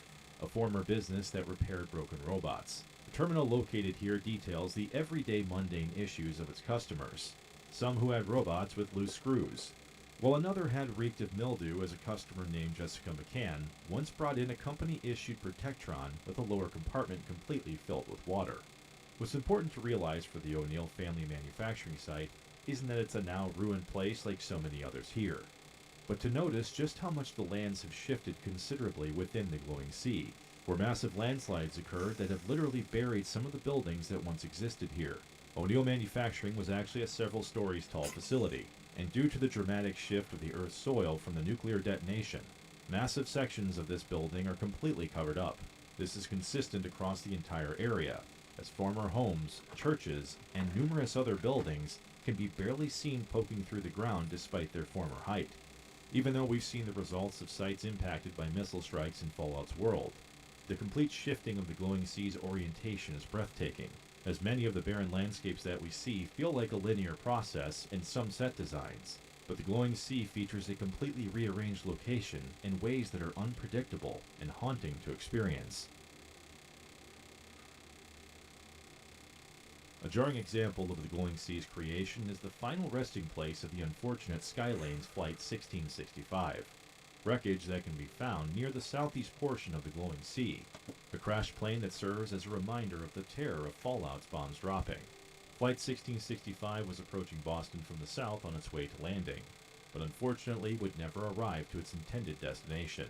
a former business that repaired broken robots. The terminal located here details the everyday mundane issues of its customers, some who had robots with loose screws, While another had reeked of mildew as a customer named Jessica McCann once brought in a company-issued Protectron with a lower compartment completely filled with water. What's important to realize for the O'Neill family manufacturing site isn't that it's a now ruined place like so many others here, but to notice just how much the lands have shifted considerably within the glowing sea, where massive landslides occurred that have literally buried some of the buildings that once existed here. O'Neill Manufacturing was actually a several stories tall facility, and due to the dramatic shift of the Earth's soil from the nuclear detonation, massive sections of this building are completely covered up. This is consistent across the entire area, as former homes, churches, and numerous other buildings can be barely seen poking through the ground despite their former height. Even though we've seen the results of sites impacted by missile strikes in Fallout's world, the complete shifting of the glowing sea's orientation is breathtaking, as many of the barren landscapes that we see feel like a linear process in some set designs, but the glowing sea features a completely rearranged location in ways that are unpredictable and haunting to experience. A jarring example of the glowing sea's creation is the final resting place of the unfortunate Skylane's Flight 1665, wreckage that can be found near the southeast portion of the glowing sea, a crashed plane that serves as a reminder of the terror of Fallout's bombs dropping. Flight 1665 was approaching Boston from the south on its way to landing, but unfortunately would never arrive to its intended destination.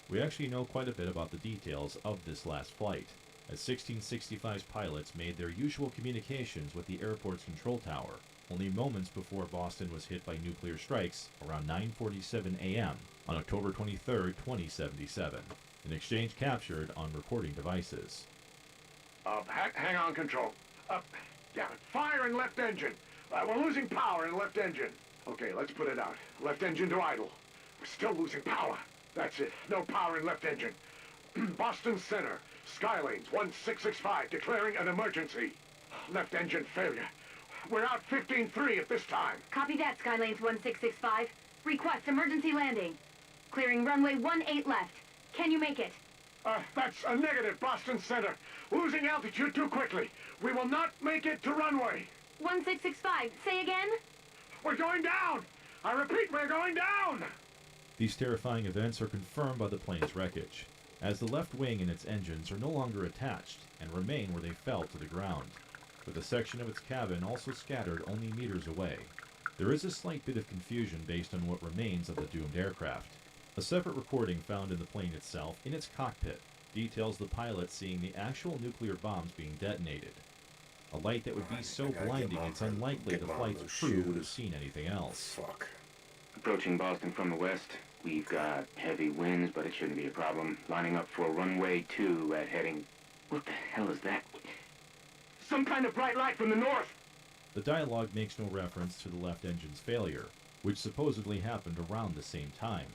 We actually know quite a bit about the details of this last flight, as 1665's pilots made their usual communications with the airport's control tower only moments before Boston was hit by nuclear strikes around 9:47 a.m. on October 23, 2077. An exchange captured on recording devices. Hang on, Control. Damn it. Fire in left engine. We're losing power in left engine. Okay, let's put it out. Left engine to idle. We're still losing power. That's it. No power in left engine. Boston Center. Skylanes 1665 declaring an emergency. Left engine failure. We're out 15-3 at this time. Copy that, Skylanes 1665. Request emergency landing. Clearing runway 18 left. Can you make it? That's a negative, Boston Center. Losing altitude too quickly. We will not make it to runway. 1665, say again? We're going down! I repeat, we're going down! These terrifying events are confirmed by the plane's wreckage, as the left wing and its engines are no longer attached and remain where they fell to the ground, with a section of its cabin also scattered only meters away. There is a slight bit of confusion based on what remains of the doomed aircraft. A separate recording found in the plane itself, in its cockpit, details the pilot seeing the actual nuclear bombs being detonated. A light that would be so blinding it's unlikely the flight's crew would have seen anything else. Approaching Boston from the west. We've got heavy winds, but it shouldn't be a problem. Lining up for runway 2 at heading... What the hell is that? Some kind of bright light from the north! The dialogue makes no reference to the left engine's failure, which supposedly happened around the same time.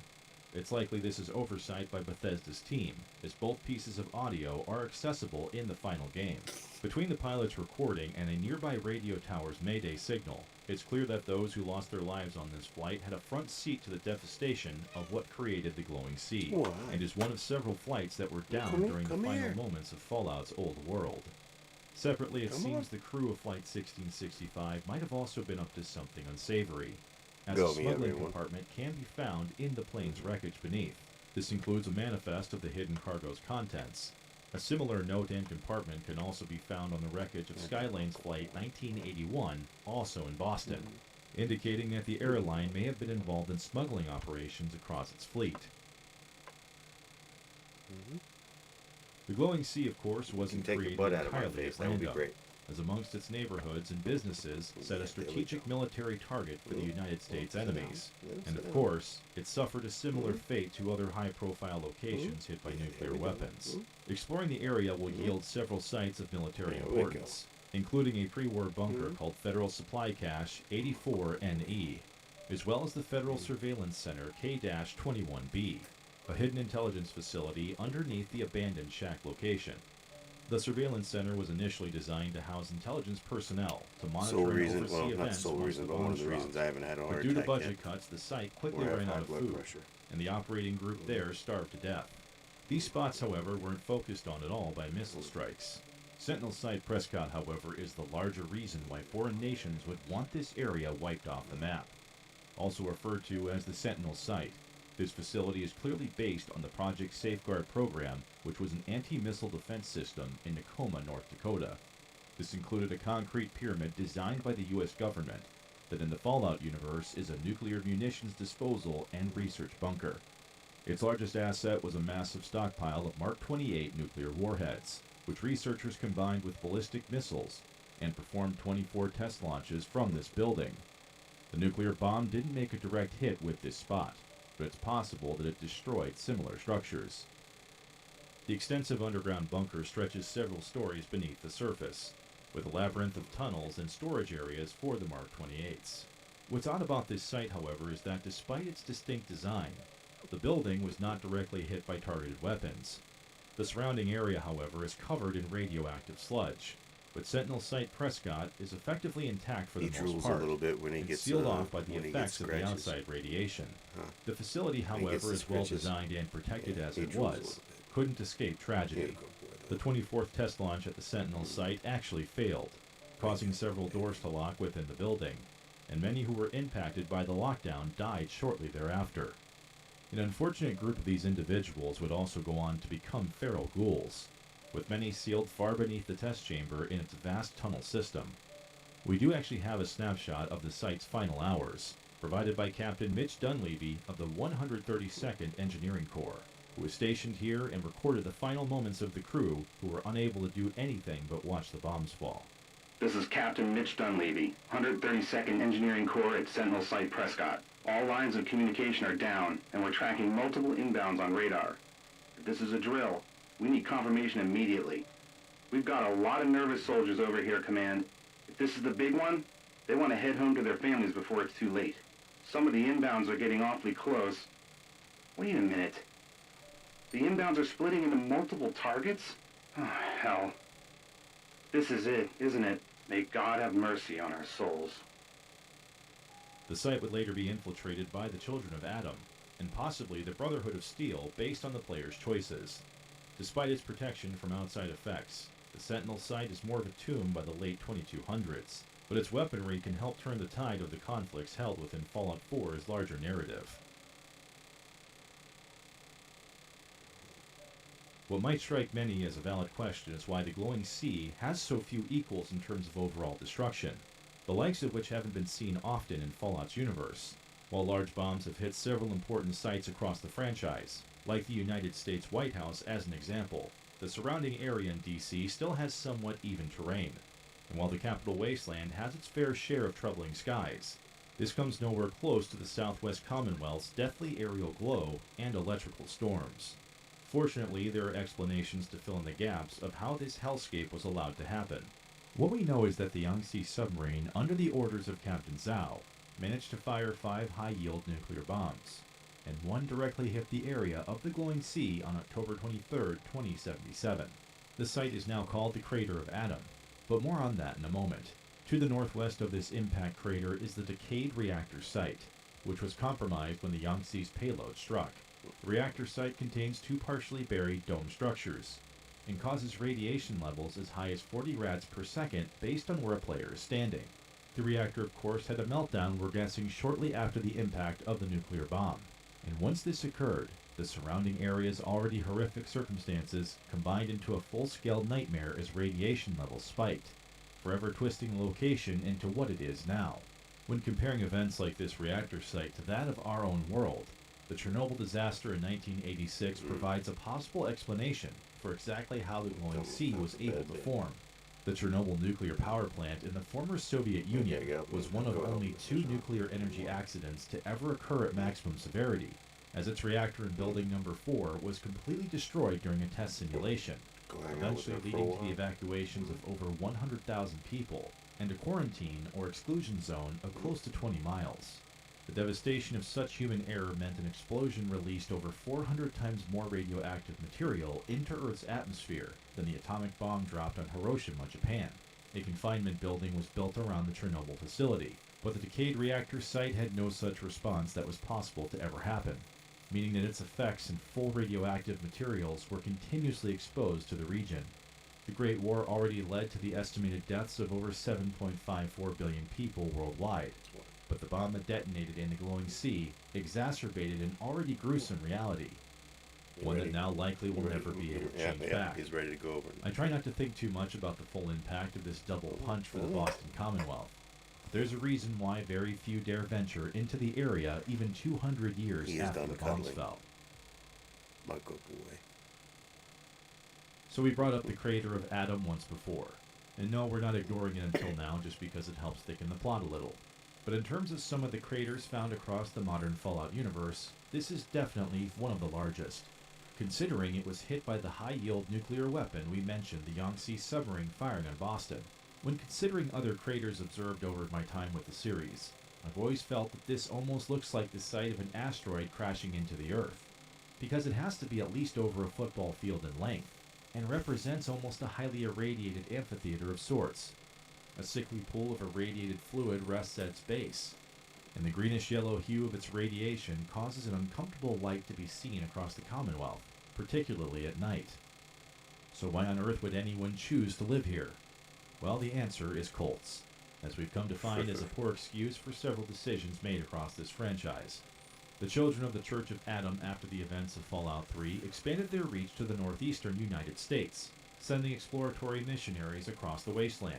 It's likely this is oversight by Bethesda's team, as both pieces of audio are accessible in the final game. Between the pilot's recording and a nearby radio tower's Mayday signal, it's clear that those who lost their lives on this flight had a front seat to the devastation of what created the glowing sea, and is one of several flights that were down during the final moments of Fallout's old world. Separately, it seems the crew of Flight 1665 might have also been up to something unsavory, as a smuggling compartment can be found in the plane's wreckage beneath. This includes a manifest of the hidden cargo's contents. A similar note and compartment can also be found on the wreckage of Skylane's Flight 1981, also in Boston, indicating that the airline may have been involved in smuggling operations across its fleet. The glowing sea, of course, wasn't created entirely at random, as amongst its neighborhoods and businesses set a strategic military target for the United States enemies. And of course, it suffered a similar fate to other high-profile locations hit by nuclear weapons. Exploring the area will yield several sites of military importance, including a pre-war bunker called Federal Supply Cache 84NE, as well as the Federal Surveillance Center K-21B, a hidden intelligence facility underneath the abandoned shack location. The Surveillance Center was initially designed to house intelligence personnel to monitor and oversee events once the bombs dropped. But due to budget cuts, the site quickly ran out of food, and the operating group there starved to death. These spots, however, weren't focused on at all by missile strikes. Sentinel Site Prescott, however, is the larger reason why foreign nations would want this area wiped off the map. also referred to as the Sentinel Site. This facility is clearly based on the Project Safeguard program, which was an anti-missile defense system in Tacoma, North Dakota. This included a concrete pyramid designed by the U.S. government that in the Fallout universe is a nuclear munitions disposal and research bunker. Its largest asset was a massive stockpile of Mark 28 nuclear warheads, which researchers combined with ballistic missiles and performed 24 test launches from this building. The nuclear bomb didn't make a direct hit with this spot, but it's possible that it destroyed similar structures. The extensive underground bunker stretches several stories beneath the surface, with a labyrinth of tunnels and storage areas for the Mark 28s. What's odd about this site, however, is that despite its distinct design, the building was not directly hit by targeted weapons. The surrounding area, however, is covered in radioactive sludge, but Sentinel Site Prescott is effectively intact for the most part, a little bit when he and gets sealed off by the when he effects gets of the scratches. outside radiation. Huh. The facility, When he gets however, the is well scratches, designed and protected as he it drools a was, little couldn't escape tragedy. The 24th test launch at the Sentinel site actually failed, causing several doors to lock within the building, and many who were impacted by the lockdown died shortly thereafter. An unfortunate group of these individuals would also go on to become feral ghouls, with many sealed far beneath the test chamber in its vast tunnel system. We do actually have a snapshot of the site's final hours, provided by Captain Mitch Dunleavy of the 132nd Engineering Corps, who was stationed here and recorded the final moments of the crew who were unable to do anything but watch the bombs fall. This is Captain Mitch Dunleavy, 132nd Engineering Corps at Sentinel Site Prescott. All lines of communication are down, and we're tracking multiple inbounds on radar. If this is a drill, we need confirmation immediately. We've got a lot of nervous soldiers over here, Command. If this is the big one, they want to head home to their families before it's too late. Some of the inbounds are getting awfully close. Wait a minute. The inbounds are splitting into multiple targets? Oh, hell. This is it, isn't it? May God have mercy on our souls. The site would later be infiltrated by the Children of Adam, and possibly the Brotherhood of Steel based on the player's choices. Despite its protection from outside effects, the Sentinel site is more of a tomb by the late 2200s, but its weaponry can help turn the tide of the conflicts held within Fallout 4's larger narrative. What might strike many as a valid question is why the glowing sea has so few equals in terms of overall destruction, the likes of which haven't been seen often in Fallout's universe. While large bombs have hit several important sites across the franchise, like the United States White House as an example, the surrounding area in DC still has somewhat even terrain, and while the capital wasteland has its fair share of troubling skies, this comes nowhere close to the Southwest Commonwealth's deathly aerial glow and electrical storms. Fortunately, there are explanations to fill in the gaps of how this hellscape was allowed to happen. What we know is that the Yangtze submarine, under the orders of Captain Zhao, managed to fire 5 high-yield nuclear bombs, and one directly hit the area of the glowing sea on October 23, 2077. The site is now called the Crater of Adam, but more on that in a moment. To the northwest of this impact crater is the decayed reactor site, which was compromised when the Yangtze's payload struck. The reactor site contains 2 partially buried dome structures, and causes radiation levels as high as 40 rads per second based on where a player is standing. The reactor, of course, had a meltdown, we're guessing, shortly after the impact of the nuclear bomb. And once this occurred, the surrounding area's already horrific circumstances combined into a full-scale nightmare as radiation levels spiked, forever twisting the location into what it is now. When comparing events like this reactor site to that of our own world, the Chernobyl disaster in 1986 provides a possible explanation for exactly how the glowing sea was able to form. The Chernobyl nuclear power plant in the former Soviet Union was one of only 2 nuclear energy accidents to ever occur at maximum severity, as its reactor in building number 4 was completely destroyed during a test simulation, eventually leading to the evacuations of over 100,000 people and a quarantine or exclusion zone of close to 20 miles. The devastation of such human error meant an explosion released over 400 times more radioactive material into Earth's atmosphere than the atomic bomb dropped on Hiroshima, Japan. A confinement building was built around the Chernobyl facility, but the decayed reactor site had no such response that was possible to ever happen, meaning that its effects and full radioactive materials were continuously exposed to the region. The Great War already led to the estimated deaths of over 7.54 billion people worldwide, But the bomb that detonated in the glowing sea exacerbated an already gruesome reality, one that now likely will never be able to change back. He's ready to go over. I try not to think too much about the full impact of this double punch for the Boston Commonwealth. There's a reason why very few dare venture into the area even 200 years after the bombs fell. My good boy. So we brought up the crater of Adam once before. And no, we're not ignoring it until now just because it helps thicken the plot a little. But in terms of some of the craters found across the modern Fallout universe, this is definitely one of the largest, considering it was hit by the high-yield nuclear weapon we mentioned the Yangtze submarine firing on Boston. When considering other craters observed over my time with the series, I've always felt that this almost looks like the site of an asteroid crashing into the Earth, because it has to be at least over a football field in length, and represents almost a highly irradiated amphitheater of sorts. A sickly pool of irradiated fluid rests at its base, and the greenish-yellow hue of its radiation causes an uncomfortable light to be seen across the Commonwealth, particularly at night. So why on earth would anyone choose to live here? Well, the answer is cults, as we've come to find is a poor excuse for several decisions made across this franchise. The children of the Church of Adam after the events of Fallout 3 expanded their reach to the northeastern United States, sending exploratory missionaries across the wasteland,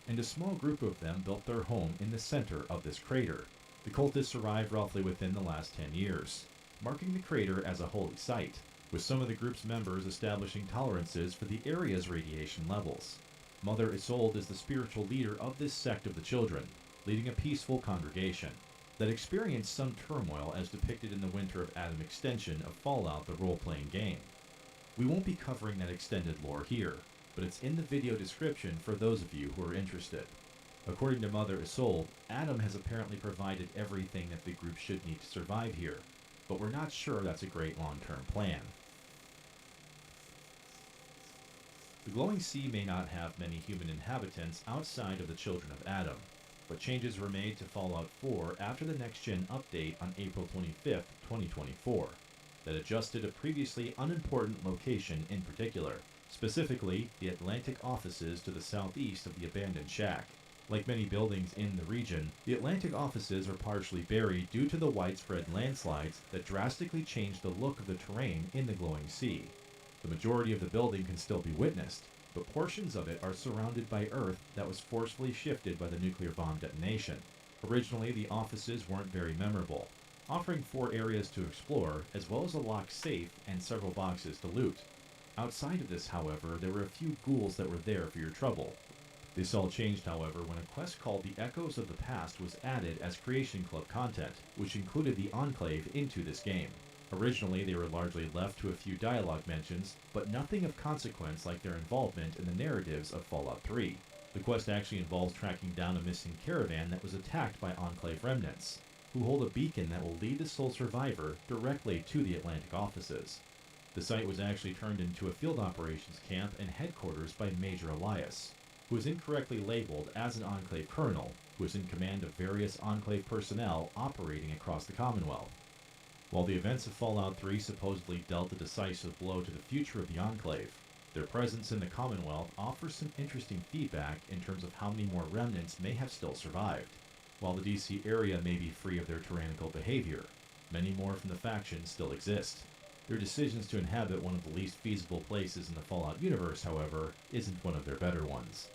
and a small group of them built their home in the center of this crater. The cultists arrived roughly within the last 10 years, marking the crater as a holy site, with some of the group's members establishing tolerances for the area's radiation levels. Mother Isolde is the spiritual leader of this sect of the children, leading a peaceful congregation that experienced some turmoil as depicted in the Winter of Adam extension of Fallout, the role-playing game. We won't be covering that extended lore here, but it's in the video description for those of you who are interested. According to Mother Isolde, Adam has apparently provided everything that the group should need to survive here, but we're not sure that's a great long-term plan. The glowing sea may not have many human inhabitants outside of the Children of Adam, but changes were made to Fallout 4 after the next-gen update on April 25th, 2024, that adjusted a previously unimportant location in particular, specifically the Atlantic offices to the southeast of the abandoned shack. Like many buildings in the region, the Atlantic offices are partially buried due to the widespread landslides that drastically changed the look of the terrain in the glowing sea. The majority of the building can still be witnessed, but portions of it are surrounded by earth that was forcefully shifted by the nuclear bomb detonation. Originally, the offices weren't very memorable, offering 4 areas to explore, as well as a locked safe and several boxes to loot. Outside of this, however, there were a few ghouls that were there for your trouble. This all changed, however, when a quest called The Echoes of the Past was added as Creation Club content, which included the Enclave into this game. Originally, they were largely left to a few dialogue mentions, but nothing of consequence like their involvement in the narratives of Fallout 3. The quest actually involves tracking down a missing caravan that was attacked by Enclave remnants, who hold a beacon that will lead the sole survivor directly to the Atlantic offices. The site was actually turned into a field operations camp and headquarters by Major Elias, who is incorrectly labeled as an Enclave colonel, who is in command of various Enclave personnel operating across the Commonwealth. While the events of Fallout 3 supposedly dealt a decisive blow to the future of the Enclave, their presence in the Commonwealth offers some interesting feedback in terms of how many more remnants may have still survived. While the DC area may be free of their tyrannical behavior, many more from the faction still exist. Their decisions to inhabit one of the least feasible places in the Fallout universe, however, isn't one of their better ones.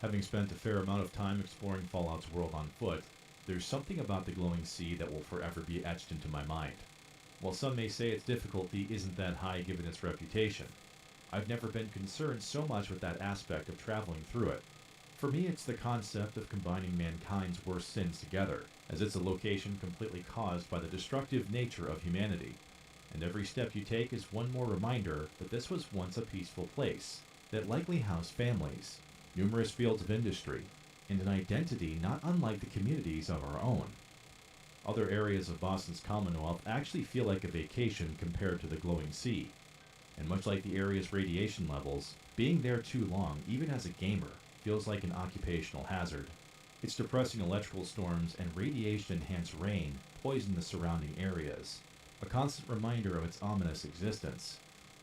Having spent a fair amount of time exploring Fallout's world on foot, there's something about the glowing sea that will forever be etched into my mind. While some may say its difficulty isn't that high given its reputation, I've never been concerned so much with that aspect of traveling through it. For me, it's the concept of combining mankind's worst sins together, as it's a location completely caused by the destructive nature of humanity. And every step you take is one more reminder that this was once a peaceful place, that likely housed families, numerous fields of industry, and an identity not unlike the communities of our own. Other areas of Boston's Commonwealth actually feel like a vacation compared to the glowing sea, and much like the area's radiation levels, being there too long, even as a gamer, feels like an occupational hazard. Its depressing electrical storms and radiation-enhanced rain poison the surrounding areas, a constant reminder of its ominous existence.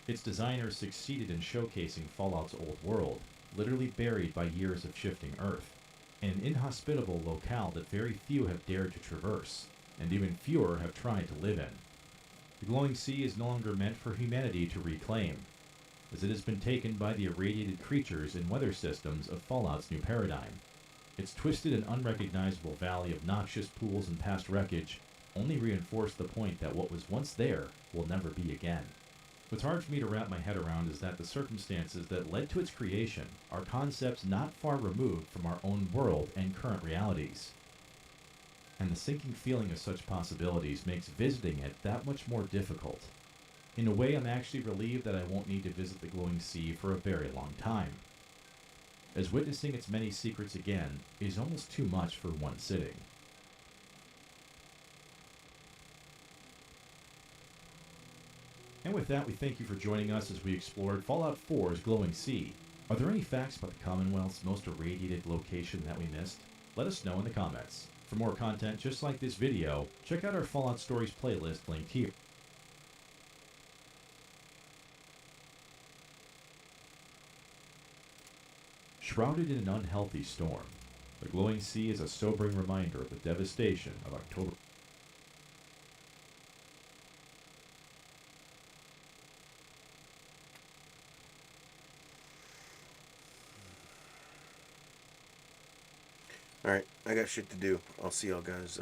Its designers succeeded in showcasing Fallout's old world, literally buried by years of shifting Earth. an inhospitable locale that very few have dared to traverse, and even fewer have tried to live in. The glowing sea is no longer meant for humanity to reclaim, as it has been taken by the irradiated creatures and weather systems of Fallout's new paradigm. Its twisted and unrecognizable valley of noxious pools and past wreckage only reinforce the point that what was once there will never be again. What's hard for me to wrap my head around is that the circumstances that led to its creation are concepts not far removed from our own world and current realities. And the sinking feeling of such possibilities makes visiting it that much more difficult. In a way, I'm actually relieved that I won't need to visit the glowing sea for a very long time, as witnessing its many secrets again is almost too much for one sitting. And with that, we thank you for joining us as we explored Fallout 4's glowing sea. Are there any facts about the Commonwealth's most irradiated location that we missed? Let us know in the comments. For more content just like this video, check out our Fallout Stories playlist linked here. Shrouded in an unhealthy storm, the glowing sea is a sobering reminder of the devastation of October. Alright, I got shit to do. I'll see y'all guys